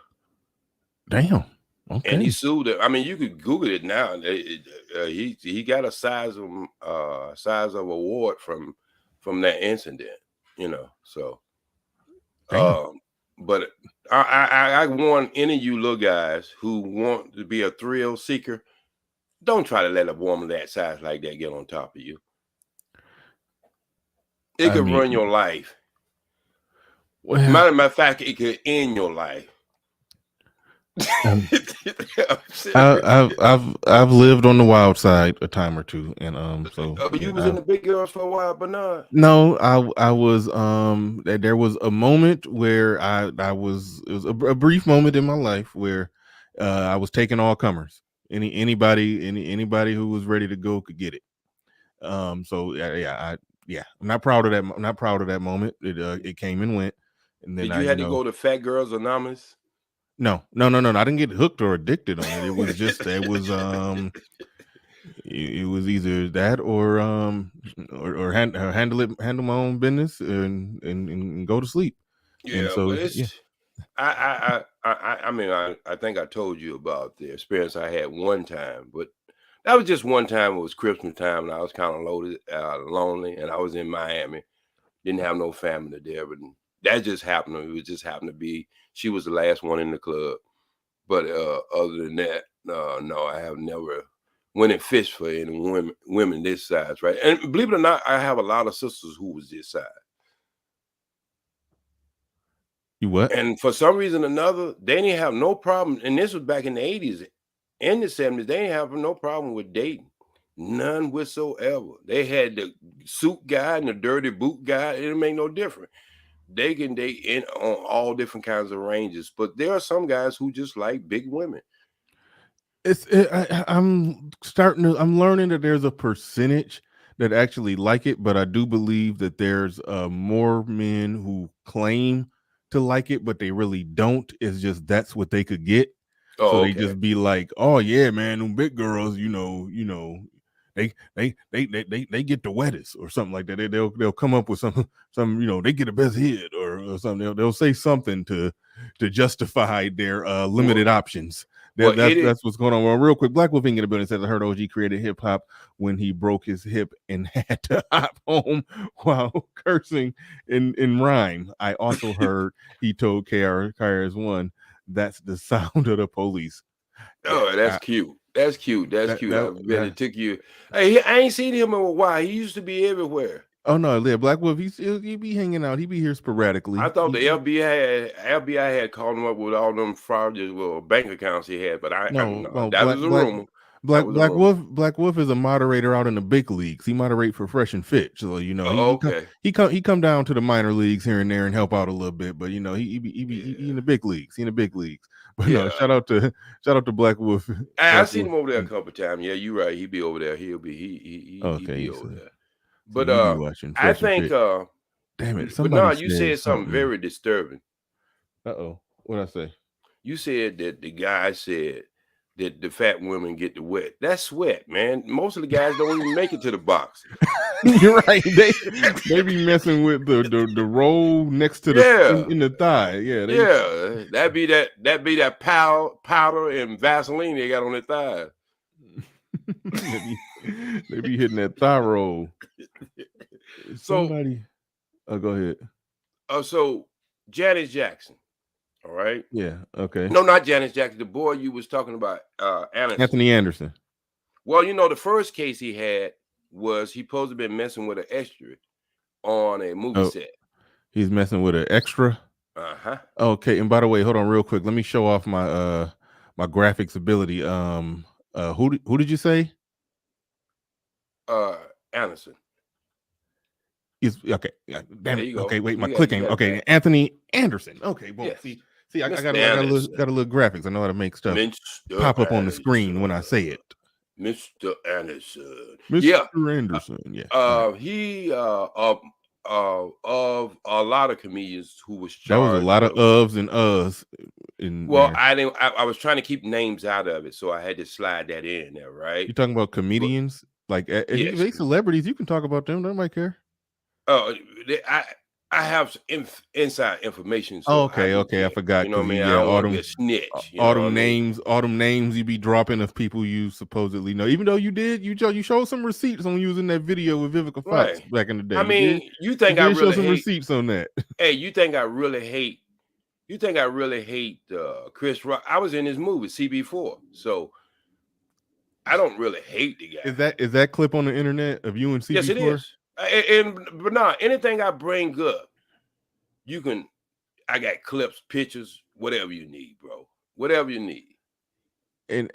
Damn. Okay. And he sued her. I mean, you could Google it now. He got a size of award from that incident. You know, so. But I warn any of you little guys who want to be a thrill seeker, don't try to let a woman that size like that get on top of you. It could ruin your life. Well, matter of fact, it could end your life. I've lived on the wild side a time or two, and so you was in the big girls for a while, but not. No, I was there was a moment where it was a brief moment in my life where I was taking all comers. Anybody who was ready to go could get it. So I'm not proud of that. I'm not proud of that moment. It came and went. And then Did you have to go to Fat Girls Anonymous? No. I didn't get hooked or addicted on it. It was just it was either that or handle my own business and go to sleep. Yeah, and so but it's I mean I think I told you about the experience I had one time, but that was just one time. It was Christmas time and I was kind of loaded, lonely, and I was in Miami. Didn't have no family there, but that just happened. It was just happened to be she was the last one in the club. But other than that, no, I have never went and fished for any women this size, right? And believe it or not, I have a lot of sisters who was this size. You what? And for some reason or another, they didn't have no problem. And this was back in the 80s and the 70s. They didn't have no problem with dating. None whatsoever. They had the suit guy and the dirty boot guy. It didn't make no difference. They can date on all different kinds of ranges. But there are some guys who just like big women. I'm learning that there's a percentage that actually like it, but I do believe that there's more men who claim to like it, but they really don't. It's just that's what they could get. So they just be like, "Oh yeah, man, them big girls, you know, they get the wettest or something like that. They'll come up with some they get the best hit or something. They'll say something to justify their limited options." That's what's going on. Well, real quick, Black Wolf in the building says I heard OG created hip hop when he broke his hip and had to hop home while cursing in rhyme. I also heard he told KRS-One, "That's the sound of the police." Oh, that's cute. That's cute. That's cute. I bet it took you. Hey, I ain't seen him in a while. He used to be everywhere. Oh no, yeah, Black Wolf. He be hanging out. He be here sporadically. I thought the FBI had called him up with all them fraudulent bank accounts he had, but that was a rumor. Black Wolf is a moderator out in the big leagues. He moderate for Fresh and Fit, so you know he come down to the minor leagues here and there and help out a little bit. But you know he in the big leagues. He in the big leagues. But no, shout out to Black Wolf. I've seen him over there a couple times. Yeah, you're right. He be over there. He'll be he be over there. But I think damn it, but no, you said something very disturbing. What'd I say? You said that the guy said that the fat women get the wet. That's sweat, man. Most of the guys don't even make it to the box. You're right. They be messing with the roll next to the in the thigh. Yeah. That be that powder and Vaseline they got on their thigh. they be hitting that thigh roll. Somebody go ahead. So Janet Jackson. All right. Yeah. Okay. No, not Janet Jackson. The boy you was talking about, Anthony Anderson. Well, you know, the first case he had was he supposed to have been messing with an extra on a movie set. He's messing with an extra. Okay. And by the way, hold on real quick. Let me show off my my graphics ability. Who did you say? Anderson. Okay. Damn it. Okay. Wait. My clicking. Okay. Anthony Anderson. Okay. Well, yes. See, I got a little graphics. I know how to make stuff pop up on the screen when I say it. Mr. Anderson. Mr. Anderson. Yeah. He of a lot of comedians who was charged. That was a lot of ofs and uhs. I was trying to keep names out of it, so I had to slide that in there, right? You talking about comedians? Like if they celebrities, you can talk about them. Nobody care. I have inside information. So okay. I forgot. You know what I mean? I don't want to be a snitch. All them names you be dropping of people you supposedly know. Even though you showed some receipts on using that video with Vivica Fox back in the day. I mean, you think I really some receipts on that? Hey, you think I really hate? You think I really hate Chris Rock? I was in his movie CB4, so I don't really hate the guy. Is that clip on the internet of you and CB4? Yes, it is. But no, anything I bring up, you can. I got clips, pictures, whatever you need, bro. Whatever you need. And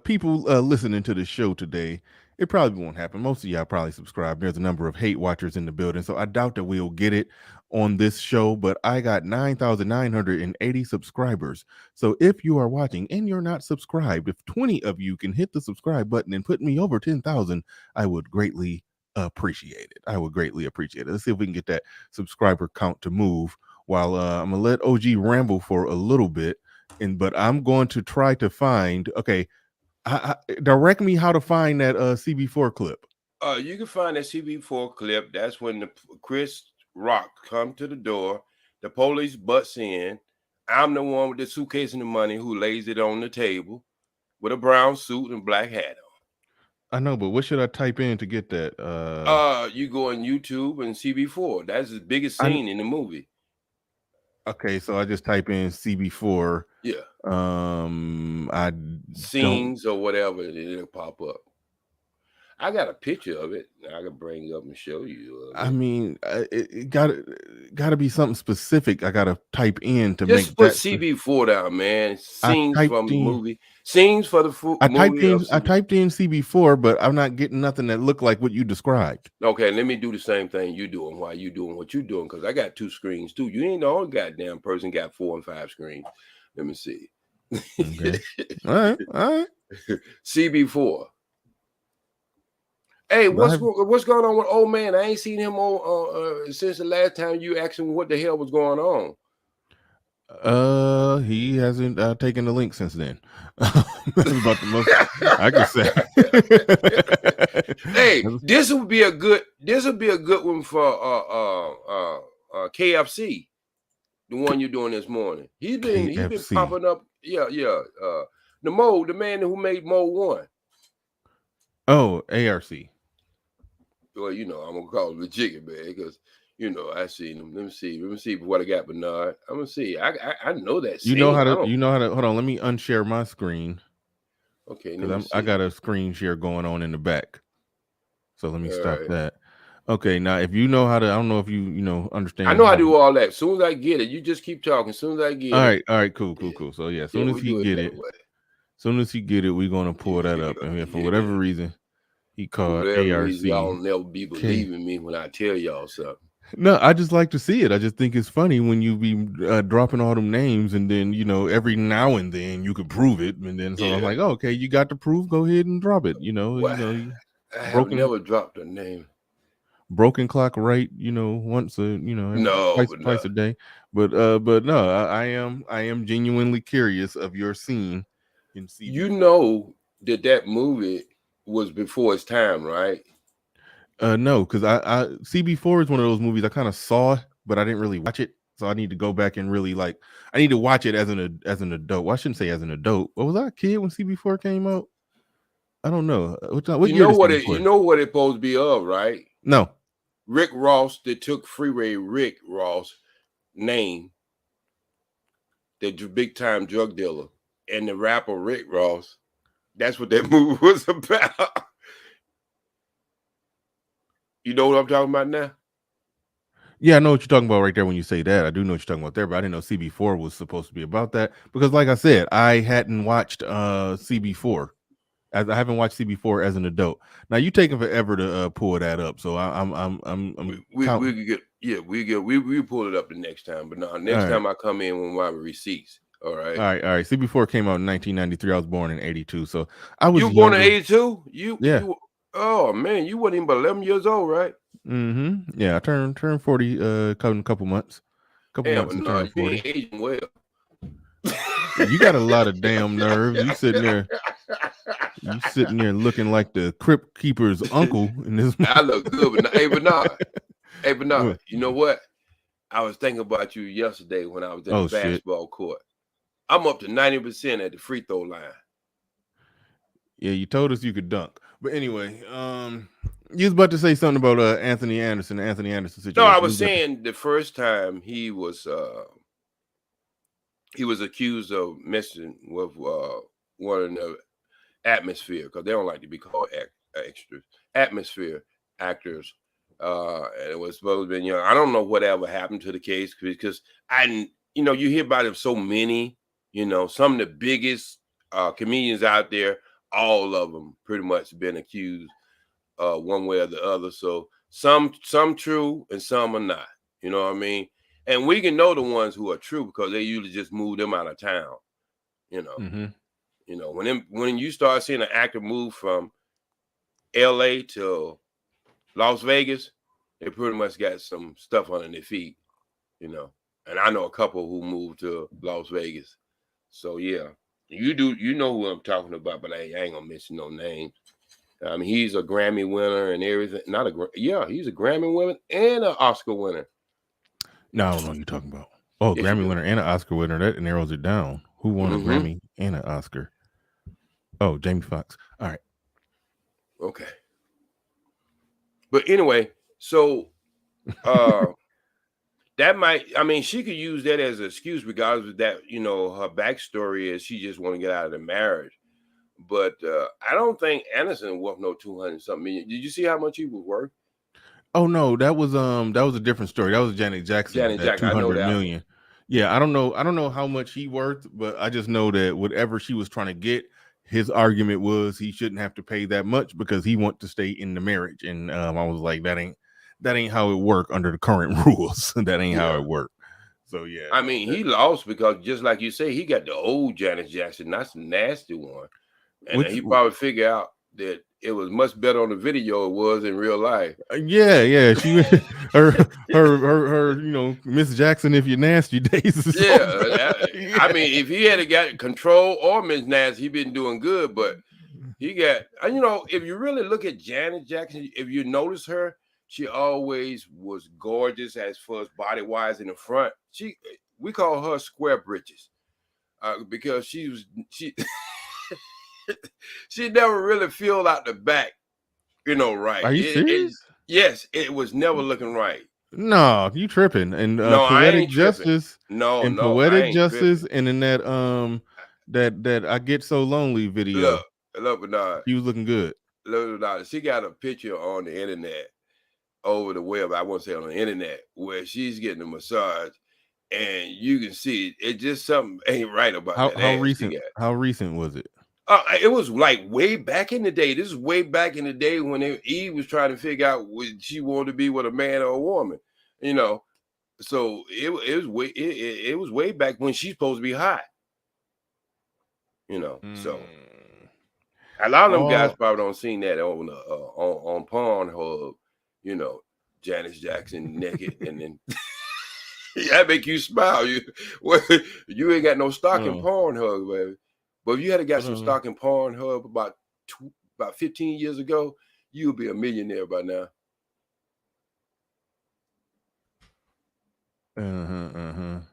people listening to the show today, it probably won't happen. Most of y'all probably subscribe. There's a number of hate watchers in the building, so I doubt that we'll get it on this show. But I got 9,980 subscribers. So if you are watching and you're not subscribed, if 20 of you can hit the subscribe button and put me over 10,000, I would greatly appreciate it. Let's see if we can get that subscriber count to move while I'm gonna let OG ramble for a little bit, but I'm going to try to find direct me how to find that CB4 clip. You can find that CB4 clip. That's when the Chris Rock come to the door, the police butts in. I'm the one with the suitcase and the money who lays it on the table with a brown suit and black hat on. I know, but what should I type in to get that? You go on YouTube and CB4. That's the biggest scene in the movie. Okay, so I just type in CB4. Yeah. Scenes or whatever, it'll pop up. I got a picture of it. I can bring up and show you. I mean, it gotta be something specific. I gotta type in to just make put that CB4 down, man. Scenes from the movie. Scenes for the movie. I typed in CB4, but I'm not getting nothing that looked like what you described. Okay, let me do the same thing you doing while you doing what you doing, because I got 2 screens too. You ain't the only goddamn person got 4 and 5 screens. Let me see. Okay. All right. CB4. Hey, what's going on with old man? I ain't seen him since the last time you asked him what the hell was going on. He hasn't taken the link since then. That's about the most I can say. Hey, this would be a good one for KFC, the one you're doing this morning. He's been popping up. Yeah. The man who made Mode 1. Oh, ARC. Well, you know, I'm gonna call him the chicken man because I seen him. Let me see what I got, Bernard. I'm gonna see. I know that. You know how to. Hold on. Let me unshare my screen. Okay. I got a screen share going on in the back. So let me stop that. Okay. Now, if you know how to, I don't know if you understand. I know I do all that. As soon as I get it, you just keep talking. As soon as I get it. All right. Cool. So yeah, as soon as he get it. soon as he get it, we're gonna pull that up. And for whatever reason, he For called whatever ARC. reason, y'all never be believing me when I tell y'all something. No, I just like to see it. I just think it's funny when you be dropping all them names, and then every now and then you could prove it, and then so I'm like, oh, okay, you got the proof. Go ahead and drop it. Well, I have never dropped a name. Broken clock, right? Once twice a day. But no, I am genuinely curious of your scene in CB. You know that movie was before its time, right? No, because I CB4 is one of those movies I kind of saw, but I didn't really watch it. So I need to go back and really I need to watch it as an adult. Well, I shouldn't say as an adult. What was I a kid when CB4 came out? I don't know. What you year know what CB4? you know what it's supposed to be of, right? No. Rick Ross, they took Freeway Rick Ross name, the big time drug dealer, and the rapper Rick Ross. That's what that movie was about. You know what I'm talking about now? Yeah, I know what you're talking about right there when you say that. I do know what you're talking about there, but I didn't know CB4 was supposed to be about that because, like I said, I hadn't watched CB4. As I haven't watched CB4 as an adult. Now you taking forever to pull that up, so we pull it up the next time. But no, next time I come in with my receipts. All right. All right. CB4 came out in 1993. I was born in 82, so I was. You were born in 82? Yeah. Oh man, you weren't even but 11 years old, right? Mm-hmm. Yeah, I turned 40 in a couple months. Months to turn 40. You aging well. You got a lot of damn nerve. You sitting there looking like the Crypt Keeper's uncle in this movie. I look good, but Bernard, you know what? I was thinking about you yesterday when I was in the basketball court. I'm up to 90% at the free throw line. Yeah, you told us you could dunk. But anyway, you was about to say something about Anthony Anderson situation. No, I was saying the first time he was accused of messing with one of the atmosphere, because they don't like to be called extras, atmosphere actors, and it was supposed to be young. I don't know whatever happened to the case because you hear about it so many, some of the biggest comedians out there, all of them pretty much been accused one way or the other. So some true and some are not. You know what I mean? And we can know the ones who are true because they usually just move them out of town. Mm-hmm. When you start seeing an actor move from LA to Las Vegas, they pretty much got some stuff under their feet, And I know a couple who moved to Las Vegas. So yeah, you know who I'm talking about, but I ain't gonna mention no names. I mean, he's a Grammy winner and everything. He's a Grammy winner and an Oscar winner. No, I don't know what you're talking about. Oh, yes, Grammy winner and an Oscar winner. That narrows it down. Who won a Grammy and an Oscar? Oh, Jamie Foxx. All right. Okay. But anyway, so that she could use that as an excuse regardless of that, her backstory is she just want to get out of the marriage. But I don't think Anderson worth no 200-something million. Did you see how much he was worth? Oh no, that was a different story. That was Janet Jackson. 200 million. Yeah, I don't know how much he worth, but I just know that whatever she was trying to get, his argument was he shouldn't have to pay that much because he wants to stay in the marriage. And I was like, that ain't how it work under the current rules. That ain't how it work. So yeah. I mean, he lost because just like you say, he got the old Janet Jackson. That's a nasty one. And he probably figured out that it was much better on the video it was in real life. Yeah. She her Miss Jackson, if you're nasty days. Yeah. I mean, if he had got control or Miss Nasty, he'd been doing good. But he got, if you really look at Janet Jackson, if you notice her, she always was gorgeous as far as body wise in the front. We call her square britches because she she never really filled out the back, right. Are you serious? Yes, it was never looking right. No, you tripping. And Poetic Justice. Poetic Justice, and in that that I Get So Lonely video. Look, Bernard. He was looking good. Look, Bernard. She got a picture on the internet, over the web. I won't say on the internet, where she's getting a massage, and you can see it just something ain't right about that. How recent was it? It was like way back in the day. This is way back in the day when Eve was trying to figure out what she wanted to be with a man or a woman, you know. So it was way back when she's supposed to be hot, you know. So a lot of them guys probably don't seen that on Pornhub, you know, Janice Jackson naked, and then that make you smile. You ain't got no stock in Pornhub, baby. But if you had got some stock in Pornhub about 15 years ago, you'd be a millionaire by now.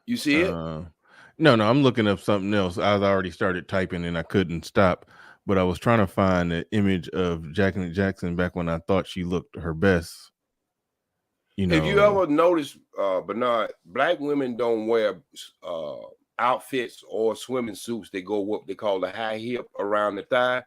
You see it? No, I'm looking up something else. I was already started typing and I couldn't stop, but I was trying to find the image of Janet Jackson back when I thought she looked her best. You know, if you ever notice, Bernard, black women don't wear outfits or swimming suits that go what they call the high hip around the thigh.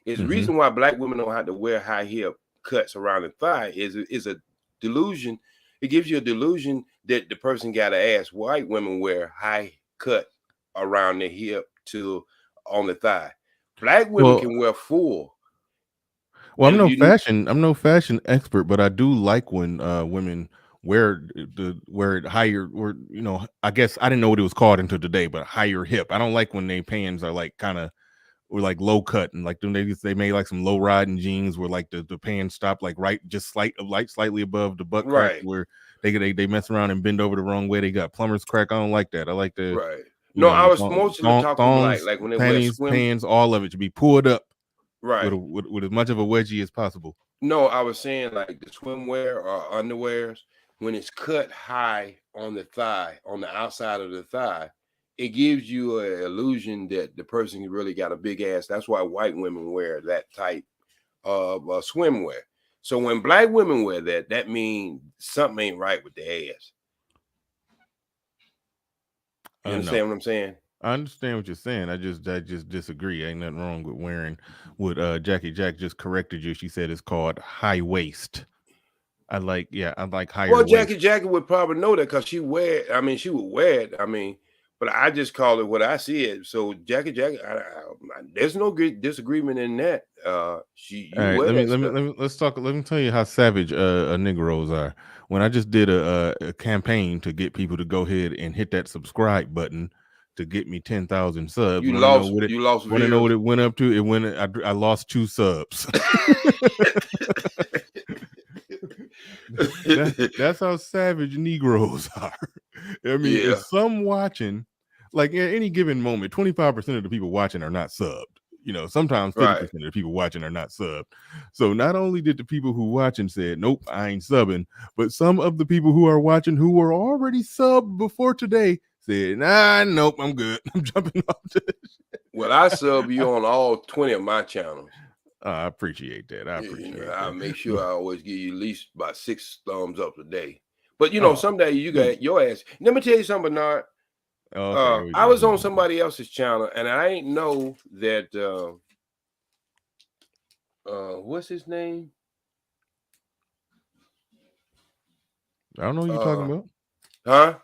It's the reason why black women don't have to wear high hip cuts around the thigh is a delusion. It gives you a delusion that the person got to ask. White women wear high cut around the hip on the thigh. Black women can wear full. Well, I'm no fashion expert, but I do like when women wear it higher, or you know, I guess I didn't know what it was called until today, but higher hip. I don't like when they pants are like kind of or like low cut, and like they made like some low riding jeans where like the pants stop like right just slightly above the butt crack, where they mess around and bend over the wrong way. They got plumber's crack. I don't like that. I like the No, I was mostly talking thongs, like when they panties, wear pants, all of it should be pulled up. Right. With as much of a wedgie as possible. No, I was saying like the swimwear or underwears, when it's cut high on the thigh, on the outside of the thigh, it gives you an illusion that the person really got a big ass. That's why white women wear that type of swimwear. So when black women wear that, that means something ain't right with the ass. You understand what I'm saying? I understand what you're saying. I just disagree. Ain't nothing wrong with wearing what Jackie Jack just corrected you. She said it's called high waist. I like higher waist. Well, Jackie would probably know that because she would wear it. I mean, but I just call it what I see it. So Jackie, there's no disagreement in that. Let's talk. Let me tell you how savage Negroes are. When I just did a campaign to get people to go ahead and hit that subscribe button to get me 10,000 subs. You lost. Want to know what it went up to? I lost 2 subs. That's how savage Negroes are. I mean, if some watching, like at any given moment, 25% of the people watching are not subbed. You know, sometimes 50% of the people watching are not subbed. So not only did the people who watching said, nope, I ain't subbing, but some of the people who are watching who were already subbed before today said, nah, nope, I'm good. I'm jumping off this. Well, I sub you on all 20 of my channels. I appreciate that. I make sure I always give you at least about 6 thumbs up a day. But you know, someday you got your ass. Let me tell you something, Bernard. I was on somebody else's channel, and I ain't know that. What's his name? I don't know who you're talking about. Huh?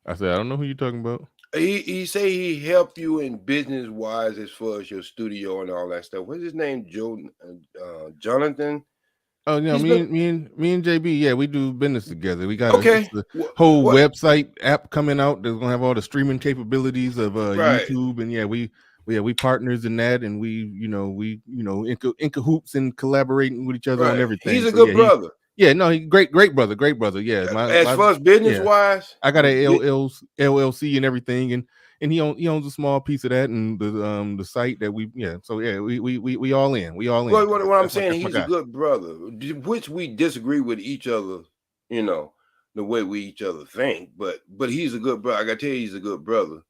I said I don't know who you're talking about. He say he helped you in business wise as far as your studio and all that stuff. What's his name? Jonathan. Oh yeah, me and JB, yeah, we do business together. We got a whole website app coming out that's gonna have all the streaming capabilities of YouTube, and we partners in that, and we in cahoots and collaborating with each other on everything. He's a good brother. He great brother. Yeah, as far as business wise, I got a LLC and everything, and he owns a small piece of that, and the site that we all in. Well, what I'm saying, he's a good brother, which we disagree with each other, you know, the way we each other think, but he's a good brother. I gotta tell you, he's a good brother,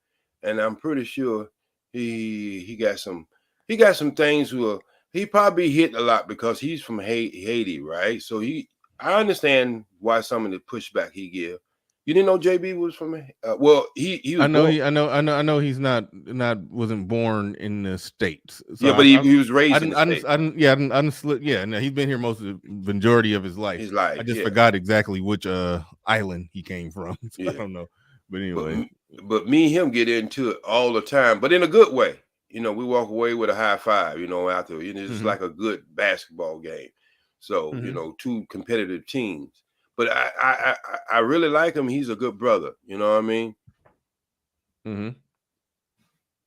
and I'm pretty sure he got some things where he probably hit a lot because he's from Haiti, right? So I understand why some of the pushback he give. You didn't know JB was from? He was. I know he's wasn't born in the States. So but he was raised in the States. No, he's been here most of the majority of his life. I just forgot exactly which island he came from. So I don't know. But anyway, but me and him get into it all the time, but in a good way. we walk away with a high five, after, it's like a good basketball game. So, two competitive teams. But I really like him. He's a good brother. You know what I mean? Mm-hmm.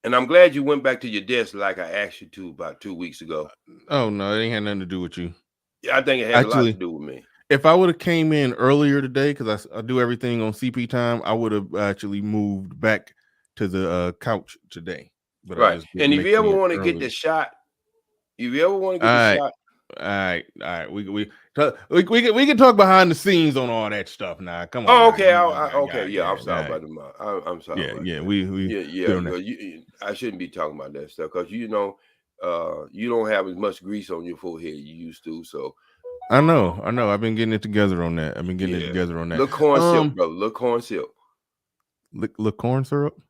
And I'm glad you went back to your desk like I asked you to about 2 weeks ago. Oh, no, it ain't had nothing to do with you. Yeah, I think it had a lot to do with me. If I would have came in earlier today, because I do everything on CP time, I would have actually moved back to the couch today. But right. And if you ever want to get the shot, all right. We can talk behind the scenes on all that stuff now. Come on. Oh, okay. I'm sorry about the. I'm sorry. I shouldn't be talking about that stuff because you don't have as much grease on your forehead you used to. So I know. I've been getting it together on that. Look corn silk, brother. Look corn silk. Look corn syrup.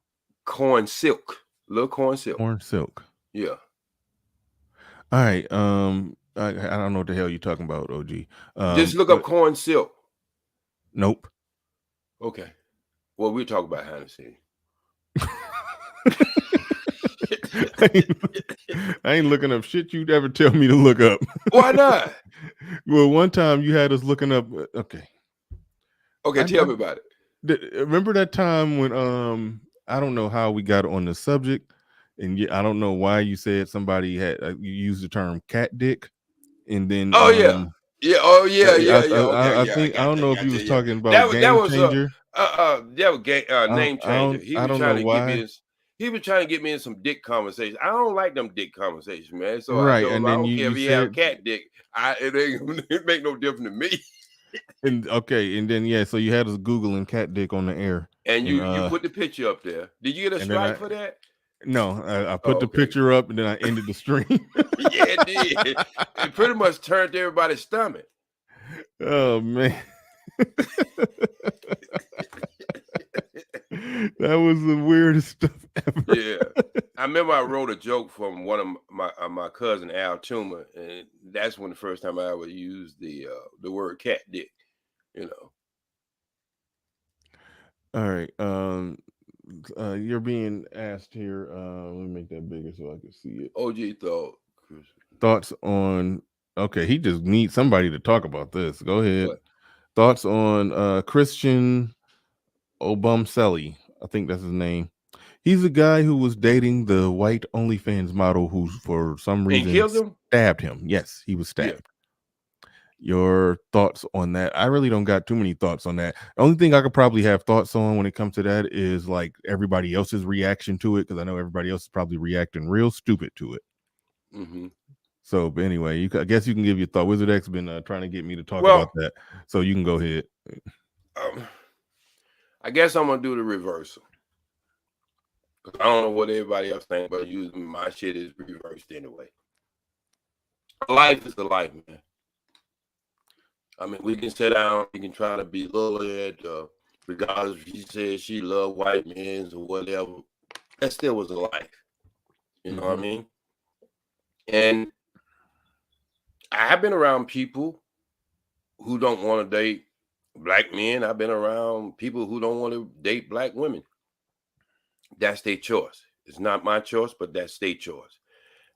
Corn silk. Look corn silk. Corn silk. Yeah. All right. I don't know what the hell you're talking about, OG. Just look up corn silk. Nope. Okay. Well, we'll talk about Hennessy. I ain't looking up shit you'd ever tell me to look up. Why not? Well, one time you had us looking up. Okay, tell me about it. Remember that time when I don't know how we got on the subject, and I don't know why you said somebody had you used the term cat dick, and then I think I don't know if you was talking about Game Changer. That was Name Changer. He was trying to get me. He was trying to get me in some dick conversation. I don't like them dick conversations, man. So right, I told him, and I then don't care if he have cat dick. It make no difference to me. And then so you had us Googling cat dick on the air, and you put the picture up there. Did you get a strike for that? No, I put the picture up and then I ended the stream. Yeah, it did. It pretty much turned everybody's stomach. Oh man. That was the weirdest stuff ever. Yeah, I remember I wrote a joke from one of my cousin Al Tuma, and that's when the first time I ever used the word cat dick. All right. You're being asked here. Let me make that bigger so I can see it. OG thoughts on. Okay, he just needs somebody to talk about this. Go ahead. What? Thoughts on Christian Obumseli. I think that's his name. He's a guy who was dating the white OnlyFans model who, for some reason, stabbed him. Yes, he was stabbed. Yeah. Your thoughts on that? I really don't got too many thoughts on that. The only thing I could probably have thoughts on when it comes to that is like everybody else's reaction to it, because I know everybody else is probably reacting real stupid to it. Mm-hmm. So, but anyway, I guess you can give your thought. Wizard X been trying to get me to talk about that, so you can go ahead. I guess I'm gonna do the reversal. I don't know what everybody else thinks, but using my shit is reversed anyway. Life is the life, man. I mean, we can sit down, we can try to belittle it, regardless if she says she loved white men or whatever. That still was a life. You know what I mean? And I've been around people who don't want to date black men. I've been around people who don't want to date black women. That's their choice. It's not my choice, but that's their choice.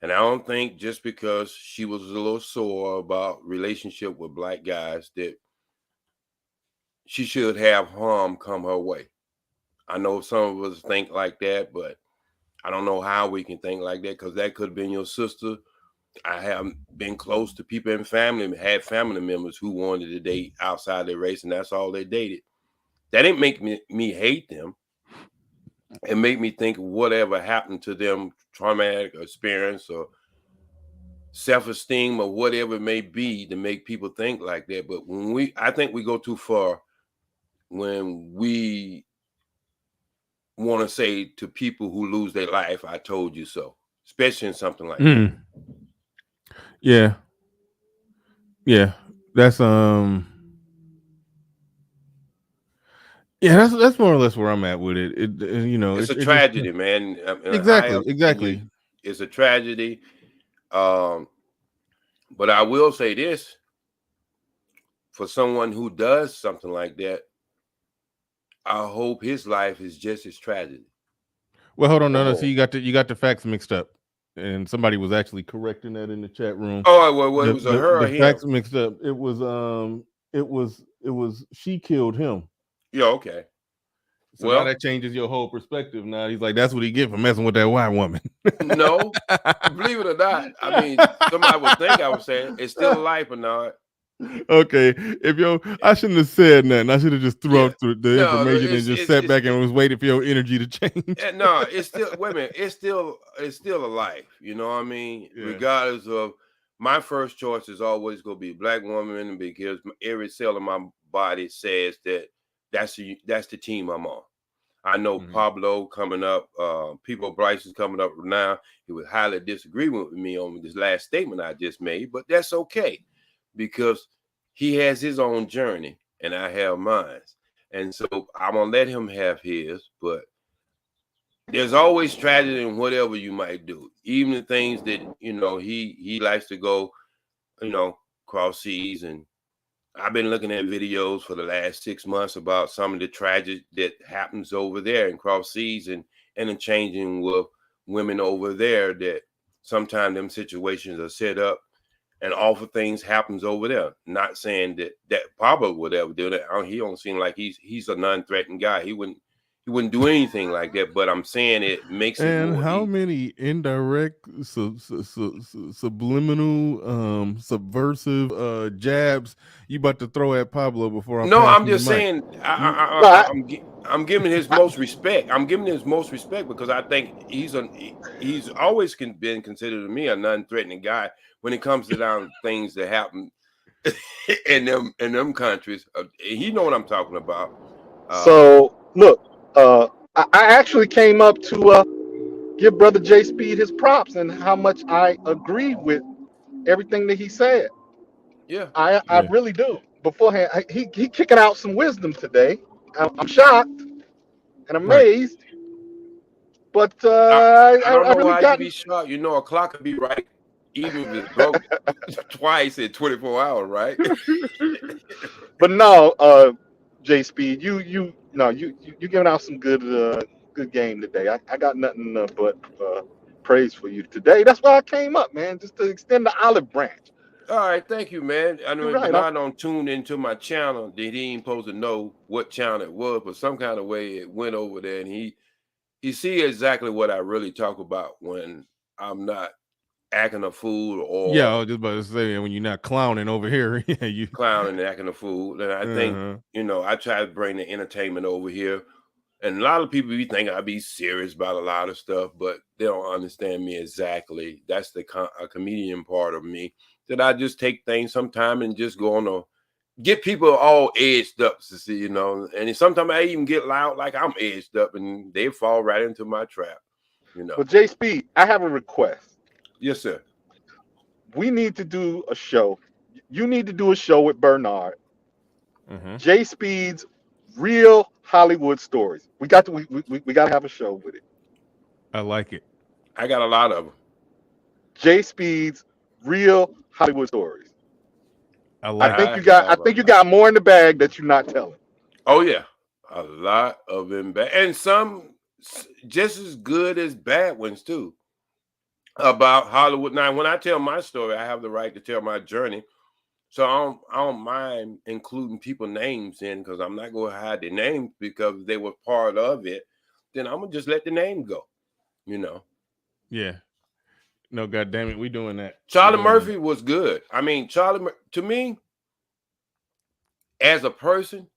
And I don't think just because she was a little sore about relationship with black guys that she should have harm come her way. I know some of us think like that, but I don't know how we can think like that, because that could have been your sister. I have been close to people in family, had family members who wanted to date outside their race, and that's all they dated. That didn't make me hate them. It made me think whatever happened to them, traumatic experience or self-esteem or whatever it may be, to make people think like that. But I think we go too far when we want to say to people who lose their life, I told you so, especially in something like that. Yeah. That's that's more or less where I'm at with it. It's a tragedy, man. Exactly. It's a tragedy. But I will say this: for someone who does something like that, I hope his life is just as tragic. Well, hold on, no. So you got the facts mixed up. and somebody was actually correcting that in the chat room. Oh, well, it was a her or the him? facts mixed up. It was she killed him. Yeah, okay. So now that changes your whole perspective. Now he's like, that's what he get for messing with that white woman. No, believe it or not, I mean, somebody would think I was saying it's still a life or not. Okay, I shouldn't have said nothing. I should have just threw out the information and just sat back and was waiting for your energy to change. No, it's still wait a minute. It's still a life. You know what I mean? Yeah. Regardless of my first choice is always going to be a black woman because every cell in my body says that's the team I'm on. I know Pablo coming up, People Bryce is coming up now. He would highly disagree with me on this last statement I just made, but that's okay because he has his own journey and I have mine. And so I'm going to let him have his, but there's always tragedy in whatever you might do, even the things that, he likes to go, cross seas. And I've been looking at videos for the last 6 months about some of the tragedy that happens over there in cross seas and the changing with women over there, that sometimes them situations are set up and awful things happens over there. Not saying that Pablo would ever do that. He don't seem like he's a non-threatening guy. He wouldn't do anything like that, but I'm saying it makes it more. And how many indirect, subliminal, subversive jabs you about to throw at Pablo before I? No, I'm just saying. I'm giving his most respect. I'm giving his most respect because I think he's always been considered to me a non-threatening guy when it comes to down things that happen in them countries. He know what I'm talking about. So look. I actually came up to give Brother J Speed his props and how much I agree with everything that he said. Yeah, I really do. Beforehand, he kicking out some wisdom today. I'm shocked and amazed. Right. But I don't know why you be shocked. A clock could be right even if it's broke twice in 24 hours, right? But no, J Speed, you giving out some good game today. I got nothing but praise for you today. That's why I came up, man, just to extend the olive branch. All right, thank you, man. I know Bernard don't tune into my channel. He ain't supposed to know what channel it was, but some kind of way it went over there, and he see exactly what I really talk about when I'm not acting a fool or I was just about to say when you're not clowning over here. You clowning and acting a fool. And I think I try to bring the entertainment over here. And a lot of people be thinking I be serious about a lot of stuff, but they don't understand me exactly. That's the comedian part of me, that I just take things sometime and just go on get people all edged up to see, and sometimes I even get loud like I'm edged up and they fall right into my trap, Well, J Speed, I have a request. Yes, sir. We need to do a show. You need to do a show with Bernard. J Speed's real Hollywood stories. We got to have a show with it. I like it. I got a lot of them. J Speed's real Hollywood stories. I think you got more in the bag that you're not telling. Oh yeah, a lot of them bad, and some just as good as bad ones too. About Hollywood. Now, when I tell my story, I have the right to tell my journey, so I don't mind including people's names in, because I'm not going to hide their names because they were part of it. Then I'm gonna just let the name go. Yeah. No, God damn it, we doing that. Charlie Murphy was good. I mean, to me, as a person,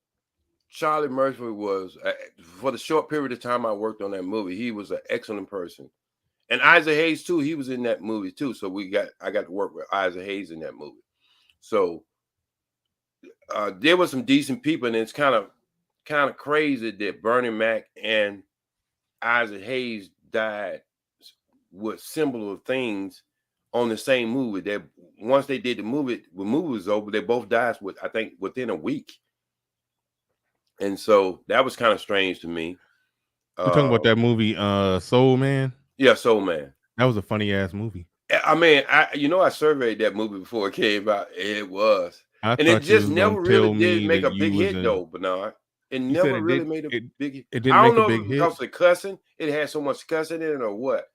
Charlie Murphy was, for the short period of time I worked on that movie, he was an excellent person. And Isaac Hayes too, he was in that movie too. So I got to work with Isaac Hayes in that movie. So there were some decent people, and it's kind of crazy that Bernie Mac and Isaac Hayes died with similar things on the same movie. That once they did the movie was over, they both died I think within a week. And so that was kind of strange to me. You're talking about that movie, Soul Man? Yeah, Soul Man. That was a funny ass movie. I mean, I surveyed that movie before it came out. It was. And it just never really did make a big hit, though, Bernard. It never really made a big hit. It didn't make a big hit. Because of the cussing, it had so much cussing in it or what?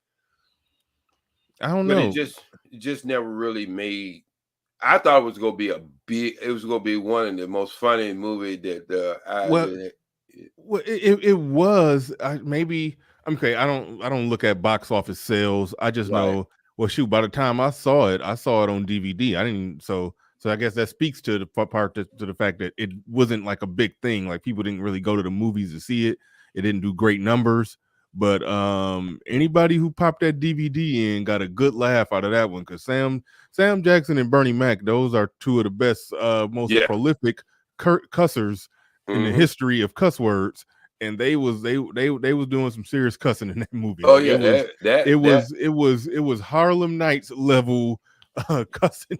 I don't But know. it just never really made. I thought it was gonna be it was gonna be one of the most funny movie that Well, it was maybe okay. I don't look at box office sales. I just Right. know. Well, shoot. By the time I saw it on DVD. I didn't. So I guess that speaks to the part to the fact that it wasn't like a big thing. Like people didn't really go to the movies to see it. It didn't do great numbers. But anybody who popped that DVD in got a good laugh out of that one because Sam Jackson and Bernie Mac, those are two of the best, most prolific cussers in the history of cuss words, and they was doing some serious cussing in that movie. Oh Like, yeah, it was Harlem Nights level cussing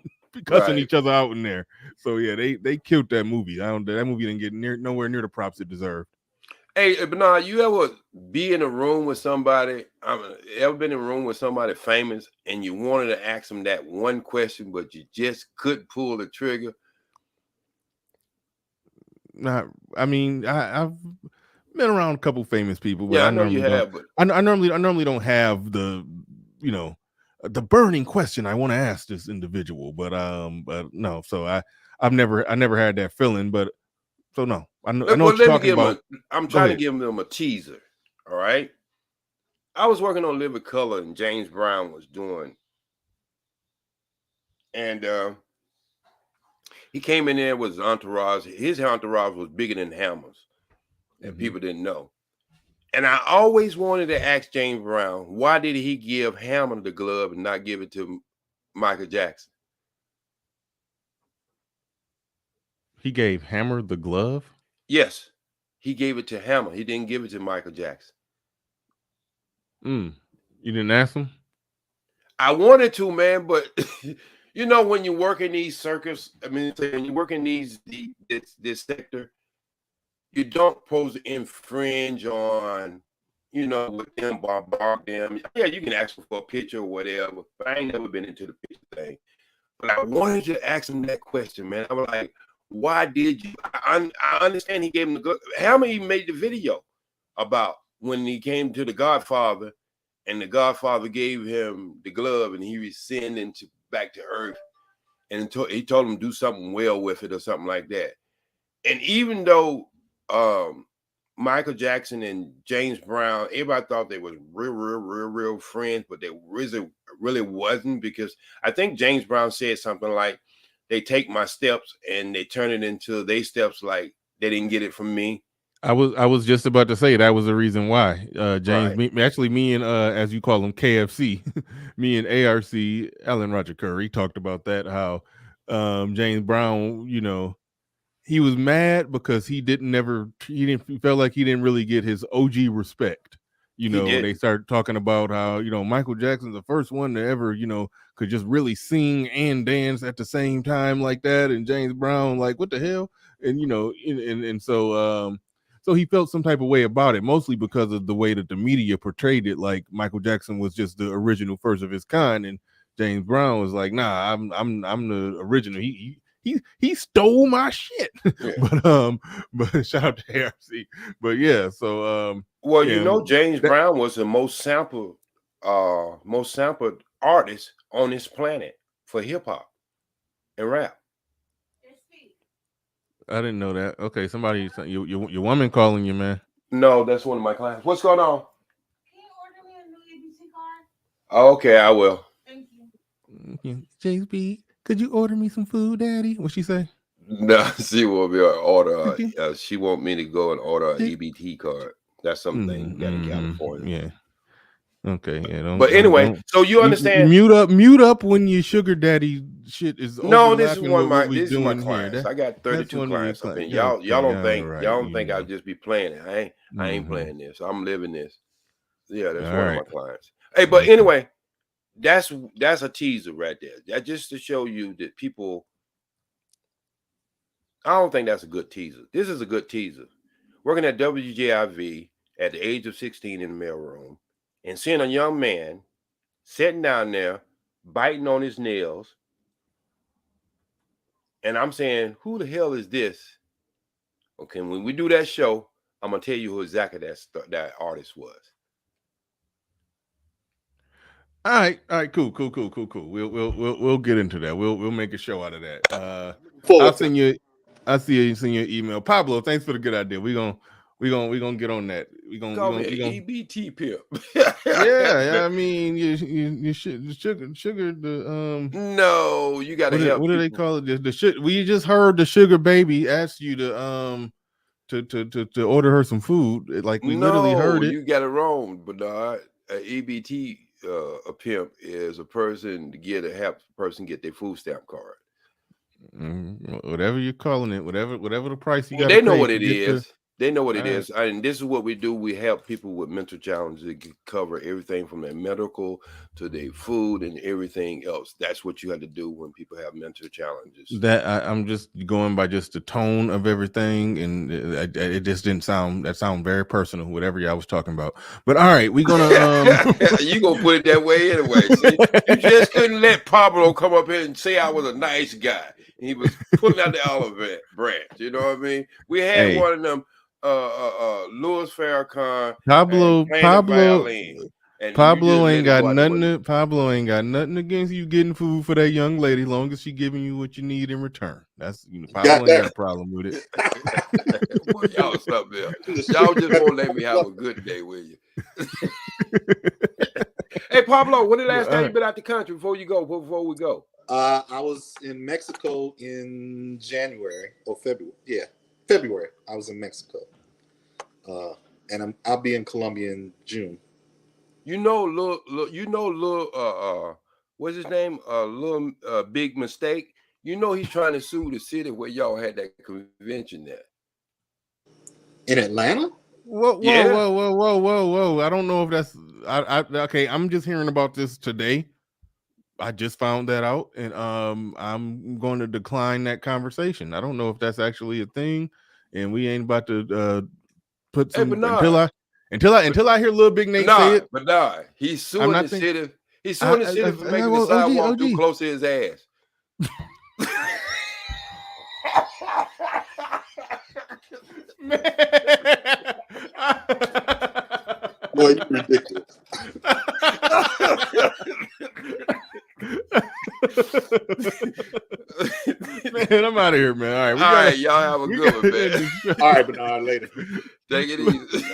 right. each other out in there. So yeah, they killed that movie. That movie didn't get nowhere near the props it deserved. Hey, Bernard, you ever be in a room with somebody? Ever been in a room with somebody famous and you wanted to ask them that one question, but you just couldn't pull the trigger? I mean, I've been around a couple famous people, but Yeah, I I know normally you have, but I normally don't have the the burning question I want to ask this individual. But no, so I've never had that feeling. But so no, I know what you're talking about. I'm Go trying to ahead. give them a teaser. All right. I was working on Living Color, and James Brown was doing, and he came in there with his entourage. His entourage was bigger than Hammer's, and people didn't know. And I always wanted to ask James Brown, why did he give Hammer the glove and not give it to Michael Jackson? He gave Hammer the glove? Yes, he gave it to Hammer. He didn't give it to Michael Jackson. You didn't ask him? I wanted to, man, but you know, when you work in these circus, I mean, when you work in this sector, you don't supposed to infringe on, with them, bombard them. Yeah, you can ask for a picture or whatever, but I ain't never been into the picture thing. But I wanted to ask him that question, man. I was like, why did you? I understand he gave him the good. Hammer even made the video about when he came to the Godfather, and the Godfather gave him the glove, and he was sending back to Earth, and he told him to do something well with it or something like that. And even though Michael Jackson and James Brown, everybody thought they was real friends, but they really wasn't, because I think James Brown said something like, they take my steps and they turn it into their steps, like they didn't get it from me. I was just about to say that was the reason why. James, Right. me and as you call him, KFC, me and ARC, Alan Roger Curry talked about that, how James Brown, he was mad because he felt like he didn't really get his OG respect. They started talking about how, Michael Jackson's the first one to ever, could just really sing and dance at the same time like that. And James Brown, like, what the hell? And, so he felt some type of way about it, mostly because of the way that the media portrayed it. Like Michael Jackson was just the original first of his kind. And James Brown was like, nah, I'm the original. He stole my shit. Yeah. But shout out to ARC. But yeah, so well, James Brown was the most sampled artist on this planet for hip hop and rap. I didn't know that. Okay, your woman calling you, man. No, that's one of my clients. What's going on? Can you order me a new ABC card? Okay, I will. Thank you. JB, could you order me some food, Daddy? What she say? No, she want me to order. She want me to go and order an EBT card. That's something you got in California. Yeah. Okay. Yeah. But anyway, so you understand? Mute up when your sugar daddy shit is. No, this is one of my. This is my clients. I got 32 clients up in. Y'all don't think I'll just be playing it. I ain't playing this. I'm living this. Yeah, that's one of my clients. Hey, but anyway, that's a teaser right there. That just to show you that people. I don't think that's a good teaser. This is a good teaser. Working at WJIV at the age of 16 in the mailroom, and seeing a young man sitting down there biting on his nails, and I'm saying, who the hell is this? Okay, when we do that show, I'm gonna tell you who exactly that artist was. All right, cool. We'll get into that. We'll make a show out of that. I'll send you your email, Pablo. Thanks for the good idea. We gonna get on that. We gonna EBT pimp. Yeah. I mean, you should sugar the No, you got to help. What do they call it? The sugar. We just heard the sugar baby ask you to order her some food. Like we literally heard it. You got it wrong, Bernard. EBT a pimp is a person to help a person get their food stamp card. Whatever you're calling it, whatever the price you got. They know what it is. They know what it is. And this is what we do. We help people with mental challenges to cover everything from their medical to their food and everything else. That's what you have to do when people have mental challenges. That I'm just going by just the tone of everything, and it just didn't sound very personal, whatever y'all was talking about. But all right, we're gonna you gonna put it that way anyway. See? You just couldn't let Pablo come up here and say I was a nice guy. He was pulling out the olive branch. You know what I mean? We had one of them. Louis Farrakhan, Pablo ain't got nothing. Pablo ain't got nothing against you getting food for that young lady, long as she giving you what you need in return. That's Pablo ain't got a problem with it. Boy, y'all something else. Y'all just won't let me have a good day with you. Hey Pablo, when the last time you been out the country before we go? I was in Mexico in January or February. Yeah, February. I was in Mexico. And I'll be in Colombia in June. What's his name? Little Big Mistake. You know he's trying to sue the city where y'all had that convention there. In Atlanta? Whoa. I don't know if that's okay. I'm just hearing about this today. I just found that out, and I'm going to decline that conversation. I don't know if that's actually a thing, and we ain't about to put some until I hear Lil Big Nate say it. But nah, he's suing the city. He's suing the city for making the sidewalk too close to his ass. Boy, you're ridiculous. Man, I'm out of here, man. All right, all right, y'all have a good one, man. All right, but later. Take it easy.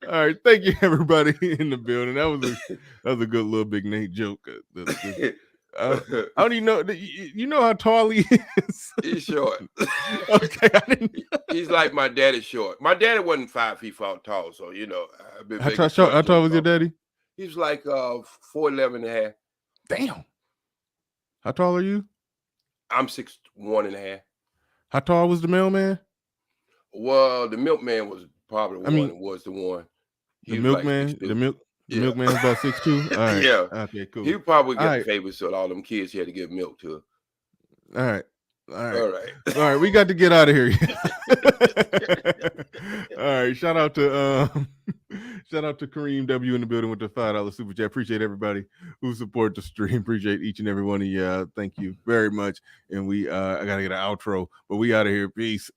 All right. Thank you, everybody in the building. That was a good Little Big Nate joke. I don't even know. You know how tall he is? He's short. Okay, I didn't. He's like my daddy short. My daddy wasn't 5 feet tall, so you know. How tall was your daddy? He was like 4'11" and a half. Damn. How tall are you? I'm 6'1" and a half. How tall was the mailman? Well, the milkman was probably was the one. The milkman, the milkman's about 6'2". All right. Yeah. Okay, cool. He probably got the favorites of all them kids he had to give milk to. All right. We got to get out of here. All right. Shout out to Kareem W in the building with the $5 super chat. Appreciate everybody who support the stream. Appreciate each and every one of you. Thank you very much. And I gotta get an outro, but we out of here. Peace.